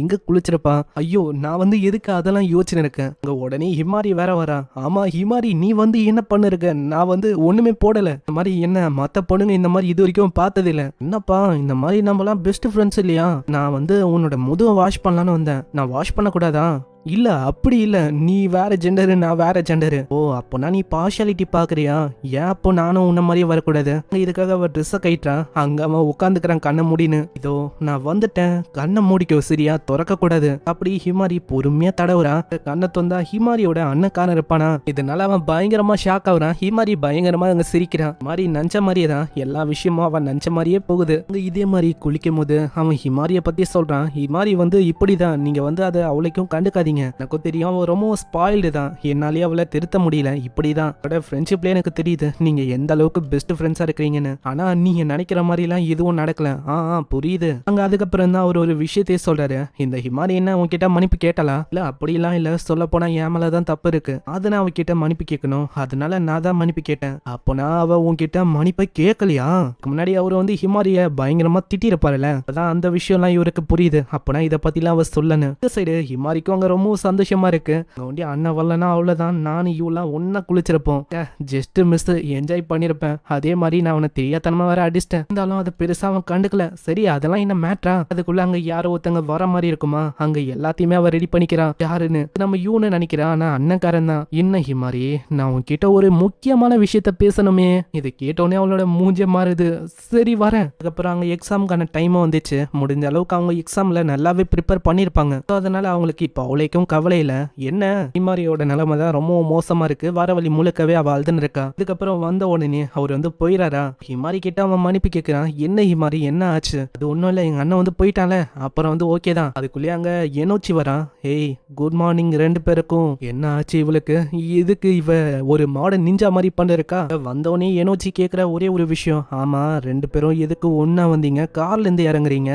இங்க குளிச்சிருப்பான், ஐயோ நான் வந்து எதுக்கு அதெல்லாம் யோசிச்சு இருக்கேன். அங்க உடனே ஹிமாரி வேற வரா. ஆமா ஹிமாரி நீ வந்து என்ன பண்ணிருக்க, நான் வந்து ஒண்ணுமே போடல, இந்த மாதிரி என்ன மத்த பொண்ணுங்க இந்த மாதிரி இது வரைக்கும் பார்த்தது இல்ல. என்னப்பா இந்த மாதிரி நம்மலாம் பெஸ்ட் ஃப்ரெண்ட்ஸ் இல்லையா, நான் வந்து உன்னோட முதுவை வாஷ் பண்ணலான்னு வந்தேன், நான் வாஷ் பண்ண கூடாதா? இல்ல அப்படி இல்ல, நீ வேற ஜெண்டரு நான் வேற ஜெண்டரு. ஓ அப்போனா நீ பார்ஷாலிட்டி பாக்குறியா, ஏன் அப்போ நானும் உன்ன மாதிரியே வரக்கூடாது. இதுக்காக அவ ட்ரெஸ்ஸை கைட்டான், அங்க அவன் உட்காந்துக்கிறான் கண்ணை மூடின்னு. இதோ நான் வந்துட்டேன், கண்ணை மூடிக்கோ சரியா, திறக்க கூடாது. அப்படி ஹிமாரி பொறுமையா தடவுறான். கண்ணை தொந்தா ஹிமாரியோட அண்ணக்காரன் இருப்பானா, இதனால அவன் பயங்கரமா ஷாக் ஆகுறான். ஹிமாரி பயங்கரமா அங்க சிரிக்கிறான். மாதிரி நஞ்ச மாதிரியே தான் எல்லா விஷயமும் அவன் நஞ்ச மாதிரியே போகுது. அங்க இதே மாதிரி குளிக்கும் போது அவன் ஹிமாரிய பத்தி சொல்றான். ஹிமாரி வந்து இப்படிதான், நீங்க வந்து அதை அவளைக்கும் கண்டுக்காதீங்க, எனக்கு தெரியும் அவ ரொம்ப ஸ்பாயில்டு தான், என்னாலேயே அவளை திருத்த முடியல, இப்படிதான் ஃப்ரெண்ட்ஷிப்ல எனக்கு தெரியுது நீங்க எந்த அளவுக்கு பெஸ்ட் ஃப்ரெண்ட்ஸா இருக்கிறீங்கன்னு, ஆனா நீங்க நினைக்கிற மாதிரி எல்லாம் எதுவும் நடக்கல. புரியுது. அங்க அதுக்கப்புறம் தான் அவர் ஒரு விஷயத்தையே சொல்றாரு. இந்த ஹிமாரி என்ன உன்கிட்ட மன்னிப்பு கேட்டலா? இல்ல அப்படிலாம் இல்ல, சொல்ல போனா என் மேலதான் தப்பு இருக்கு, அது நான் அவகிட்ட மன்னிப்பு கேட்கணும், அதனால நான் தான் மன்னிப்பு கேட்டேன். அப்போனா அவ உன்கிட்ட மன்னிப்பை கேட்கலையா? முன்னாடி அவர் வந்து ஹிமாரிய பயங்கரமா திட்டிருப்பாருல, அதான் அந்த விஷயம் எல்லாம் இவருக்கு புரியுது. அப்பனா இதை பத்திலாம் அவ சொல்லணும். இந்த சைடு ஹிமாரிக்கும் அங்க ரொம்ப சந்தோஷமா இருக்கு. அண்ணன் வரலன்னா அவ்வளவுதான், நானும் இவெல்லாம் ஒன்னா குளிச்சிருப்போம், ஜஸ்ட் மிஸ், என்ஜாய் பண்ணிருப்பேன். அதே மாதிரி நான் அவனை தெரியாதனமா வேற அடிச்சிட்டேன், இருந்தாலும் அதை பெருசா அவன் கண்டுக்கல. சரி அதெல்லாம் என்ன மேட்ரா, அதுக்குள்ள அங்க யாரோ ஒருத்தங்க வர மாதிரி இருக்குமா, அங்க எல்லாத்தையுமே அவ ரெடி பண்ணிக்கிறான். யாருன்னு நம்ம யூன்னு நினைக்கிறான், ஆனா அண்ணன்காரன் தான். என்ன ஹிமாரி, நான் உன்கிட்ட ஒரு முக்கியமான விஷயத்த பேசணுமே. இதை கேட்டோன்னே அவளோட மூஞ்சே மாறுது. சரி வரேன். அதுக்கப்புறம் அங்க எக்ஸாமுக்கான டைமும் வந்துச்சு. முடிஞ்ச அளவுக்கு அவங்க எக்ஸாம்ல நல்லாவே ப்ரிப்பேர் பண்ணிருப்பாங்க. அதனால அவங்களுக்கு இப்போ அவளைக்கும் கவலை இல்ல. என்ன ஹிமாரியோட நிலைமை தான் ரொம்ப மோசமா இருக்கு, வர வழி முழுக்கவே அவ அழுதுன்னு இருக்கா. அதுக்கப்புறம் வந்த உடனே அவர் வந்து போயிடாரா. ஹிமாரி கிட்ட அவன் மன்னிப்பு கேட்கிறான். என்ன ஹிமாரி என்ன ஆச்சு? அது ஒன்றும் இல்லை, எங்க அண்ணன் வந்து போயிட்டால, அப்புறம் வந்து ஓகே தான். அதுக்குள்ளேயே அங்க எனோச்சி வரான். ஏய் குட் மார்னிங் 2 பேருக்கும். என்ன ஆச்சு இவளுக்கு, இதுக்கு இவ ஒரு மாடர்ன் நிஞ்சா மாதிரி பண்ணிருக்கா? வந்தோடனே எனோச்சி கேட்குற ஒரே ஒரு விஷயம், ஆமா 2 பேரும் எதுக்கு ஒன்னா வந்தீங்க, கார்ல இருந்து இறங்குறீங்க?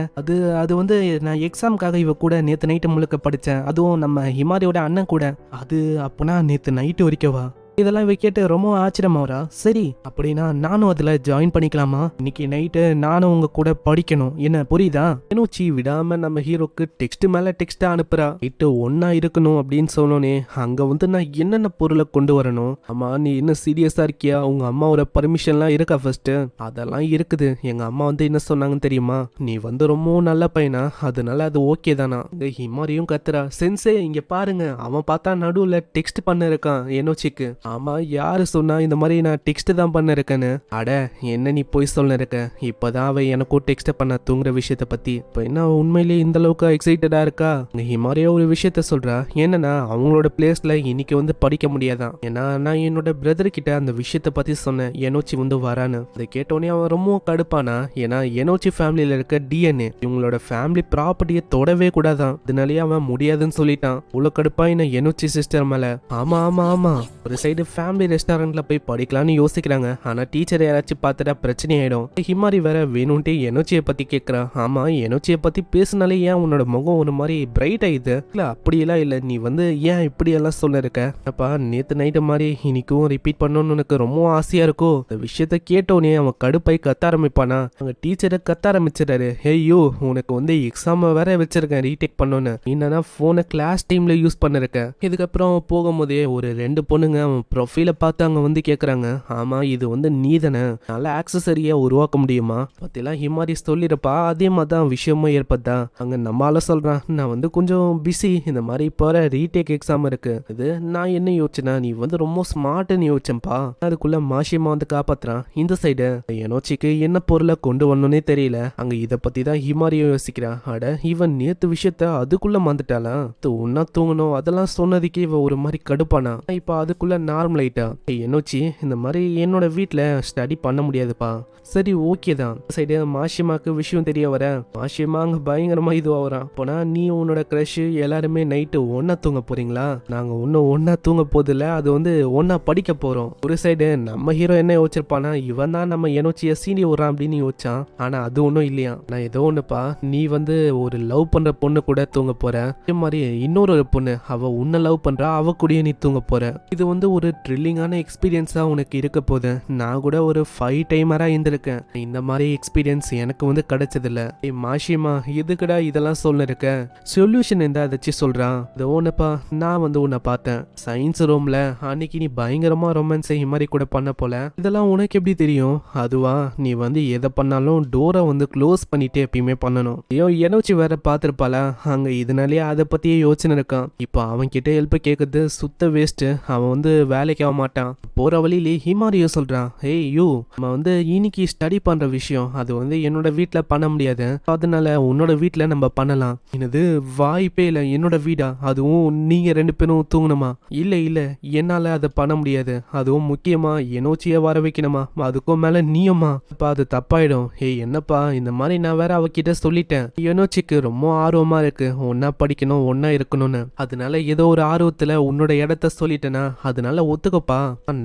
அது வந்து நான் எக்ஸாமுக்காக இவ கூட நேற்று நைட்டு முழுக்க படித்தேன், அதுவும் நம்ம ஹிமாரியோட அண்ணன் கூட. அது அப்பனா நேற்று நைட்டு வரைக்கவா? இதெல்லாம் இவ கேட்டு ரொம்ப ஆச்சரியமாவரா. சரி அப்படின்னா நானும் அதுல ஜாயின் பண்ணிக்கலாமா? இன்னைக்கு நைட்டு நானும் உங்க கூட படிக்கணும், என்ன புரியுதா? எனோச்சி விடாம நம்ம ஹீரோக்கு டெக்ஸ்ட் மேல டெக்ஸ்ட் அனுப்புறா. நைட்டு ஒன்னா இருக்கணும் அப்படின்னு சொன்னோன்னே அங்க வந்து நான் என்னென்ன பொருளை கொண்டு வரணும்? ஆமா நீ என்ன சீரியஸா இருக்கியா? உங்க அம்மாவோட பர்மிஷன்லாம் இருக்கா? ஃபர்ஸ்ட் அதெல்லாம் இருக்குது. எங்க அம்மா வந்து என்ன சொன்னாங்கன்னு தெரியுமா? நீ வந்து ரொம்ப நல்ல பையனா, அதனால அது ஓகே தானா? ஹிமாரியும் கத்துறா. சென்சே இங்க பாருங்க, அவன் பார்த்தா நடுவுல டெக்ஸ்ட் பண்ண இருக்கான் எனோச்சிக்கு. ஆமா யாரு சொன்னா இந்த மாதிரி நான் டெக்ஸ்ட் தான் பண்ண இருக்கேன்னு. அட என்ன நீ போய் சொல்ல இருக்க, இப்பதான் அவ எனக்கும் டெக்ஸ்ட் பண்ண தூங்குற விஷயத்த பத்தி. இப்ப என்ன உண்மையிலேயே இந்த அளவுக்கு எக்ஸைட்டடா இருக்கா? ஹிமாரியா ஒரு விஷயத்த சொல்றா, என்னன்னா அவங்களோட பிளேஸ்ல இன்னைக்கு வந்து படிக்க முடியாதான். ஏன்னா நான் என்னோட பிரதர் கிட்ட அந்த விஷயத்த பத்தி சொன்னேன், எனோச்சி வந்து வரான்னு. அதை கேட்டோடனே அவன் ரொம்ப கடுப்பானா. ஏன்னா எனோச்சி ஃபேமிலியில இருக்க டிஎன்ஏ இவங்களோட ஃபேமிலி ப்ராப்பர்ட்டியை தொடவே கூடாதான். அதனாலேயே அவன் முடியாதுன்னு சொல்லிட்டான். இவ்வளவு கடுப்பா என்ன எனோச்சி சிஸ்டர் மேல. ஆமா ஆமா ஆமா, ஒரு சைடு ஃபேமிலி ரெஸ்டாரண்ட்ல போய் படிக்கலாம்னு யோசிக்கிறாங்க. ஆனா டீச்சர் யாராச்சும் பார்த்துட்டா பிரச்சனை ஆயிடும். ஹிமாரி வேற வேணும்ட்டே எனோச்சியை பத்தி கேட்கறான். ஆமா எனோச்சியை பத்தி பேசினாலே ஏன் உன்னோட முகம் ஒரு மாதிரி பிரைட் ஆயிடுது? இல்ல அப்படியெல்லாம் இல்ல, நீ வந்து ஏன் இப்படி எல்லாம் சொல்ல இருக்க? அப்பா நேத்து நைட்டு மாதிரி இன்னைக்கும் ரிப்பீட் பண்ணணும்னு எனக்கு ரொம்ப ஆசையா இருக்கும். இந்த விஷயத்த கேட்டோன்னே அவன் கடுப்பாய் கத்த ஆரம்பிப்பானா. அங்க டீச்சரை கத்த ஆரம்பிச்சிடாரு, ஹேய்யோ உனக்கு வந்து எக்ஸாம் வேற வச்சிருக்கேன் ரீடேக் பண்ணோன்னு, என்னன்னா போனை கிளாஸ் டைம்ல யூஸ் பண்ணிருக்கேன். இதுக்கப்புறம் போகும்போதே ஒரு 2 பொண்ணுங்க அவன் ப்ரொஃபைல பார்த்து அங்க வந்து கேக்குறாங்க, ஆமா இது வந்து நீ தானே, நல்ல ஆக்சசரியா உருவாக்க முடியுமா பத்திலாம் ஹிமாரி சொல்லிருப்பா. அதே மாதிரிதான் விஷயமும் ஏற்பட்டா. அங்க நம்மளால சொல்றான், நான் வந்து கொஞ்சம் பிஸி, இந்த மாதிரி போற ரீடேக் எக்ஸாம் இருக்கு. இது நான் என்ன யோசிச்சேன்னா நீ வந்து ரொம்ப ஸ்மார்ட்னு யோசிச்சேன்ப்பா. அதுக்குள்ள மாஷியமா வந்து காப்பாத்துறான். இந்த சைடு எனோச்சிக்கு என்ன பொருளை கொண்டு வரணும்னே தெரியல. அங்க இத பத்தி தான் ஹிமாரியும் யோசிக்கிறான். அட இவன் நேத்து விஷயத்த அதுக்குள்ள மறந்துட்டாளா, ஒன்னா தூங்கணும் அதெல்லாம் சொன்னதுக்கு இவ ஒரு மாதிரி கடுப்பானா. இப்ப அதுக்குள்ள நார்மல் ஆயிட்டா. எனோச்சி இந்த மாதிரி என்னோட வீட்டுல ஸ்டடி பண்ண முடியாதுப்பா. சரி ஓகே தான். சைடு மாஷிமாக்கு விஷயம் தெரிய வர மாஷிமா அங்க பயங்கரமா இதுவாகிறான். போனா நீ உன்னோட கிரஷ் எல்லாருமே நைட்டு ஒன்னா தூங்க போறீங்களா? நாங்க ஒன்னும் ஒன்னா தூங்க போதில்ல, அது வந்து ஒன்னா படிக்க போறோம். ஒரு சைடு நம்ம ஹீரோ என்ன யோசிச்சிருப்பானா, இவன் தான் நம்ம எனோச்சிய சீனி விடுறான் அப்படின்னு யோசிச்சான். ஆனா அது ஒன்றும் இல்லையா. நான் ஏதோ ஒண்ணுப்பா, நீ வந்து ஒரு லவ் பண்ற பொண்ணு கூட தூங்க போற, இதே மாதிரி இன்னொரு பொண்ணு அவ உன்னை லவ் பண்றா, அவ கூடயே நீ தூங்க போற. இது வந்து ஒரு த்ரில்லிங்கான எக்ஸ்பீரியன்ஸா உனக்கு இருக்க போகுது. நான் கூட ஒரு 5 டைமரா இருந்திருக்கேன், இந்த மாதிரி எக்ஸ்பீரியன்ஸ் எனக்கு வந்து கிடைச்சதில்ல. மாஷிமா எதுக்குடா இதெல்லாம் சொல்ல இருக்க, சொல்யூஷன் இருந்தா ஏதாச்சும் சொல்றான். இது ஒண்ணுப்பா, நான் வந்து உன்னை பார்த்தேன் சயின்ஸ் ரூம்ல அன்னைக்கு, நீ பயங்கரமா ரொமான்ஸ் மாதிரி கூட பண்ண போல. இதெல்லாம் உனக்கு எப்படி தெரியும்? அதுவா, நீ வந்து எதை பண்ணாலும் டோரை வந்து க்ளோஸ் பண்ணிட்டு எப்பயுமே பண்ணணும். ஐயோ எனோச்சி வேற பார்த்திருப்பாள அங்க, இதனாலேயே அதை பத்தியே யோசனை இருக்கான். இப்போ அவன் கிட்ட ஹெல்ப் கேட்கறது சுத்த வேஸ்ட், அவன் வந்து வேலைக்கு ஆக மாட்டான். போற வழியிலே ஹிமாரியோ சொல்றான், ஏய் யூ நம்ம வந்து இன்னைக்கு ஸ்டடி பண்ற விஷயம் அது வந்து என்னோட வீட்டுல பண்ண முடியாது, அதனால உன்னோட வீட்டுல நம்ம பண்ணலாம். என்னது வாய்ப்பே இல்ல, என்னோட வீடா, அதுவும் நீங்க 2 பேரும் தூங்கணுமா? இல்ல இல்ல என்னால அதை பண்ண முடியாது, அதுவும் முக்கியமா எனோச்சிய வர வைக்கணுமா, அதுக்கும் மேல நீயுமா? அப்பா அது தப்பாயிடும். ஏய் என்னப்பா இந்த மாதிரி நான் வேற அவகிட்ட சொல்லிட்டேன், எனோச்சிக்கு ரொம்ப ஆர்வமா இருக்கு ஒன்னா படிக்கணும் ஒன்னா இருக்கணும்னு, அதனால ஏதோ ஒரு ஆர்வத்துல உன்னோட இடத்த சொல்லிட்டேனா, அதனால ஒத்துக்கப்பா,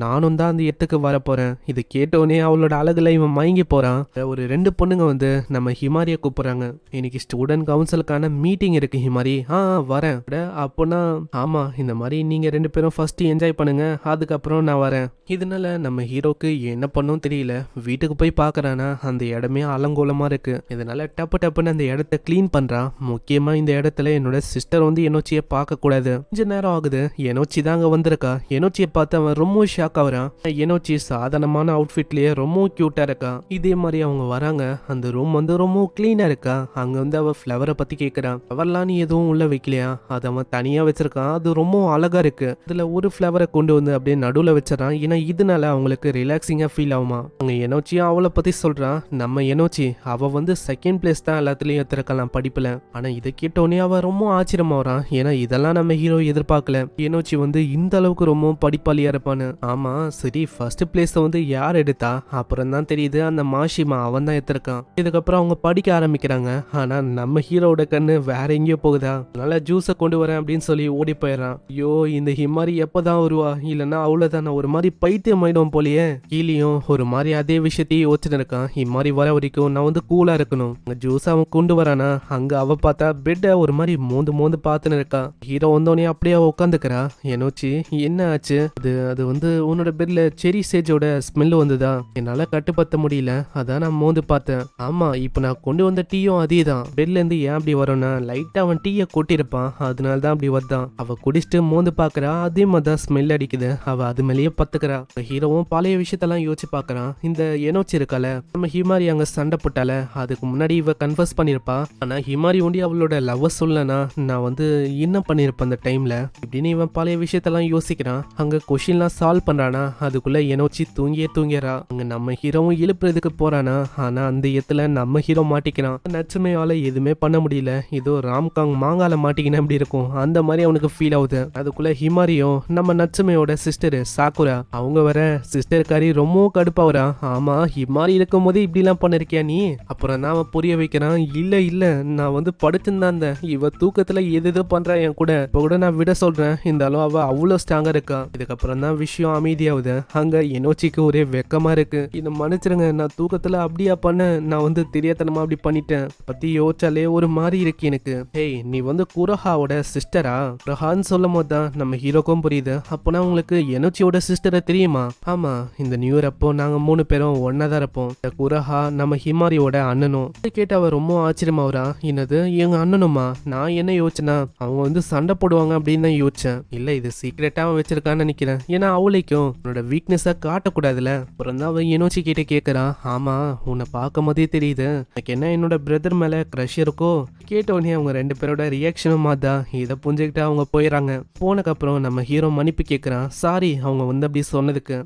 நானும் தான் அந்த இடத்துக்கு வர போறேன். இது கேட்டோடனே அவளோட அழகுல இவன் மயங்கி போறான். ஒரு 2 பொண்ணுங்க வந்து நம்ம ஹிமாரியை கூப்பிடுறாங்க, இன்னைக்கு ஸ்டூடெண்ட் கவுன்சிலுக்கான மீட்டிங் இருக்கு ஹிமாரி. வரேன். அப்போனா ஆமா இந்த மாதிரி நீங்க 2 பேரும் ஃபர்ஸ்ட் என்ஜாய் பண்ணுங்க, அதுக்கப்புறம் நான் வரேன். இதனால நம்ம ஹீரோக்கு என்ன பண்ணும் தெரியல. வீட்டுக்கு போய் பாக்குறானா அந்த இடமே அலங்கோலமா இருக்கு. இதனால டப்பு டப்புன்னு அந்த இடத்த கிளீன் பண்றான். முக்கியமா இந்த இடத்துல என்னோட சிஸ்டர் வந்து எனோச்சியை பார்க்க கூடாது. கொஞ்ச நேரம் ஆகுது, எனோச்சி தான் அங்க வந்திருக்கா. எனோச்சியை பார்த்து அவன் ரொம்ப ஷாக் ஆகுறான். எனோச்சி சாதாரணமான அவுட்ஃபிட்லயே ரொம்ப கியூட்டா இருக்கா. இதே மாதிரி அவங்க வராங்க. அந்த ரூம் வந்து ரொம்ப கிளீனா இருக்கா. அங்க வந்து அவ ஃப்ளவரை பத்தி கேக்குறான். ஃப்ளவர்லாம் நீ எதுவும் உள்ள வைக்கலையா? அதை அவன் தனியா வச்சிருக்கான், அது ரொம்ப அழகா இருக்கு. அதுல ஒரு ஃப்ளவரை கொண்டு வந்து அப்படியே நடுவுல வச்சிடறான். ஏன்னா இதனால அவங்களுக்கு ரிலாக்ஸிங்கா ஃபீல் ஆகுமா. அங்க எனோச்சியும் அவளை பத்தி சொல்றான். நம்ம எனோச்சி அவ வந்து செகண்ட் பிளேஸ் தான் எல்லாத்துலயும் எடுத்திருக்கலாம் படிப்புல. ஆனா இதை கேட்டோடனே அவ ரொம்ப ஆச்சரியமா வரான். ஏன்னா இதெல்லாம் நம்ம ஹீரோ எதிர்பார்க்கல. எனோச்சி வந்து இந்த அளவுக்கு ரொம்ப படிப்பாளியா இருப்பான்னு. ஆமா சரி, ஃபர்ஸ்ட் பிளேஸ் வந்து யார் எடுத்தா? அப்புறம் தான் தெரியுது அந்த மாஷிமா அவன் தான் எடுத்திருக்கான். இதுக்கப்புறம் அவங்க படிக்க ஆரம்பிக்கிறாங்க. ஆனா நம்ம ஹீரோட கண்ணு வேற எங்கேயோ போகுதா. அதனால ஜூஸை கொண்டு வரேன் அப்படின்னு சொல்லி ஓடி போயிடறான். ஐயோ இந்த ஹிமாரி எப்பதான் வருவா, இல்லைன்னா அவ்வளவுதான் ஒரு மாதிரி பைத்தியம் ஆயிடும் போலயே. கீழியும் ஒரு மாதிரி அதே விஷயத்தையும் யோசிச்சுட்டு இருக்கான். ஹிமாரி வர வரைக்கும் நான் வந்து கூலா இருக்கணும். ஜூஸ் அவன் கொண்டு வரானா, அங்க அவ பார்த்தா பெட்டை ஒரு மாதிரி மோந்து மோந்து பார்த்துன்னு இருக்கா. ஹீரோ வந்தோடனே அப்படியே உட்காந்துக்கிறா. எனோச்சி என்ன ஆச்சு? அது வந்து உன்னோட பெட்ல செரி சேஜோட ஸ்மெல் வந்ததா, என்னால கட்டுப்படுத்த முடியல, அதான் நான் மோந்து பார்த்தேன். ஆமா இப்ப நான் கொண்டு வந்த டீயும் அதே தான். பெட்ல இருந்து ஏன் அப்படி வரும்னா லைட்டா அவன் டீயை கொட்டிருப்பான், அதனால தான் அப்படி வந்தான். அவ குடிச்சிட்டு மோந்து பாக்குறா, அதே மாதிரிதான் ஸ்மெல் அடிக்குது. அவ அது மேலேயே பத்துக்கிறா. ஹீரோவும் பழைய விஷயத்தெல்லாம் யோசிச்சு பாக்குறான். இந்த எனோச்சி இருக்கால, நம்ம ஹிமாரி அங்க சண்டை போட்டால, அதுக்கு முன்னாடி இவ கன்ஃபர்ஸ் பண்ணிருப்பா. ஆனா ஹிமாரி ஒண்டி அவளோட லவ் சொல்லனா நான் வந்து என்ன பண்ணிருப்பேன் அந்த டைம்ல இப்படின்னு இவன் பழைய விஷயத்தெல்லாம் யோசிக்கிறான். அங்க அங்க கொஷின்லாம் சால்வ் பண்றானா அதுக்குள்ள எனோச்சி தூங்கிடுறா. அங்க நம்ம ஹீரோவும் எழுப்புறதுக்கு போறானா ஆனா அந்த இடத்துல நம்ம ஹீரோ மாட்டிக்கிறான். நட்சுமையால எதுவுமே பண்ண முடியல. ஏதோ ராம்காங் மாங்கால மாட்டிக்கினா எப்படி இருக்கும் அந்த மாதிரி அவனுக்கு ஃபீல் ஆகுது. அதுக்குள்ள ஹிமாரியும் நம்ம நட்சுமையோட சிஸ்டர் சாக்குரா அவங்க வர சிஸ்டர் காரி ரொம்ப கடுப்பாவரா. ஆமா ஹிமாரி இருக்கும் போது இப்படி எல்லாம் பண்ணிருக்கியா நீ? அப்புறம் தான் அவன் புரிய வைக்கிறான். இல்ல நான் வந்து படுத்துன்னு இருந்தேன். இவ தூக்கத்துல எது பண்றா என் கூட. இப்ப கூட நான் விட சொல்றேன். இருந்தாலும் அவ அவ்வளவு ஸ்ட்ராங்கா இருக்கா. இதுக்கப்புறம் தான் விஷயம் அமைதியாகுது. அங்க எனோச்சிக்கு ஒரே வெக்கமா இருக்கு. இதை மன்னிச்சிருங்க, நான் தூக்கத்துல அப்படியா பண்ண, நான் வந்து தெரியாதனமா அப்படி பண்ணிட்டேன். பத்தி யோசிச்சாலே ஒரு மாதிரி இருக்கு எனக்கு. ஹேய் நீ வந்து குரஹாவோட சிஸ்டரா? குரஹான்னு சொல்லும் போது தான் நம்ம ஹீரோக்கும் புரியுது. அப்போனா உங்களுக்கு எனோச்சியோட சிஸ்டரை தெரியுமா? ஆமா, இந்த நியூ இயர் அப்போ நாங்க 3 பேரும் ஒன்னா தான் இருப்போம். இந்த குரஹா நம்ம ஹிமாரியோட அண்ணனும். கேட்ட அவ ரொம்ப ஆச்சரியமாவரா. என்னது எங்க அண்ணனுமா? நான் என்ன யோசிச்சேன்னா அவங்க வந்து சண்டை போடுவாங்க அப்படின்னு தான் யோசிச்சேன். இல்ல இது சீக்கிரட்டா அவன் வச்சிருக்கான்னு நினைக்கிறேன். ஏன்னா அவளைக்கும் உன்னோட வீக்னஸா காட்டக்கூடாதுல. அப்புறம் தான் அவன் எனோச்சி கிட்ட கேட்கறான். ஆமா உன்னை பார்க்கும் போதே தெரியுது எனக்கு என்ன என்னோட பிரதர் மேல க்ரஷ் இருக்கோ. கேட்ட உடனே அவங்க 2 பேரோட ரியாக்ஷனும் மாதா. இதை புரிஞ்சுக்கிட்டு அவங்க போயிடறாங்க. போனதுக்கப்புறம் நம்ம ஹீரோ மன்னிப்பு கேட்கறான். சாரி அவங்க வந்து அப்படி சொன்னதுக்கு.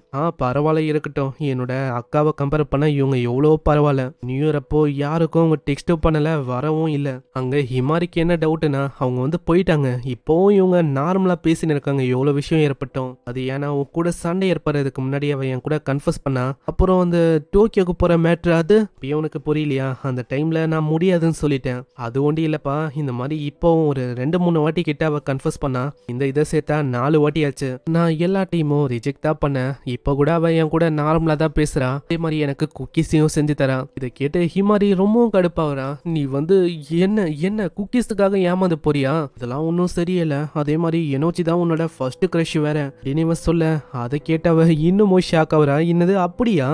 பரவாயில்ல இருக்கட்டும். என்னோட அக்காவை கம்பேர் பண்ண இவங்க எவ்வளோ பரவாயில்ல. நியூ இயர் அப்போ யாருக்கும் அவங்க டெக்ஸ்டும் பண்ணல, வரவும் இல்லை. அங்க ஹிமாரிக்கு என்ன டவுட்னா அவங்க வந்து போயிட்டாங்க. இப்போவும் இவங்க நார்மலா பேசின்னு இருக்காங்க. எவ்வளவு விஷயம் ஏற்பட்டோம். அது ஏன்னா உன் கூட சண்டை ஏற்படுறதுக்கு முன்னாடி அவ என் கூட கன்ஃபர்ஸ் பண்ணா. அப்புறம் அந்த டோக்கியோக்கு போற மேட்ரு அது உனக்கு புரியலையா? அந்த டைம்ல நான் முடியாதுன்னு சொல்லிட்டேன். அது ஒண்டி இல்லப்பா. இந்த மாதிரி இப்போ ஒரு 2-3 வாட்டி கிட்ட அவ கன்ஃபர்ஸ் பண்ணா. இந்த இதை சேர்த்தா 4 வாட்டி ஆச்சு. நான் எல்லா டைமும் ரிஜெக்ட் தான் பண்ணேன். இப்போ கூட அவ என் கூட நார்மலா தான் பேசுறா. அதே மாதிரி எனக்கு குக்கீஸையும் செஞ்சு தரா. இதை கேட்டு ஹிமாரி ரொம்பவும் கடுப்பாவரா. நீ வந்து என்ன குக்கீஸுக்காக ஏமாந்து போறியா? இதெல்லாம் ஒன்றும் சரியில்ல. அதே மாதிரி எனோச்சி தான் உன்னோட ஃபர்ஸ்ட் கிரஷ் வேற அப்படின்னு சொல்ல. அதை கேட்டவ இன்னமும் ஷாக் ஆகுறா. என்னது அப்படியா?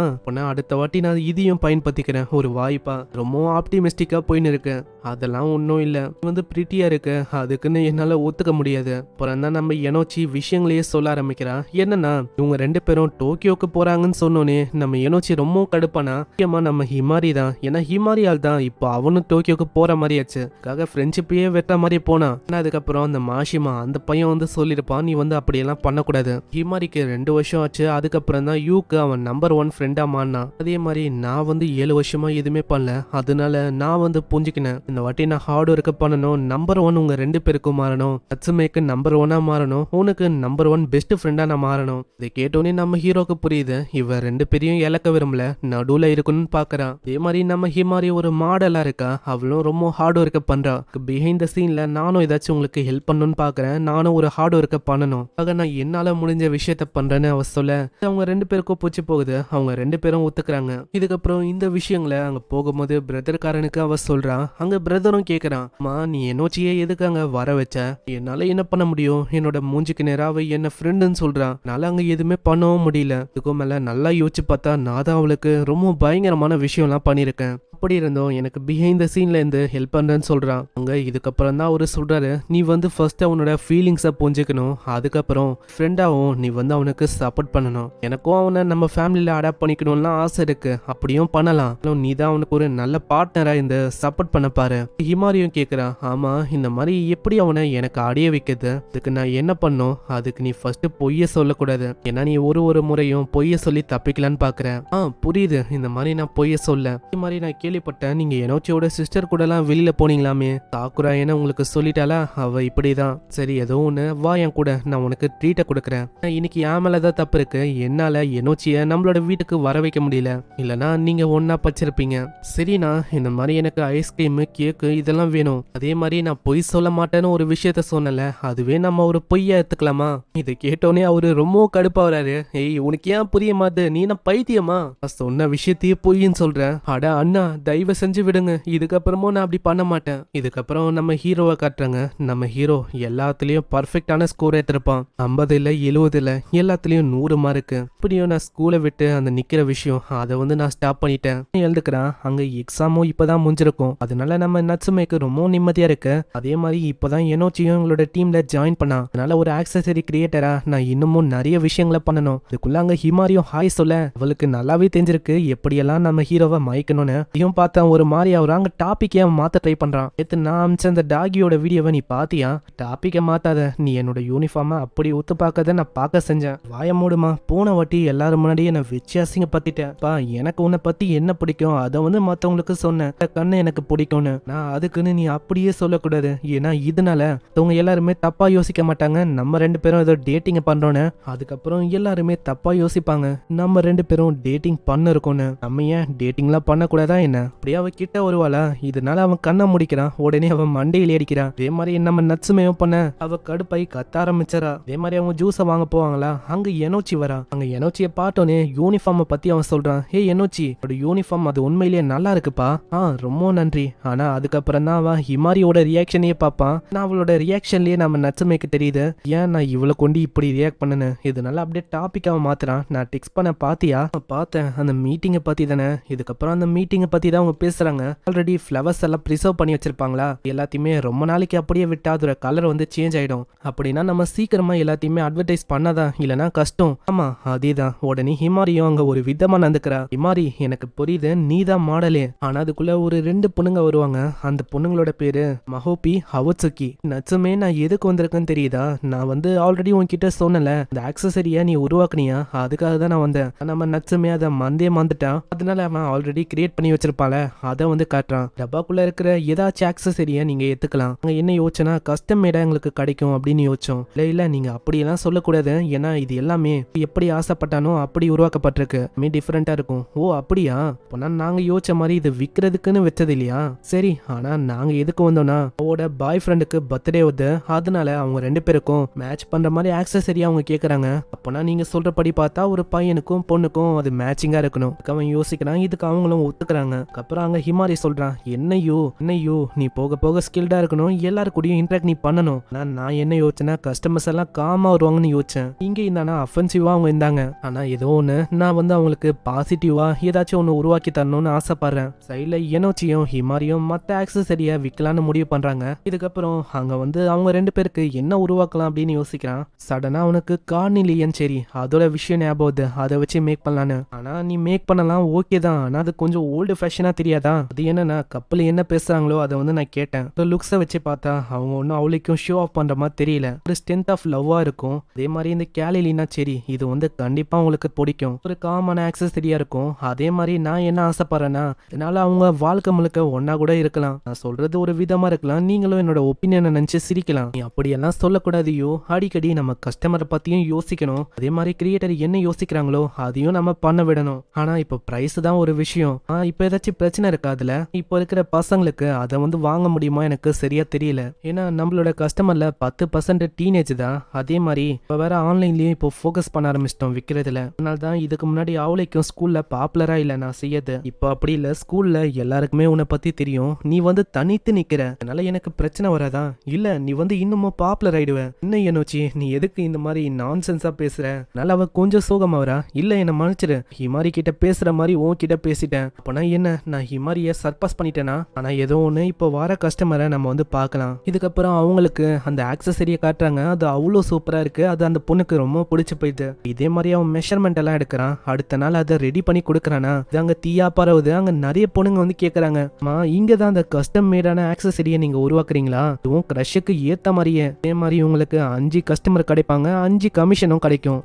அடுத்த வாட்டி நான் இதையும் பயன்படுத்திக்கிறேன் ஒரு வாய்ப்பா. ரொம்ப ஆப்டிமிஸ்டிக்கா போயின்னு இருக்கு. அதெல்லாம் ஒன்றும் இல்லை, வந்து பிரிட்டியா இருக்கு, அதுக்குன்னு என்னால ஒத்துக்க முடியாது. அப்புறம் தான் நம்ம எனோச்சி விஷயங்களையே சொல்ல ஆரம்பிக்கிறா. என்னன்னா இவங்க 2 பேரும் டோக்கியோக்கு போறாங்கன்னு சொன்னோன்னே நம்ம எனோச்சி ரொம்ப கடுப்பானா. முக்கியமா நம்ம ஹிமாரி தான். ஏன்னா ஹிமாரியால் தான் இப்போ அவனும் டோக்கியோக்கு போற மாதிரி ஆச்சு. ஃப்ரெண்ட்ஷிப்பையே வெட்ட மாதிரி போனா. அதுக்கப்புறம் அந்த மாஷிமா அந்த பையன் வந்து சொல்லிருப்பான், நீ வந்து அப்படியெல்லாம் பண்ணக்கூடாது. ஹிமாரிக்கு 2 வருஷம் ஆச்சு. அதுக்கப்புறம் தான் யூக்கு அவன் நம்பர் 1 ஃப்ரெண்டா மாறினான். அதே மாதிரி நான் வந்து 7 வருஷமா எதுவுமே பண்ணல. அதனால நான் வந்து புரிஞ்சுக்கினேன். இந்த வாட்டி நான் ஹார்ட் ஒர்க் பண்ணணும். நம்பர் 1 உங்க 2 பேருக்கும் மாறணும். நட்சுமைக்கு நம்பர் 1 மாறணும். உனக்கு நம்பர் 1 பெஸ்ட் ஃப்ரெண்டா நான் மாறணும். இதை கேட்டோன்னே நம்ம ஹீரோக்கு புரியுது. இவ 2 பேரையும் இழக்க விரும்பல, நடுவுல இருக்கணும்னு பாக்குறான். அதே மாதிரி நம்ம ஹிமாரி ஒரு மாடலா இருக்கா. அவளும் ரொம்ப ஹார்ட் ஒர்க் பண்றா. பிஹைண்ட் த சீன்ல நானும் ஏதாச்சும் உங்களுக்கு ஹெல்ப் பண்ணணும்னு பாக்குறேன். நானும் ஒரு ஹார்ட் ஒர்க்க பண்ணணும். நான் என்னால முடிஞ்ச விஷயத்த பண்றேன்னு அவ சொல்ல அவங்க 2 பேருக்கும் பூச்சி போகுது. அவங்க 2 பேரும் ஒத்துக்கிறாங்க. இதுக்கப்புறம் இந்த விஷயங்களை அங்க போகும்போது பிரதர்காரனுக்கு அவ சொல்றா. அங்க பிரதரும் கேக்குறான், நீ என்னோச்சியே எதுக்கு அங்க வர வச்ச? என்னால என்ன பண்ண முடியும்? என்னோட மூஞ்சிக்கு நேரா அவ என்ன ஃப்ரெண்டுன்னு சொல்றான். என்னால அங்க எதுவுமே பண்ணவும் முடியல. இதுக்கும் மேல நல்லா யோசிச்சு பார்த்தா நான் தான் அவளுக்கு ரொம்ப பயங்கரமான விஷயம் எல்லாம் பண்ணிருக்கேன். அப்படி இருந்தோம் எனக்கு பிஹைண்ட் த சீன்ல இருந்து ஹெல்ப் பண்றேன்னு சொல்றான். அங்க இதுக்கப்புறம் தான் அவரு சொல்றாரு, நீ வந்து ஃபர்ஸ்ட் அவனோட ஃபீலிங்ஸை புரிஞ்சுக்கணும். அதுக்கப்புறம் ஃப்ரெண்டாவும் நீ வந்து அவனுக்கு சப்போர்ட் பண்ணணும். எனக்கும் அவனை நம்ம ஃபேமிலியில அடாப்ட் பண்ணிக்கணும்லாம் ஆசை இருக்கு. அப்படியும் பண்ணலாம். நீ தான் அவனுக்கு ஒரு நல்ல பார்ட்னரா இந்த சப்போர்ட் பண்ண பாரு. ஹிமாரியும் கேக்குறான், ஆமா இந்த மாதிரி எப்படி அவனை எனக்கு அடைய வைக்கிறது? அதுக்கு நான் என்ன பண்ணும்? அதுக்கு நீ ஃபர்ஸ்ட் பொய்ய சொல்லக்கூடாது. ஏன்னா நீ ஒரு முறையும் பொய்ய சொல்லி தப்பிக்கலான்னு பாக்குறேன். புரியுது. இந்த மாதிரி நான் பொய்ய சொல்ல. இந்த மாதிரி நான் கேள்விப்பட்டேன் நீங்க எனோச்சியோட சிஸ்டர் கூட எல்லாம் வெளியில போனீங்களாமே. சாக்குரா என்ன உங்களுக்கு சொல்லிட்டாலா? அவ இப்படிதான். சரி ஏதோ ஒண்ணு வா என் கூட, நான் உனக்கு ட்ரீட்டை கொடுக்குறேன். இன்னைக்கு என் மேலதான் தப்பு இருக்கு. என்னால எனோச்சிய நம்மளோட வீட்டுக்கு வர வைக்க முடியல. இல்லனா நீங்க ஒன்னா பச்சிருப்பீங்க. சரிண்ணா, இந்த மாதிரி எனக்கு ஐஸ்கிரீம் கேக்கு இதெல்லாம் வேணும். அதே மாதிரி நான் பொய் சொல்ல மாட்டேன்னு ஒரு விஷயத்த சொன்னல, அதுவே நம்ம ஒரு பொய்யா எடுத்துக்கலாமா? இதை கேட்டோன்னே அவரு ரொம்ப கடுப்பாவறாரு. ஏய் உனக்கு ஏன் புரிய மாட்டேது? நீ நான் பைத்தியமா? சொன்ன விஷயத்தையே பொய்ன்னு சொல்றேன். அட அண்ணா தயவு செஞ்சு விடுங்க. இதுக்கப்புறமும் நான் அப்படி பண்ண மாட்டேன். இதுக்கப்புறம் நம்ம ஹீரோவை காட்டுறாங்க. நம்ம ஹீரோ எல்லாத்துலயும் பர்ஃபெக்டான ஸ்கோர் எடுத்திருப்பான். 50 இல்ல 70 இல்ல எல்லாத்துலயும் 100 மார்க்கு. இப்படியும் நான் ஸ்கூலை விட்டு அந்த நிக்கிற விஷயம் அதை வந்து நான் ஸ்டாப் பண்ணிட்டேன் எழுதுக்கிறான். அங்க எக்ஸாமும் இப்பதான் முடிஞ்சிருக்கும். அதனால நம்ம நட்சுமைக்கு ரொம்ப நிம்மதியா இருக்கு. அதே மாதிரி இப்பதான் எனோச்சியும் எங்களோட டீம்ல ஜாயின் பண்ணா. அதனால ஒரு ஆக்சசரி கிரியேட்டரா நான் இன்னமும் நிறைய விஷயங்களை பண்ணணும். அதுக்குள்ள அங்க ஹிமாரியும் ஹாய் சொல்ல அவளுக்கு நல்லாவே தெரிஞ்சிருக்கு எப்படியெல்லாம் நம்ம ஹீரோவை மயக்கணும்னு. இவன் பார்த்தா ஒரு மாதிரி அவராங்க டாபிக்கே அவன் மாத்த ட்ரை பண்றான். நான் அமிச்ச அந்த டாகியோட வீடியோவை நீ பாத்தியா? டாபிக்கை மாத்தாத, நீ என்னோட யூனிஃபார்மை அப்படி ஒத்து பார்க்க எதிர்பார்க்கறத நான் பார்க்க செஞ்சேன். வாய மூடுமா, போன வாட்டி எல்லாரும் முன்னாடியே நான் வச்சு அசிங்கப்பட்டுட்டேன். பா எனக்கு உன்னை பத்தி என்ன பிடிக்கும் அதை வந்து மத்தவங்களுக்கு சொன்னேன். கண்ணு எனக்கு பிடிக்கும்னு. நான் அதுக்குன்னு நீ அப்படியே சொல்லக்கூடாது. ஏன்னா இதனால அவங்க எல்லாருமே தப்பா யோசிக்க மாட்டாங்க நம்ம ரெண்டு பேரும் ஏதோ டேட்டிங் பண்றோன்னு. அதுக்கப்புறம் எல்லாருமே தப்பா யோசிப்பாங்க நம்ம ரெண்டு பேரும் டேட்டிங் பண்ண இருக்கோன்னு. நம்ம ஏன் டேட்டிங்லாம் பண்ணக்கூடாதா என்ன? அப்படியே அவ கிட்ட வருவாளா, இதனால அவன் கண்ணை முடிக்கிறான். உடனே அவன் மண்டையில் அடிக்கிறான். அதே மாதிரி நம்ம நட்சுமையும் பண்ண அவ கடுப்பை கத்த ஆரம்பிச்சரா. அதே மாதிரி அவங்க ஜூஸை வாங்க போவாங்களா, அங்க எனோச்சி வரா. அங்க எனோச்சியை பார்த்தோன்னே யூனிஃபார்மை பத்தி அவன் சொல்றான். ஹே எனோச்சி, யூனிஃபார்ம் அது உண்மையிலேயே நல்லா இருக்குப்பா. ரொம்ப நன்றி. ஆனா அதுக்கப்புறம் தான் அவன் ஹிமாரியோட ரியாக்ஷனையே பார்ப்பான். நான் அவளோட ரியாக்ஷன்லயே நம்ம நட்சுமைக்கு தெரியுது ஏன் நான் இவளை கொண்டு இப்படி ரியாக்ட் பண்ணனு. இதனால அப்படியே டாபிக் அவன் மாத்துறான். நான் டெக்ஸ்ட் பண்ண பாத்தியா? பார்த்தேன். அந்த மீட்டிங்கை பத்தி தானே. இதுக்கப்புறம் அந்த மீட்டிங்கை பத்தி தான் அவங்க பேசுறாங்க. ஆல்ரெடி ஃப்ளவர்ஸ் எல்லாம் ப்ரிசர்வ் பண்ணி வச்சிருப்பாங்களா, எல்லாத்தையுமே ரொம்ப நாளைக்கு அப்படியே விட்டா அதோட கலர் வந்து சேஞ்ச் ஆயிடும். அப்படின்னா நம்ம சீக்கிரமா எல்லாத்தையுமே அட்வர்டைஸ் பண்ணாதான், இல்லைன்னா கஷ்டம். ஆமா அதேதான். உடனே ஹிமாரியும் அங்க ஒரு விதமா நடந்துக்கிறா. ஹிமாரி, எனக்கு புரியுது நீ தான் மாடலே, ஆனா அதுக்குள்ள ஒரு 2 பொண்ணுங்க வருவாங்க. அந்த பொண்ணுங்களோட பேரு மஹோபி, ஹவட்சுகி. நட்சுமே நான் எதுக்கு வந்திருக்கேன்னு தெரியுதா? நான் வந்து ஆல்ரெடி உன்கிட்ட சொன்னல, இந்த ஆக்சசரியா நீ உருவாக்குனியா, அதுக்காக தான் நான் வந்தேன். நம்ம நட்சுமே அதை மறந்துட்டான். அதனால அவன் ஆல்ரெடி கிரியேட் பண்ணி வச்சிருப்பால, அதை வந்து காட்டுறான். டப்பாக்குள்ள இருக்கிற ஏதாச்சும் ஆக்சசரியா நீங்க எடுத்துக்கலாம். அங்க என்ன யோசனா, கஸ்டம் மேடா எங்களுக்கு கிடைக்கும் அப்படின்னு யோசிச்சோம். இல்ல நீங்க அப்படியெல்லாம் சொல்லக்கூடாது. ஏன்னா இது எல்லாமே எப்படி ஆசைப்பட்டானோ அப்படி உருவாக்கப்பட்டிருக்கு. டிஃபரெண்டா இருக்கும். ஓ அப்படியா? அப்பனா நாங்க யோசிச்ச மாதிரி இது விற்கிறதுக்குன்னு வச்சது இல்லையா? சரி, ஆனா நாங்க எதுக்கு வந்தோம்னா அவரோட பாய் ஃப்ரெண்டுக்கு பர்த்டே வருது. அதனால அவங்க 2 பேருக்கும் மேட்ச் பண்ற மாதிரி ஆக்சசரியா அவங்க கேக்குறாங்க. அப்பனா நீங்க சொல்றபடி பார்த்தா ஒரு பையனுக்கும் பொண்ணுக்கும் அது மேட்சிங்கா இருக்கணும். அவன் யோசிக்கிறான். இதுக்கு அவங்களும் ஒத்துக்கிறாங்க. அப்புறம் அங்க ஹிமாரி சொல்றான், என்னையோ நீ போக போக ஸ்கில்டா இருக்கணும், எல்லாரு கூடயும் இன்டராக்ட் நீ பண்ணணும். நான் என்ன யோசிச்சேன்னா கஸ்டமர்ஸ் எல்லாம் காமா வருவாங்கன்னு யோசிச்சேன். இங்க இருந்தானா அஃபென்சிவா அவங்க இருந்தாங்க. ஆனா ஏதோ ஒண்ணு நான் வந்து அவங்களுக்கு பாசிட்டிவா ஏதாச்சும் ஒண்ணு உருவாக்கி தரணும்னு ஆசைப்படுறேன். சைட்ல எனோச்சியும் ஹிமாரியும் மத்த ஆக்சசரியா விற்கலான்னு முடிவு பண்றாங்க. இதுக்கப்புறம் அங்க வந்து அவங்க 2 பேருக்கு என்ன உருவாக்கலாம் அப்படின்னு யோசிக்கிறான். சடனா அவனுக்கு கார்னிலியன் சரி அதோட விஷயம் ஞாபகம், அதை வச்சு மேக் பண்ணலான்னு. ஆனா நீ மேக் பண்ணலாம் ஓகே தான், ஆனா அது கொஞ்சம் ஓல்டு ஃபேஷனா தெரியாதா? அது என்னன்னா கப்பல் என்ன பேசுறாங்களோ அதை வந்து நான் கேட்டேன். லுக்ஸை வச்சு பார்த்தா அவங்க ஒன்னும் அவளுக்கும் ஷோ ஆஃப் பண்ற மாதிரி தெரியல. ஒரு ஸ்ட்ரென்த் ஆஃப் லவ்வா இருக்கும். அதே மாதிரி இந்த கேலிலினா சரி இது வந்து கண்டிப்பா உங்களுக்கு பிடிக்கும். ஒரு காமன் ஆக்சஸரியா இருக்கும். அதே மாதிரி நான் என்ன ஆசைப்படுறேன்னா இதனால அவங்க வாழ்க்கை முழுக்க ஒன்னா கூட இருக்கலாம். நான் சொல்றது ஒரு விதமா இருக்கலாம், நீங்களும் என்னோட ஒப்பீனியனை நினைச்சு சிரிக்கலாம். நீ அப்படியெல்லாம் சொல்லக்கூடாதியோ. அடிக்கடி நம்ம கஸ்டமரை பத்தியும் யோசிக்கணும். அதே மாதிரி கிரியேட்டர் என்ன யோசிக்கிறாங்களோ அதையும் நம்ம பண்ண விடணும். ஆனா இப்போ பிரைஸ் தான் ஒரு விஷயம். இப்போ ஏதாச்சும் பிரச்சனை இருக்கா அதுல? இப்போ இருக்கிற பசங்களுக்கு அதை வந்து வாங்க முடியுமா எனக்கு சரியா தெரியல. ஏன்னா நம்மளோட கஸ்டமர்ல 10% டீனேஜ் தான். அதே மாதிரி இப்போ வேற ஆன்லைன்லயும் இப்போ ஃபோக்கஸ் பண்ண ஆரம்பிச்சிட்டோம் விற்கிறதுல. அதனால தான் இதுக்கு முன்னாடி அவளைக்கும் ஸ்கூல்ல பாப்புலரா இல்ல நான் செய்யது. இப்போ அப்படி இல்ல, ஸ்கூல்ல எல்லாருக்குமே உன்னை பத்தி தெரியும். நீ வந்து தனித்து நிக்கிற, அதனால எனக்கு பிரச்சனை வராதா? இல்ல நீ வந்து இன்னமும் பாப்புலர் ஆயிடுவ. என்ன என்னோச்சி நீ எதுக்கு இந்த மாதிரி நான்சென்ஸா பேசுற? அதனால அவ கொஞ்சம் சோகமா வரா. இல்ல என்ன மன்னிச்சிரு, ஹிமாரி கிட்ட பேசுற மாதிரி உன்கிட்ட பேசிட்டேன். அப்பனா என்ன நான் ஹிமாரிய சர்பாஸ் பண்ணிட்டேனா? ஆனா ஏதோ ஒண்ணு, இப்போ வர கஸ்டமரை நம்ம வந்து பார்க்கலாம். இதுக்கப்புறம் அவங்களுக்கு அந்த ஆக்சசரியை காட்டுறாங்க. அது அவ்வளோ சூப்பரா இருக்கு. அது அந்த பொண்ணுக்கு ரொம்ப பிடிச்சு போயிடுது. இதே மாதிரி அவன் மெஷர்மெண்ட் எல்லாம் எடுக்கிறான். அடுத்த நாள் அதை ரெடி பண்ணி கொடுக்குறானா. இது அங்க தீயா பரவுது. அங்க நிறைய பொண்ணுங்க வந்து கேக்குறாங்க, இங்க தான் அந்த கஸ்டம் மேடான ஆக்சசரியை நீங்க உருவாக்குறீங்களா? இதுவும் கிரஷுக்கு ஏத்த மாதிரியே. அதே மாதிரி உங்களுக்கு 5 கஸ்டமர் கிடைப்பாங்க, 5 கமிஷனும் கிடைக்கும்.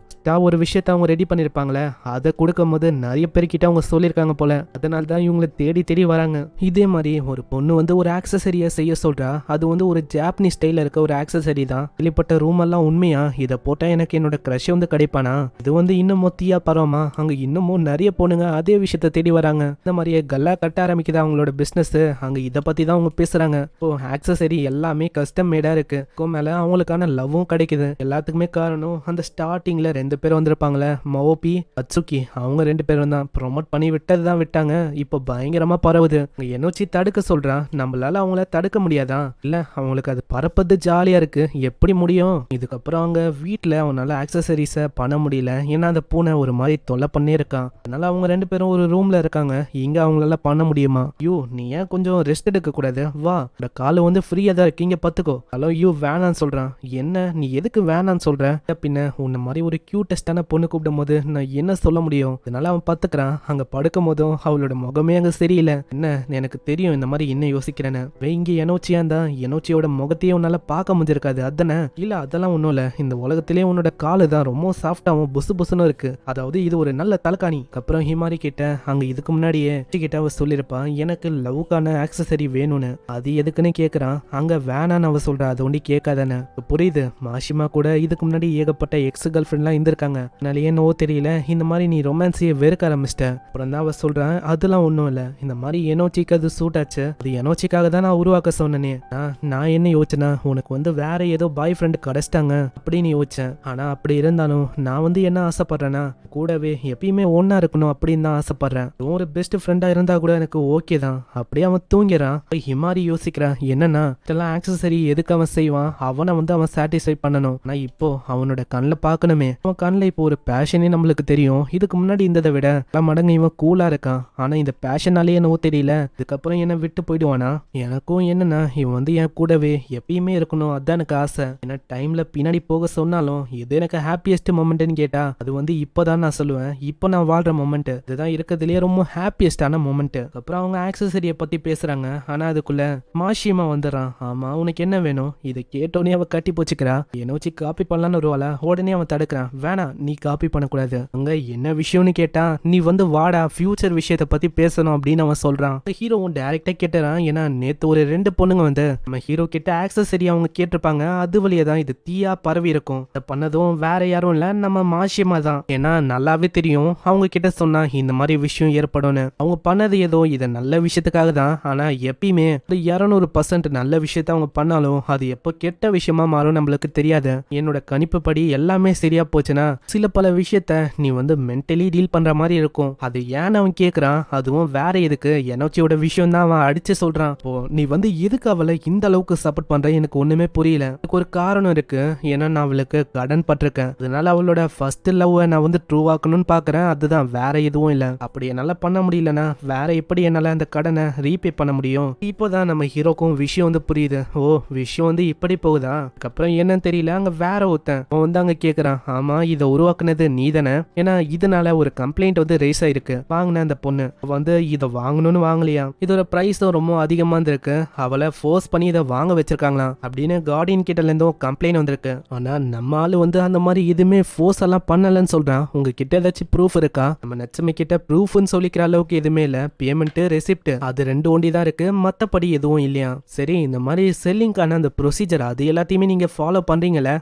ஒரு விஷயத்த அவங்க ரெடி பண்ணிருப்பாங்களே, அதை கொடுக்கும் போது நிறைய பேர்கிட்ட அவங்க சொல்லியிருக்காங்க போல. அதனால தான் இவங்களை தேடி தேடி வராங்க. இதே மாதிரி ஒரு பொண்ணு வந்து ஒரு ஆக்சசரியை செய்ய சொல்றா. அது வந்து ஒரு ஜாப்பனீஸ் ஸ்டைல இருக்க ஒரு ஆக்சசரி தான். வெளிப்பட்ட ரூம் எல்லாம் உண்மையா? இதை போட்டா எனக்கு என்னோட கிரஷ் வந்து கிடைப்பானா? இது வந்து இன்னமும் தீயா பரவமா? அங்க இன்னமும் நிறைய பொண்ணுங்க அதே விஷயத்த தேடி வராங்க. இந்த மாதிரியே கல்லா கட்ட ஆரம்பிக்குது அவங்களோட பிசினஸ். அங்க இதை பத்தி தான் அவங்க பேசுறாங்க. இப்போ ஆக்சசரி எல்லாமே கஸ்டம் மேடா இருக்கு. மேல அவங்களுக்கான லவ்வும் கிடைக்குது. எல்லாத்துக்குமே காரணம் அந்த ஸ்டார்டிங்ல 2 பேர் வந்திருப்பாங்களே, மவோபி அட்சுகி. அவங்க 2 பேரும் தான் ப்ரொமோட் பண்ணி விட்டது தான் விட்டாங்க. இப்போ பயங்கரமா பரவுது. என்னோச்சி தடுக்க சொல்றான். நம்மளால அவங்கள தடுக்க முடியாதா? இல்ல அவங்களுக்கு அது பரப்பது ஜாலியா இருக்கு, எப்படி முடியும்? இதுக்கப்புறம் அவங்க வீட்டுல அவனால ஆக்சசரிஸ பண்ண முடியல. ஏன்னா அந்த பூனை ஒரு மாதிரி தொல்லை பண்ணே இருக்கான். அதனால அவங்க 2 பேரும் ஒரு ரூம்ல இருக்காங்க. இங்க அவங்களால பண்ண முடியுமா? யூ நீ ஏன் கொஞ்சம் ரெஸ்ட் எடுக்க கூடாது? வா, இந்த காலை வந்து ஃப்ரீயா தான் இருக்கீங்க பத்துக்கோ. ஹலோ யூ வேணான்னு சொல்றான். என்ன நீ எதுக்கு வேணான்னு சொல்ற? பின்ன உன்ன மாதிரி ஒரு கியூட்டஸ்டான பொண்ணு கூப்பிடும் போது நான் என்ன சொல்ல முடியும்? அதனால அவன் பத்துக்கிறான். அங்க படுக்கும் போதும் அவளோட முகமே அங்க சரியில்லை. என்ன எனக்கு தெரியும் இந்த மாதிரி என்ன யோசிக்கிறேன்னு. இங்க எனோச்சியா இருந்தா எனோச்சியோட முகத்தையே உன்னால பார்க்க முடிஞ்சிருக்காது அதானே? இல்ல அதெல்லாம் ஒண்ணும் இல்ல, இந்த உலகத்திலே உன்னோட காலு தான் ரொம்ப சாஃப்டாவும் புசு புசுன்னு இருக்கு, அதாவது இது ஒரு நல்ல தலகாணி. அப்புறம் ஹிமாரி கிட்ட அங்க இதுக்கு முன்னாடியே கிட்ட அவ சொல்லிருப்பா எனக்கு லவ்க்கான ஆக்சசரி வேணும்னு. அது எதுக்குன்னு கேக்குறான். அங்க வேணான்னு அவ சொல்றா, அது ஒண்டி கேட்காதானே. புரியுது, மாஷிமா கூட இதுக்கு முன்னாடி ஏகப்பட்ட எக்ஸ் கேர்ள் ஃப்ரெண்ட்லாம் இருந்திருக்காங்க, அதனால என்னவோ தெரியல இந்த மாதிரி நீ ரொமான்ஸையே வெறுக்க ஆரம்பிச்சிட்ட. அப்புறம் தான் அவ சொல்றான் அதெல்லாம் ஒண்ணும் இல்ல, இந்த மாதிரி எனோச்சிக்கு அது சூட் ஆச்சு, அது எனோச்சிக்காக தான் நான் உருவாக்க சொன்னேனே. நான் என்ன யோசிச்சேன்னா உனக்கு வந்து வேற ஏதோ பாய் ஃப்ரெண்ட் கிடைச்சிட்டாங்க அப்படின்னு யோசிச்சேன். ஆனா அப்படி இருந்தாலும் நான் வந்து என்ன ஆசைப்படுறேன்னா கூடவே எப்பயுமே ஒன்னா இருக்கணும் அப்படின்னு தான் ஆசைப்படுறேன். ஒரு பெஸ்ட் ஃப்ரெண்டா இருந்தா கூட எனக்கு ஓகே தான். அப்படியே அவன் தூங்கிறான். ஹிமாரி யோசிக்கிறான் என்னன்னா இதெல்லாம் ஆக்சசரி எதுக்கு அவன் செய்வான், அவனை வந்து அவன் சாட்டிஸ்ஃபை பண்ணணும். ஆனா இப்போ அவனோட கண்ணில் பார்க்கணுமே, அவன் கண்ணில் இப்போ ஒரு பேஷனே நம்மளுக்கு தெரியும். இதுக்கு முன்னாடி இருந்ததை விட பல மடங்கு இவன் கூலா இருக்கான். ஆனா இந்த பேஷனாலே என்னவோ தெரியல இதுக்கப்புறம் என்ன விட்டு போயிடுவானா. எனக்கும் என்னன்னா இவன் வந்து என் கூடவே எப்பயுமே இருக்கணும், அதான் எனக்கு ஆசை. ஏன்னா டைம்ல பின்னாடி போக சொன்னாலும் எது எனக்கு ஹாப்பியஸ்ட் மொமெண்ட்னு கேட்டா அது வந்து இப்போதான் நான் சொல்லுவேன். இப்போ நான் வாழ்ற மொமெண்ட் இதுதான் இருக்கிறதுலயே ரொம்ப ஹாப்பியஸ்டான மொமெண்ட். அப்புறம் அவங்க ஆக்சசரியை பத்தி பேசுறாங்க. ஆனா அதுக்குள்ள மாஷிமா வந்துடுறான். ஆமா உனக்கு என்ன வேணும்? இதை கேட்டோடனே அவ கட்டி போச்சுக்கிறா. என்ன வச்சு காப்பி பண்ணலான்னு வருவாளா, உடனே அவன் தடுக்கிறான். வேணாம் நீ காப்பி பண்ணக்கூடாது. அங்க என்ன விஷயம்னு கேட்டா நீ வந்து வாடா ஃபியூச்சர் விஷயத்தை பத்தி பேசணும் அப்படின்னு அவன் சொல்றான். ஹீரோவும் டைரக்டா கேட்டுறான். ஏன்னா நேத்து ஒரு 2 பொண்ணுங்க வந்து நம்ம ஹீரோ கிட்ட ஆக்சசரி அவங்க கேட்டிருப்பாங்க. அது வழியா தான் இது தீயா பரவி இருக்கும். இதை பண்ணதும் வேற யாரும் இல்ல நம்ம மாஷிமா தான். ஏன்னா நல்லாவே தெரியும் அவங்க கிட்ட சொன்னா இந்த மாதிரி விஷயம் ஏற்படும்னு. அவங்க பண்ணது ஏதோ இதை நல்ல விஷயத்துக்காக தான். ஆனா எப்பயுமே 200% நல்ல விஷயத்த அவங்க பண்ணாலும் அது எப்போ கெட்ட விஷயமா மாறும் நம்மளுக்கு தெரியாது. என்னோட கணிப்பு படி எல்லாமே சரியா போச்சுன்னா சில பல விஷயத்த நீ வந்து மென்டலி டீல் பண்ற மாதிரி இருக்கும். அது ஏன்னு அவன் கேக்குறான். அதுவும் வேற எதுக்கு எனர்ஜியோட விஷயம் தான் அவன் அடிச்சு சொல்றான். இப்போ நீ வந்து எதுக்கு அவளை இந்த அளவுக்கு சப்போர்ட் பண்ற எனக்கு ஒண்ணுமே புரியல. எனக்கு ஒரு காரணம் இருக்கு. ஏன்னா நான் அவளுக்கு கடன் பட்டிருக்கேன். அதனால அவளோட ஃபர்ஸ்ட் லவ் நான் வந்து ட்ரூ ஆக்கணும்னு பாக்குறேன். அதுதான் வேற எதுவும் இல்ல. அப்படி என்னால பண்ண முடியலன்னா வேற எப்படி என்னால அந்த கடனை ரீபே பண்ண முடியும்? இப்போதான் நம்ம ஹீரோக்கும் விஷயம் வந்து புரியுது. ஓ விஷயம் வந்து இப்படி போகுதா. அதுக்கப்புறம் என்னன்னு தெரியல. அங்க வேற ஒருத்தன் அவன் வந்து அங்க கேக்குறான். ஆமா இதை உருவாக்குனது நீ தானே? ஏன்னா இதனால ஒரு கம்ப்ளைண்ட் வந்து ரேஸ் ஆயிருக்கு. வாங்கின அந்த பொண்ணு வந்து இதை வாங்கணும்னு வாங்கலையா, இதோட பிரைஸும் ரொம்ப அதிகமா இருந்திருக்கு, அவளை ஃபோர்ஸ் பண்ணி இதை வாங்க வச்சிருக்காங்களாம் அப்படின்னு கார்டியன் கிட்ட இருந்தும் கம்ப்ளைண்ட் வந்திருக்கு. ஆனா நம்ம ஆளு வந்து அந்த மாதிரி எதுவுமே ஃபோர்ஸ் எல்லாம் பண்ணலன்னு சொல்றான். உங்ககிட்ட ஏதாச்சும் ப்ரூஃப் இருக்கா? நம்ம நச்சமை கிட்ட ப்ரூஃப்னு சொல்லிக்கிற அளவுக்கு எதுவுமே இல்ல. பேமெண்ட் ரெசிப்ட் அது 2 ஒண்டி தான் இருக்கு, மத்தபடி எதுவும் இல்லையா. சரி இந்த மாதிரி செல்லிங்கான அந்த ப்ரொசீஜர் அது எல்லாத்தையுமே நீங்க ஃபாலோ பண்றீங்கல்ல?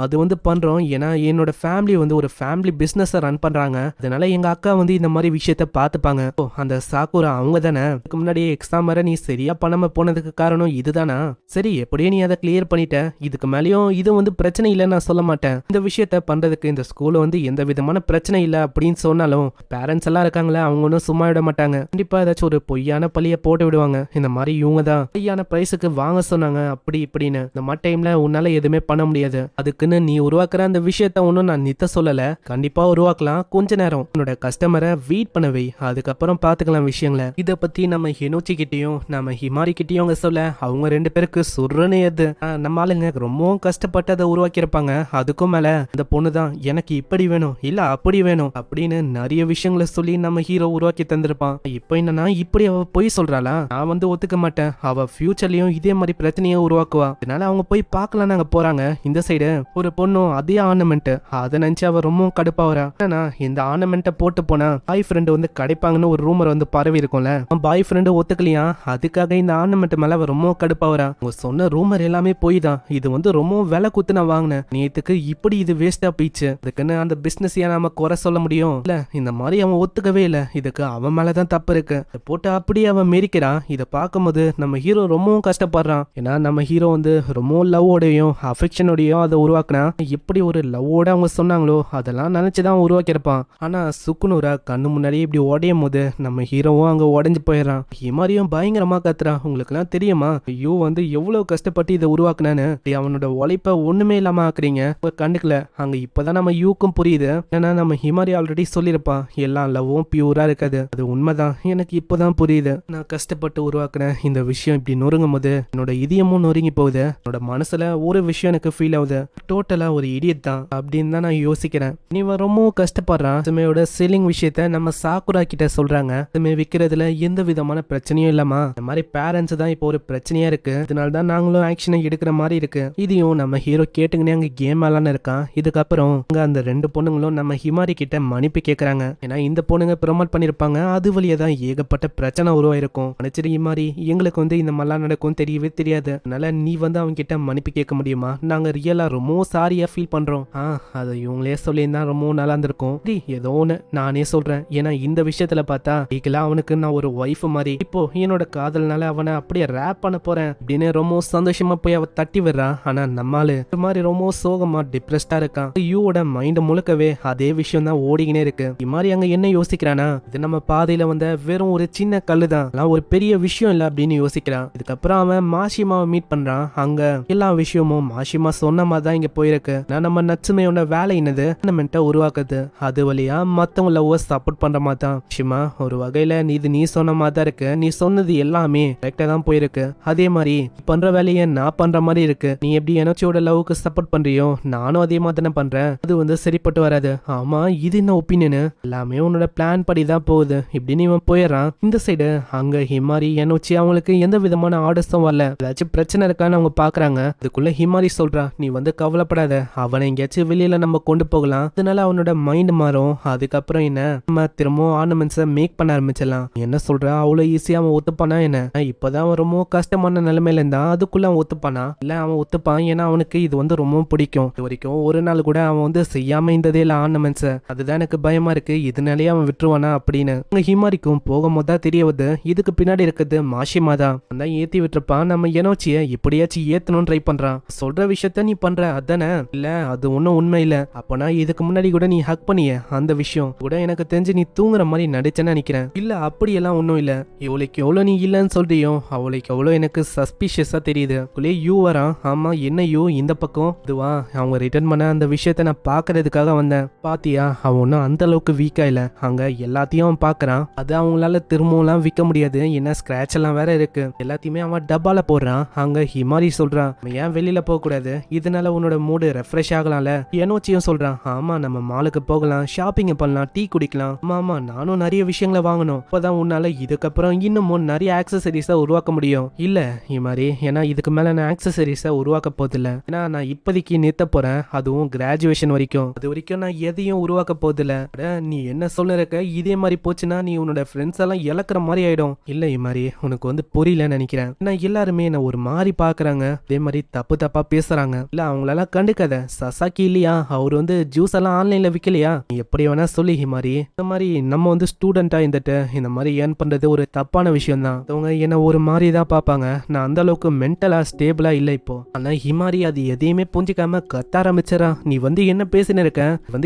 அது வந்து பண்றோம். ஏன்னா என்னோட ஃபேமிலி வந்து ஒரு ஃபேமிலி பிசினஸ் ரன் பண்றாங்க. அதனால எங்க அக்கா வந்து இந்த மாதிரி விஷயத்த பாத்துப்பாங்க. அந்த சாக்குரா அவங்க தானே? இதுக்கு முன்னாடி எக்ஸாம் வர நீ சரியா பண்ணாம போனதுக்கு காரணம் இதுதானா? சரி எப்படியே நீ அதை கிளியர் பண்ணிட்ட. இதுக்கு மேலேயும் இது வந்து பிரச்சனை இல்லைன்னு நான் சொல்ல மாட்டேன். இந்த விஷயத்த பண்றதுக்கு இந்த ஸ்கூல்ல வந்து எந்த விதமான பிரச்சனை இல்லை அப்படின்னு சொன்னாலும் பேரண்ட்ஸ் எல்லாம் இருக்காங்களே அவங்க ஒன்றும் சும்மா விட மாட்டாங்க. கண்டிப்பா ஏதாச்சும் ஒரு பொய்யான பழிய போட்டு விடுவாங்க. இந்த மாதிரி இவங்க தான் பொய்யான பிரைஸுக்கு வாங்க சொன்னாங்க அப்படி இப்படின்னு. இந்த மாதிரி டைம்ல உன்னால எதுவுமே பண்ண முடியாது. அதுக்குன்னு நீ உருவாக்குற அந்த விஷயத்த ஒன்றும் நான் நித்த சொல்லல. கண்டிப்பா உருவாக்கலாம், கொஞ்ச நேரம் உன்னோட கஸ்டமரை வெயிட் பண்ண வை, அதுக்கப்புறம் பாத்துக்கலாம் விஷயங்களை. இதை பத்தி நம்ம ஹெனோச்சி கிட்டயும் நம்ம ஹிமாரி கிட்டயும் அவங்க சொல்ல அவங்க 2 பேருக்கு சுருன்னு எது நம்ம ஆளுங்க ரொம்பவும் கஷ்டப்பட்டு அதை உருவாக்கியிருப்பாங்க. அதுக்கும் மேல இந்த பொண்ணு தான் எனக்கு இப்படி வேணும் இல்ல அப்படி வேணும் அப்படின்னு நிறைய விஷயங்களை சொல்லி நம்ம ஹீரோ உருவாக்கி தந்திருப்பான். இப்போ என்னன்னா இப்படி அவ போய் சொல்றாளா, நான் வந்து ஒத்துக்க மாட்டேன். அவ ஃபியூச்சர்லயும் இதே மாதிரி பிரச்சனையை உருவாக்குவா. அதனால அவங்க போய் பார்க்கலாம் நாங்க போறாங்க. இந்த சைடு ஒரு பொண்ணும் அதே ஆர்னமெண்ட் அதை நினைச்சு அவ ரொம்ப கடுப்பாவரா. ஏன்னா இந்த ஆர்னமெண்ட்டை போட்டு போனா பாய் ஃப்ரெண்டு வந்து கிடைப்பாங்கன்னு ஒரு ரூமர் வந்து பரவி இருக்கும்ல. பாய் ஃப்ரெண்டு ஒத்துக்கலையா, அதுக்காக இந்த ஆர்னமெண்ட் மேல அவ ரொம்ப கடுப்பாவரா. அவங்க சொன்ன ரூமர் எல்லாமே போய் தான். இது வந்து ரொம்ப விலை குத்து நான் வாங்கினேன். நேத்துக்கு இப்படி இது வேஸ்டா போயிடுச்சு. அதுக்குன்னு அந்த பிசினஸ் நாம குறை சொல்ல முடியும் இல்ல? இந்த மாதிரி அவன் ஒத்துக்கவே இல்லை. இதுக்கு அவன் மேலதான் தப்பு இருக்கு. போட்டு அப்படியே அவன் மெரிக்கிறான். இதை பார்க்கும்போது நம்ம ஹீரோ ரொம்பவும் கஷ்டப்படுறான். ஏன்னா நம்ம ஹீரோ வந்து ரொம்ப லவ்வோடையும் அஃபெக்ஷனோடையும் அதை உருவாக்குனா எப்படி ஒரு லவ்வோட அவங்க சொன்னாங்களோ அதெல்லாம் நினைச்சுதான் உருவாக்கியிருப்பான். ஆனா சுக்குனூரா கண்ணு முன்னாடியே இப்படி உடையும் போது நம்ம ஹீரோவும் அங்க உடைஞ்சு போயிடறான். ஹிமாரியும் பயங்கரமா கத்துறான். உங்களுக்கு எல்லாம் தெரியுமா ஐயோ வந்து எவ்வளவு கஷ்டப்பட்டு இதை உருவாக்குனான்னு. அவனோட உழைப்ப ஒண்ணுமே இல்லாம ஆக்குறீங்க. கண்டுக்கல. அங்க இப்பதான் நம்ம யூக்கும் புரியுது. ஏன்னா நம்ம ஹிமாரி ஆல்ரெடி சொல்லியிருப்பான் எல்லா லவ்வும் பியூரா இருக்காது. அது உண்மைதான். எனக்கு இப்பதான் புரியுது. நான் கஷ்டப்பட்டு உருவாக்குனேன் இந்த விஷயம் இப்படி நொறுங்கும் போது என்னோட இதயமும் நொறுங்கி போகுது. என்னோட மனசுல ஒரு விஷயம் எனக்கு ஃபீல் ஆகுது. டோட்டலா ஒரு இடியட் தான் அப்படின்னு தான் நான் யோசிக்கிறேன். நீ ரொம்ப கஷ்டப்படுறான். சுமையோட செல்லிங் விஷயத்த நம்ம சாக்குரா கிட்ட சொல்றாங்க. சுமை விற்கிறதுல எந்த விதமான பிரச்சனையும் இல்லாமா இந்த மாதிரி பேரண்ட்ஸ் தான் இப்போ ஒரு பிரச்சனையா இருக்கு. அதனால தான் நாங்களும் ஆக்ஷனை எடுக்கிற மாதிரி இருக்கு. இதையும் நம்ம ஹீரோ கேட்டுங்கன்னு அங்க கேம் விளான்னு இருக்கான். இதுக்கப்புறம் அங்க அந்த 2 பொண்ணுங்களும் நம்ம ஹிமாரி கிட்ட மன்னிப்பு கேக்குறாங்க. ஏன்னா இந்த பொண்ணுங்க ப்ரொமோட் பண்ணிருப்பாங்க, அது வழியா தான் ஏகப்பட்ட பிரச்சனை உருவாயிருக்கும். நினைச்சிரு ஹிமாரி, எங்களுக்கு இந்த மாதிரிலாம் நடக்கும் தெரியவே தெரியாது, அதனால நீ அவங்க கிட்ட மன்னிப்பு கேட்க முடியுமா, நாங்க ரியலா ரொம்ப சாரியா ஃபீல் பண்றோம். அதை இவங்களே சொல்லியிருந்தா ரொம்ப நல்லா இருந்திருக்கும். ஏதோ ஒண்ணு நானே சொல்றேன், ஏன்னா இந்த விஷயத்துல பார்த்தா அவனுக்கு நான் ஒரு ஒய்ஃப் மாதிரி, இப்போ என்னோட காதல்னால அவனை அப்படியே ரேப் பண்ண போறேன் அப்படின்னு ரொம்ப சந்தோஷமா போய் அவ தட்டி விடுறான். ஆனா நம்மாலு இந்த மாதிரி ரொம்ப சோகமா டிப்ரெஸ்டா இருக்கான். யூவோட மைண்ட் முழுக்கவே அதே விஷயம் தான் ஓடிக்கினே இருக்கு. இது மாதிரி அங்க என்ன யோசிக்கிறானா, இது நம்ம பாதையில வந்த வெறும் ஒரு சின்ன கல்லுதான், ஒரு பெரிய விஷயம் இல்ல அப்படின்னு யோசிக்கிறான். இதுக்கப்புறம் அவன் மாஷிமாவை மீட் பண்றான். அங்க எல்லா விஷயமும் மாஷிமா சொன்ன மாதிரி தான் இங்க போயிருக்கு. நம்ம நட்சுமையோட வேலை என்னது, உருவாக்குது, அது வழியா மத்தவங்க லவ் சப்போர்ட் பண்ற மாதிரி தான். ஷிமா, ஒரு வகையில நீ சொன்ன மாதிரி தான் இருக்கு, நீ சொன்னது எல்லாமே கரெக்டா தான் போயிருக்கு. அதே மாதிரி பண்ற வேலையை நான் பண்ற மாதிரி இருக்கு. நீ எப்படி எனர்ஜியோட லவ்வுக்கு சப்போர்ட் பண்றியோ, நானும் அதே மாதிரி தானே பண்றேன். அது சரிப்பட்டு வராது. ஆமா, இது என்ன ஒப்பீனியன், எல்லாமே உன்னோட பிளான் படி தான் போகுது இப்படின்னு இவன் போயிடறான். இந்த சைடு அங்க ஹிமாரி எனர்ஜி அவங்களுக்கு எந்த விதமான ஆர்டர்ஸும் வரல, ஏதாச்சும் பிரச்சனை இருக்கான்னு அவங்க பாக்குறாங்க. அதுக்குள்ள ஹிமாரி சொல்றா, நீ கவலைப்படாத, அவனை எங்கேயாச்சும் வெளியில நம்ம கொண்டு போகலாம், அதனால அவனோட மைண்ட் மாறும். அதுக்கப்புறம் என்ன, நம்ம திரும்பவும் ஆர்னமெண்ட்ஸை மேக் பண்ண ஆரம்பிச்சிடலாம். என்ன சொல்ற, அவ்வளவு ஈஸியா அவன் ஒத்துப்பானா என்ன, இப்பதான் அவன் ரொம்ப கஷ்டமான நிலைமையில இருந்தா அதுக்குள்ள அவன் ஒத்துப்பானா, இல்ல அவன் ஒத்துப்பான், ஏன்னா அவனுக்கு இது ரொம்ப பிடிக்கும். இது வரைக்கும் ஒரு நாள் கூட அவன் செய்யாம இருந்ததே இல்ல ஆர்னமெண்ட்ஸ், அதுதான் எனக்கு பயமா இருக்கு, இதனாலேயே அவன் விட்டுருவானா அப்படின்னு. ஹிமாரிக்கும் போகும்போது தெரிய வருது, இதுக்கு பின்னாடி இருக்குது மாஷிமா தான். அந்த ஏத்தி விட்டுருப்பான், நம்ம எனோச்சிய எப்படியாச்சும் ஏத்தணும்னு ட்ரை பண்றான். சொல்ற விஷயத்த நீ பண்ற அதானே, இல்ல அது ஒன்னும் உண்மை இல்ல, அப்பனா இதுக்கு முன்னாடி கூட நீ ஹக் பண்ணிய அந்த விஷயம் கூட எனக்கு தெரிஞ்சு நீ தூங்குற மாதிரி நடிச்சேன்னு நினைக்கிறேன். இல்ல அப்படியெல்லாம் ஒன்னும் இல்ல, இவளுக்கு எவ்வளவு நீ இல்லன்னு சொல்றியோ அவளுக்கு எவ்வளவு எனக்கு சஸ்பிஷியஸா தெரியுது. யூ வரான். ஆமா என்ன யூ இந்த பக்கம், இதுவா அவங்க ரிட்டர்ன் பண்ண அந்த விஷயத்த நான் பாக்குறதுக்காக வந்தேன். பாத்தியா, அவன் ஒன்னும் அந்த அளவுக்கு வீக்கா இல்ல, அங்க எல்லாத்தையும் அவன் பாக்குறான். அது அவங்களால திரும்பவும் விற்க முடியாது, என்ன ஸ்கிராட்ச் எல்லாம் வேற இருக்கு, எல்லாத்தையுமே அவன் டப்பால போடுறான். அங்க ஹிமாரி சொல்றான், ஏன் வெளியில போக கூடாது, இதனால உன்னோட மூடு ரெஃப்ரெஷ் ஆகலாம்ல. எனோச்சியும் சொல்றான், ஆமா நம்ம மாலுக்கு போகலாம், ஷாப்பிங் பண்ணலாம், டீ குடிக்கலாம். ஆமா நானும் நிறைய விஷயங்களை வாங்கணும், அப்பதான் உன்னால இதுக்கப்புறம் இன்னமும் நிறைய ஆக்சசரிஸை உருவாக்க முடியும். இல்ல ஹிமாரி, ஏன்னா இதுக்கு மேல நான் ஆக்சசரிஸை உருவாக்க போதில்ல, ஏன்னா நான் இப்போதைக்கு நிறுத்த போறேன், அதுவும் கிராஜுவேஷன் வரைக்கும். அது வரைக்கும் நான் எதையும் உருவாக்க போதில்ல. நீ என்ன சொல்லிருக்க, இதே மாதிரி போச்சுன்னா நீ உன்னோட ஃப்ரெண்ட்ஸ் எல்லாம் இழக்கிற மாதிரி ஆயிடும். இல்ல ஹிமாரி, உனக்கு புரியலன்னு நினைக்கிறேன், ஏன்னா எல்லாருமே என்ன ஒரு மாதிரி பாக்குறாங்க, அதே மாதிரி தப்பு தப்பா பேசுறாங்க. இல்ல அவங்களெல்லாம் கண்டுக்காத, சசாக்கி இல்லையா, அவர் ஜூஸ் எல்லாம் ஆன்லைன்ல விக்கலையா, நீ எப்படி வேணா சொல்லி ஹிமாரி, இந்த மாதிரி நம்ம ஸ்டூடெண்டா இருந்துட்டு இந்த மாதிரி ஏர்ன் பண்றது ஒரு தப்பான விஷயம் தான், அவங்க என்ன ஒரு மாதிரி தான் பாப்பாங்க, நான் அந்த அளவுக்கு மென்டலா ஸ்டேபிளா இல்ல இப்போ. ஆனா ஹிமாரி அது எதையுமே புரிஞ்சிக்காம கத்த ஆரம்பிச்சரா, நீ என்ன பேசின இருக்க,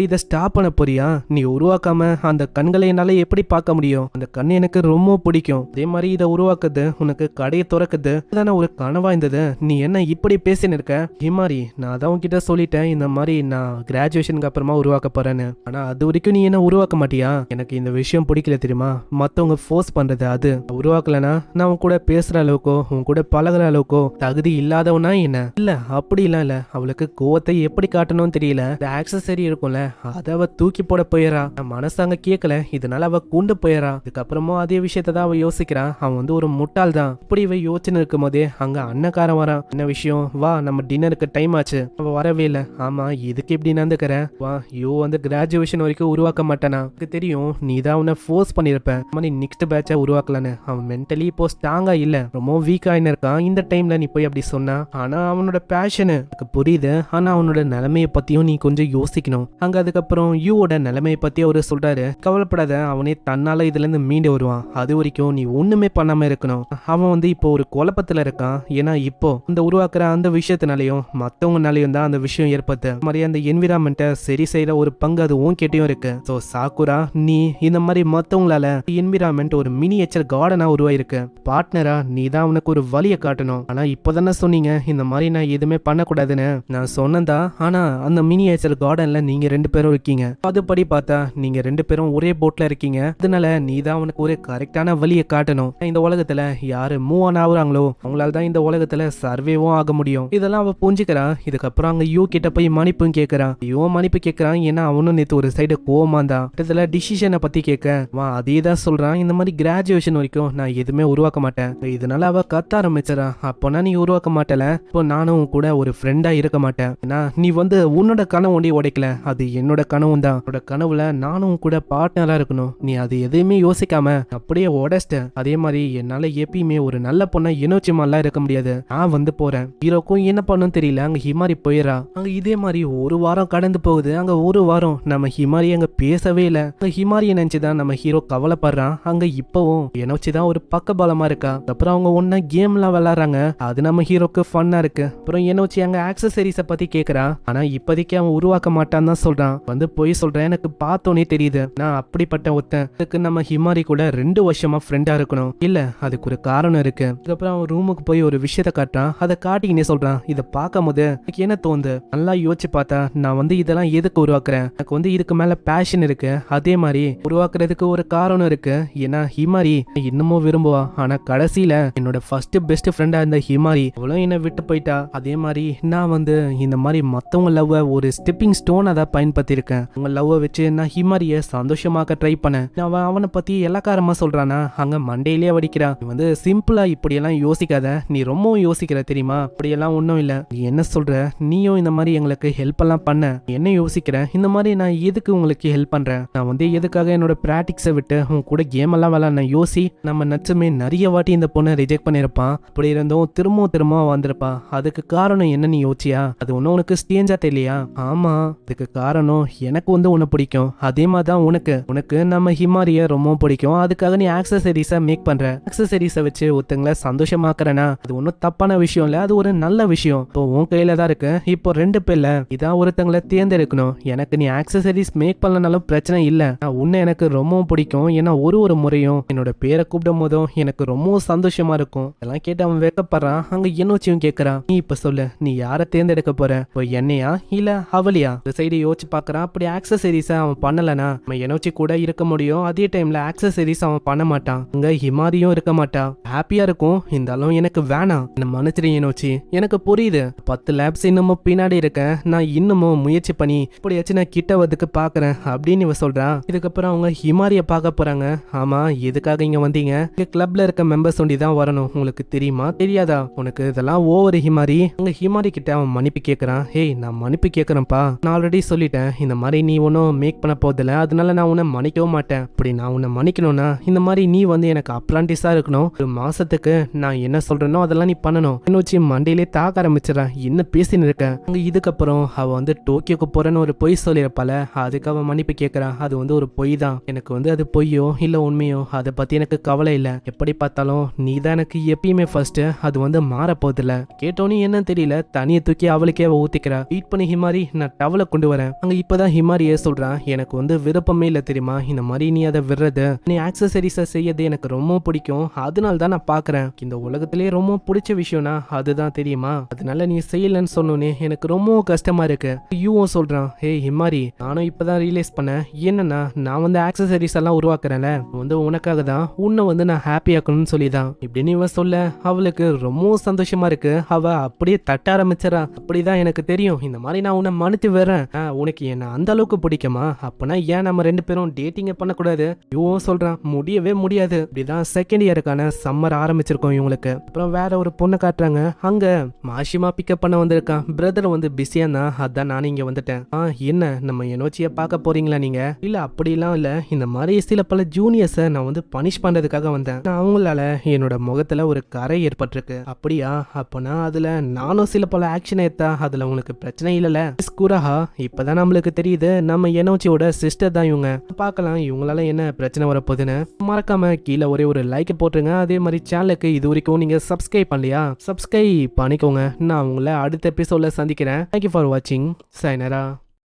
இதை ஸ்டாப் பண்ண போறியா, நீ உருவாக்காம அந்த கண்களை என்னால எப்படி பார்க்க முடியும், அந்த கண் எனக்கு ரொம்ப பிடிக்கும், அதே மாதிரி இதை உருவாக்குது, உனக்கு கடையை திறக்குது, தானே ஒரு கனவா இருந்தது, நீ என்ன இப்படி பேசின இருக்க. ஹிமாரி, நான் அதான் உன்கிட்ட சொல்லிட்டேன், இந்த மாதிரி நான் கிராஜுவேஷனுக்கு அப்புறமா உருவாக்க போறேன்னு, ஆனா அது வரைக்கும் நீ என்ன உருவாக்க மாட்டியா, எனக்கு இந்த விஷயம் பிடிக்கல தெரியுமா, மத்தவங்க ஃபோர்ஸ் பண்றது, அது உருவாக்கலனா நான் உன் கூட பேசுற அளவுக்கோ உன் கூட பழகுற அளவுக்கோ தகுதி இல்லாதவனா என்ன. இல்ல அப்படிலாம் இல்ல, அவளுக்கு கோவத்தை எப்படி காட்டணும்னு தெரியல, இந்த ஆக்சசரி இருக்கும்ல அதை அவ தூக்கி போட போயிடறா, மனசாங்க கேட்கல, இதனால அவ கூண்டு போயிடறா. இதுக்கப்புறமும் அதே விஷயத்த தான் அவ யோசிக்கிறான், அவன் ஒரு முட்டாள் தான். இப்படி இவ யோசனை இருக்கும் போதே அங்க அண்ணக்காரன் வரான். என்ன விஷயம், வா நம்ம டின்னருக்கு டைம் ஆச்சு. அவ வரவே இல்ல. ஆமா இதுக்கு எப்படி நடந்துக்கிற, வா யூ கிராஜுவேஷன் வரைக்கும் உருவாக்க மாட்டானா, எனக்கு தெரியும் நீ தான் அவனை ஃபோர்ஸ் பண்ணிருப்ப, நீ நெக்ஸ்ட் பேட்சா உருவாக்கலான்னு. அவன் மென்டலி இப்போ ஸ்ட்ராங்கா இல்ல, ரொம்ப வீக்கா இருக்கான், இந்த டைம்ல நீ போய் அப்படி சொன்னா, ஆனா அவனோட பேஷனு எனக்கு புரியுது, ஆனா அவனோட நிலைமையை பத்தியும் நீ கொஞ்சம் யோசிக்கணும். அங்க அதுக்கப்புறம் யூவோட நிலைமையை பத்தி அவரு சொல்றாரு, கவலைப்படாத, அவனே தன்னால இதுல இருந்து மீண்டு வருவான், அது வரைக்கும் நீ ஒண்ணுமே பண்ணாம இருக்கணும். அவன் இப்போ ஒரு குழப்பத்துல இருக்கான், ஏன்னா இப்போ இந்த உருவாக்குற அந்த விஷயத்தினாலையும் மத்தவங்கனாலையும் தான் அந்த விஷயம் ஏற்படுது, மாதிரி அந்த என்விரான்மெண்ட்டை சரி செய்யற ஒரு பங்கு அது உன்கிட்டயும் இருக்கு. சோ சாக்குரா, நீ இந்த மாதிரி மத்தவங்களால என்விரான்மெண்ட் ஒரு மினியேச்சர் கார்டனா உருவாயிருக்கு, பார்ட்னரா நீ தான் அவனுக்கு ஒரு வழியை காட்டணும். ஆனா இப்போதானே சொன்னீங்க இந்த மாதிரி நான் எதுவுமே பண்ணக்கூடாதுன்னு, நான் சொன்னதா, ஆனா அந்த மினியேச்சர் கார்டன்ல நீங்க 2 பேரும் இருக்கீங்க, அதுபடி பார்த்தா நீங்க 2 பேரும் ஒரே போட்ல இருக்கீங்க, அதனால நீ தான் அவனுக்கு ஒரு கரெக்டான வழியை காட்டணும். இந்த உலகத்துல யாரு மூவ் ஆன் ஆகுறாங்களோ அவங்களால தான் இந்த உலகத்துல சர்வேவும் ஆக முடியும். இதெல்லாம் அவ புரிஞ்சுக்கிறான். இதுக்கப்புறம் அங்க யூ கிட்ட போய் மன்னிப்பும் கேட்கறான். யூ மன்னிப்பு கேட்கறான், ஏன்னா அவனும் நேத்து ஒரு சைடு கோவமா தான் இதுல டிசிஷனை பத்தி கேட்க வா அதே தான் சொல்றான், இந்த மாதிரி கிராஜுவேஷன் வரைக்கும் நான் எதுவுமே உருவாக்க மாட்டேன். இதனால அவ கத்த ஆரம்பிச்சறா, அப்போனா நீ உருவாக்க மாட்டல, இப்போ நானும் கூட ஒரு ஃப்ரெண்டா இருக்க மாட்டேன். ஏன்னா நீ வந்து உன்னோட கனவு ஒண்டி உடைக்கல, அது என்னோட கனவும் தான். என்னோட கனவுல நானும் கூட பார்ட்னரா இருக்கணும். நீ அது எதையுமே யோசிக்காம அப்படியே உடைச்சிட்ட. அதே மாதிரி என்னால எப்பயுமே ஒரு நல்ல பொண்ணை இனோச்சியமாலாம் இருக்க முடியாது. நான் வந்து போறேன். ஹீரோக்கும் என்ன பண்ணும் தெரியல. அங்க ஹிமாரி போயிடா. அங்க இதே மாதிரி ஒரு வாரம் கடந்து போகுது. அங்க ஒரு வாரம் நம்ம ஹிமாரி அங்க பேசவே இல்ல. ஹிமாரியை நினைச்சுதான் நம்ம ஹீரோ கவலைப்படுறான். அங்க இப்பவும் எனோச்சிதான் ஒரு பக்கபலமா இருக்கா. அப்புறம் அவங்க ஒன்னா கேம்லாம் விளையாடுறாங்க. அது நம்ம ஹீரோக்கு ஃபன்னா இருக்கு. அப்புறம் எனோச்சி அங்க ஆக்சசரிஸ பத்தி கேக்குறா. ஆனா இப்போதைக்கு அவன் உருவாக்க மாட்டான்னு தான் சொல்றான். வந்து போய் சொல்றேன், எனக்கு பார்த்தோன்னே தெரியுது நான் அப்படிப்பட்ட ஒருத்தன். அதுக்கு நம்ம ஹிமாரி கூட 2 வருஷமா ஃப்ரெண்டா இருக்கணும். இல்ல அதுக்கு ஒரு காரணம் இருக்கு. அதுக்கப்புறம் அவன் ரூமுக்கு போய் ஒரு விஷயத்த காட்டுறான். அதை காட்டிக்கினே சொல்றான், இதை பார்க்கும் போது எனக்கு என்ன தோணுது, நல்லா யோசிச்சு பார்த்தா நான் வந்து இதெல்லாம் எதுக்கு உருவாக்குறேன், எனக்கு வந்து இதுக்கு மேல பேஷன் இருக்கு. அதே மாதிரி உருவாக்குறதுக்கு ஒரு காரணம் இருக்கு. ஏன்னா ஹிமாரி இன்னமும் விரும்புவா. ஆனா கடைசியில என்னோட ஃபர்ஸ்ட் பெஸ்ட் ஃப்ரெண்டா இருந்த ஹிமாரி அவளும் என்ன விட்டு போயிட்டா. அதே மாதிரி நான் வந்து இந்த மாதிரி மத்தவங்க லவ் ஒரு ஸ்டெப்பிங் ஸ்டோன் அதை பயன்படுத்தியிருக்கேன். உங்க லவ் வச்சு நான் ஹிமாரிய சந்தோஷமாக்க ட்ரை பண்ணேன். அவனை பத்தி எல்லாக்காரமா சொல்றானா, அங்க மண்டையிலே வடிக்கிறா. நீ வந்து சிம்பிளா இப்படியெல்லாம் யோசிக்காத, நீ ரொம்பவும் யோசிக்கிற தெரியுமா, அப்படியெல்லாம் ஒன்றும் இல்லை. நீ என்ன சொல்ற, நீயும் இந்த மாதிரி எங்களுக்கு ஹெல்ப் எல்லாம் பண்ண, என்ன யோசிக்கிற, இந்த மாதிரி நான் எதுக்கு உங்களுக்கு ஹெல்ப் பண்றேன், நான் வந்து எதுக்காக என்னோட பிராக்டிக்ஸை விட்டு உன் கூட கேம் எல்லாம் விளாட்ன யோசி. நம்ம நச்சுமே நிறைய வாட்டி இந்த பொண்ணை ரிஜெக்ட் பண்ணிருப்பான். அப்படி இருந்தும் திரும்பவும் வந்திருப்பா. அதுக்கு காரணம் என்ன நீ யோசிச்சியா? அது ஒன்னும் உனக்கு ஸ்டேஞ்சா தெரியலையா? ஆமா, அதுக்கு காரணம் எனக்கு வந்து உன்னை பிடிக்கும். அதே மாதிரி தான் உனக்கு நம்ம ஹிமாரிய ரொம்ப பிடிக்கும். அதுக்காக நீ ஆக்சசரிஸை மேக் பண்ற. ஆக்சசரிஸை வச்சு ஒருத்தங்களை சந்தோஷமாக்குறனா, அது ஒன்றும் தப்பான விஷயம் இல்லை, அது ஒரு நல்ல விஷயம். இப்போ உன் கையில தான் இருக்கு. இப்போ 2 பேர்ல இதான் ஒருத்தங்களை தேர்ந்தெடுக்கணும். எனக்கு நீ ஆக்சசரிஸ் மேக் பண்ணனாலும் பிரச்சனை இல்லை. உன்னை எனக்கு ரொம்பவும் பிடிக்கும். ஏன்னா ஒரு முறையும் என்னோட பேரை கூப்பிடும் போதும் எனக்கு ரொம்பவும் சந்தோஷமா இருக்கும். எல்லாம் கேட்டு அவன் வைக்கப்படுறான். அங்க என்னோச்சியும் கேட்கறான், நீ இப்ப சொல்லு, நீ யாரை தேர்ந்தெடுக்க போற, இப்போ என்னையா இல்ல அவளியா? இந்த சைடு யோசிச்சு பாக்குறான். அப்படி ஆக்சசரிஸ் அவன் பண்ணலனா நம்ம எனோச்சி கூட இருக்க முடியும். அதே டைம்ல ஆக்சசரிஸ் அவன் பண்ண மாட்டான். அங்க ஹிமாரியும் இருக்க மாட்டா. ஹாப்பியா இருக்கும். இருந்தாலும் எனக்கு வேணாம், என்ன மன்னிச்சிரு எனோச்சி. எனக்கு புரியுது, 10 லேப்ஸ் இன்னமும் பின்னாடி இருக்கேன். நான் இன்னமும் முயற்சி பண்ணி இப்படியாச்சும் நான் கிட்ட வரதுக்கு பாக்குறேன் அப்படின்னு இவ சொல்றான். இதுக்கப்புறம் அவங்க ஹிமாரிய பார்க்க போறாங்க. ஆமா, எதுக்காக இங்க வந்தீங்க? இங்க கிளப்ல இருக்க மெம்பர்ஸ் ஒண்டி தான் வரணும். உங்களுக்கு தெரியுமா தெரியாதா? உனக்கு இதெல்லாம் ஓவர் ஹிமாரி. அங்க ஹிமாரி கிட்ட அவன் மன்னிப்பு கேட்கறான். ஹேய், நான் மன்னிப்பு கேட்கறேன்ப்பா. நான் ஆல்ரெடி சொல்லிட்டேன், இந்த மாதிரி நீ ஒன்னும் மேக் பண்ண போதில்ல, அதனால நான் உன்னை மன்னிக்கவும் மாட்டேன். அப்படி நான் உன்னை மன்னிக்கணும்னா இந்த மாதிரி நீ வந்து எனக்கு அப்ரான்டிஸா இருக்கணும். ஒரு மாசத்துக்கு நான் என்ன சொல்றேனோ அதெல்லாம் நீ பண்ணணும். என்ன வச்சு மண்டையிலே தாக்க ஆரம்பிச்சிடறான். என்ன பேசின்னு இருக்க? அங்க இதுக்கப்புறம் அவ வந்து டோக்கியோக்கு போறேன்னு ஒரு பொய் சொல்லிருப்பால, அதுக்கு அவன் மன்னிப்பு கேட்கறான். அது வந்து ஒரு பொய் தான். எனக்கு வந்து அது பொய்யோ இல்ல உண்மையோ அதை பத்தி எனக்கு கவலை இல்ல. எப்படி பார்த்தாலும் நீ தான் எனக்கு எப்பயுமே ஃபர்ஸ்ட். அது வந்து மாற போதில்ல. கேட்டோன்னு என்ன தெரியல, தனியை தூக்கி அவளுக்கே அவ ஊத்திக்கிறா. வெயிட் பண்ணி ஹிமாரி, நான் டவலை கொண்டு வரேன். அங்க இப்பதான் ஹிமாரியே சொல்றான், எனக்கு வந்து விருப்பமே இல்ல தெரியுமா இந்த மாதிரி நீ அதை விடுறது. நீ ஆக்சசரிஸை செய்யறது எனக்கு ரொம்ப பிடிக்கும். அதனால தான் நான் பாக்குறேன். இந்த உலகத்திலேயே ரொம்ப பிடிச்ச விஷயம்னா அதுதான் தெரியுமா. அதனால நீ செய்யலன்னு சொன்னோன்னே எனக்கு ரொம்ப கஷ்டமா இருக்கு. யூவும் சொல்றான், ஹே ஹிமாரி, நானும் இப்பதான் ரியலைஸ் பண்ணேன். என்னன்னா நான் வந்து ஆக்சசரிஸ் எல்லாம் உருவாக்குறேன்ல, வந்து உனக்காக தான், உன்னை வந்து நான் ஹாப்பி ஆக்கணும்னு சொல்லிதான் இப்படின்னு இவன் சொல்ல அவளுக்கு ரொம்ப சந்தோஷமா இருக்கு. அவ அப்படியே தட்ட ஆரம்பிச்சிடறா. அப்படிதான் எனக்கு தெரியும், இந்த மாதிரி நான் உன்னை மன்னித்து வரேன். உனக்கு என்ன அந்த அளவுக்கு பிடிக்குமா? அப்பனா ஏன் நம்ம 2 பேரும் டேட்டிங் பண்ணக்கூடாது? இவன் சொல்றான், முடியவே முடியாது. இப்படிதான் செகண்ட் இயருக்கான சம்மர் ஆரம்பிச்சிருக்கோம் இவங்களுக்கு. அப்புறம் வேற ஒரு பொண்ணை காட்டுறாங்க. அங்க மாஷிமா பிக்கப் பண்ண வந்திருக்கான். பிரதர் வந்து பிஸியா தான், அதான் நானும் இங்க வந்துட்டேன். என்ன நம்ம எனோச்சியை பார்க்க போறீங்களா நீங்க? இல்ல அப்படிலாம் இல்ல, இந்த மாதிரி சில பல ஜூனியர்ஸை நான் வந்து பனிஷ் பண்றதுக்காக வந்தேன். அவங்களால என்னோட முகத்துல ஒரு கரை ஏற்பட்டிருக்கு. அப்படியா? அப்பனா அதுல நானும் சில பல ஆக்ஷன் எடுத்தா அதுல உங்களுக்கு பிரச்சனை இல்லல? குரஹா, இப்பதான் நம்மளுக்கு தெரியுது நம்ம எனோச்சியோட சிஸ்டர் தான் இவங்க. பார்க்கலாம் இவங்களால என்ன பிரச்சனை வரப்போகுதுன்னு. மறக்காம கீழே ஒரே ஒரு லைக் போட்டுருங்க. அதே மாதிரி சேனலுக்கு இது வரைக்கும் நீங்க சப்ஸ்கிரைப் பண்ணலையா, சப்ஸ்கிரைப் பண்ணிக்கோங்க. நான் உங்களை அடுத்த எபிசோட்ல சந்திக்கிறேன். தேங்க்யூ ஃபார் வாட்சிங். சைனரா.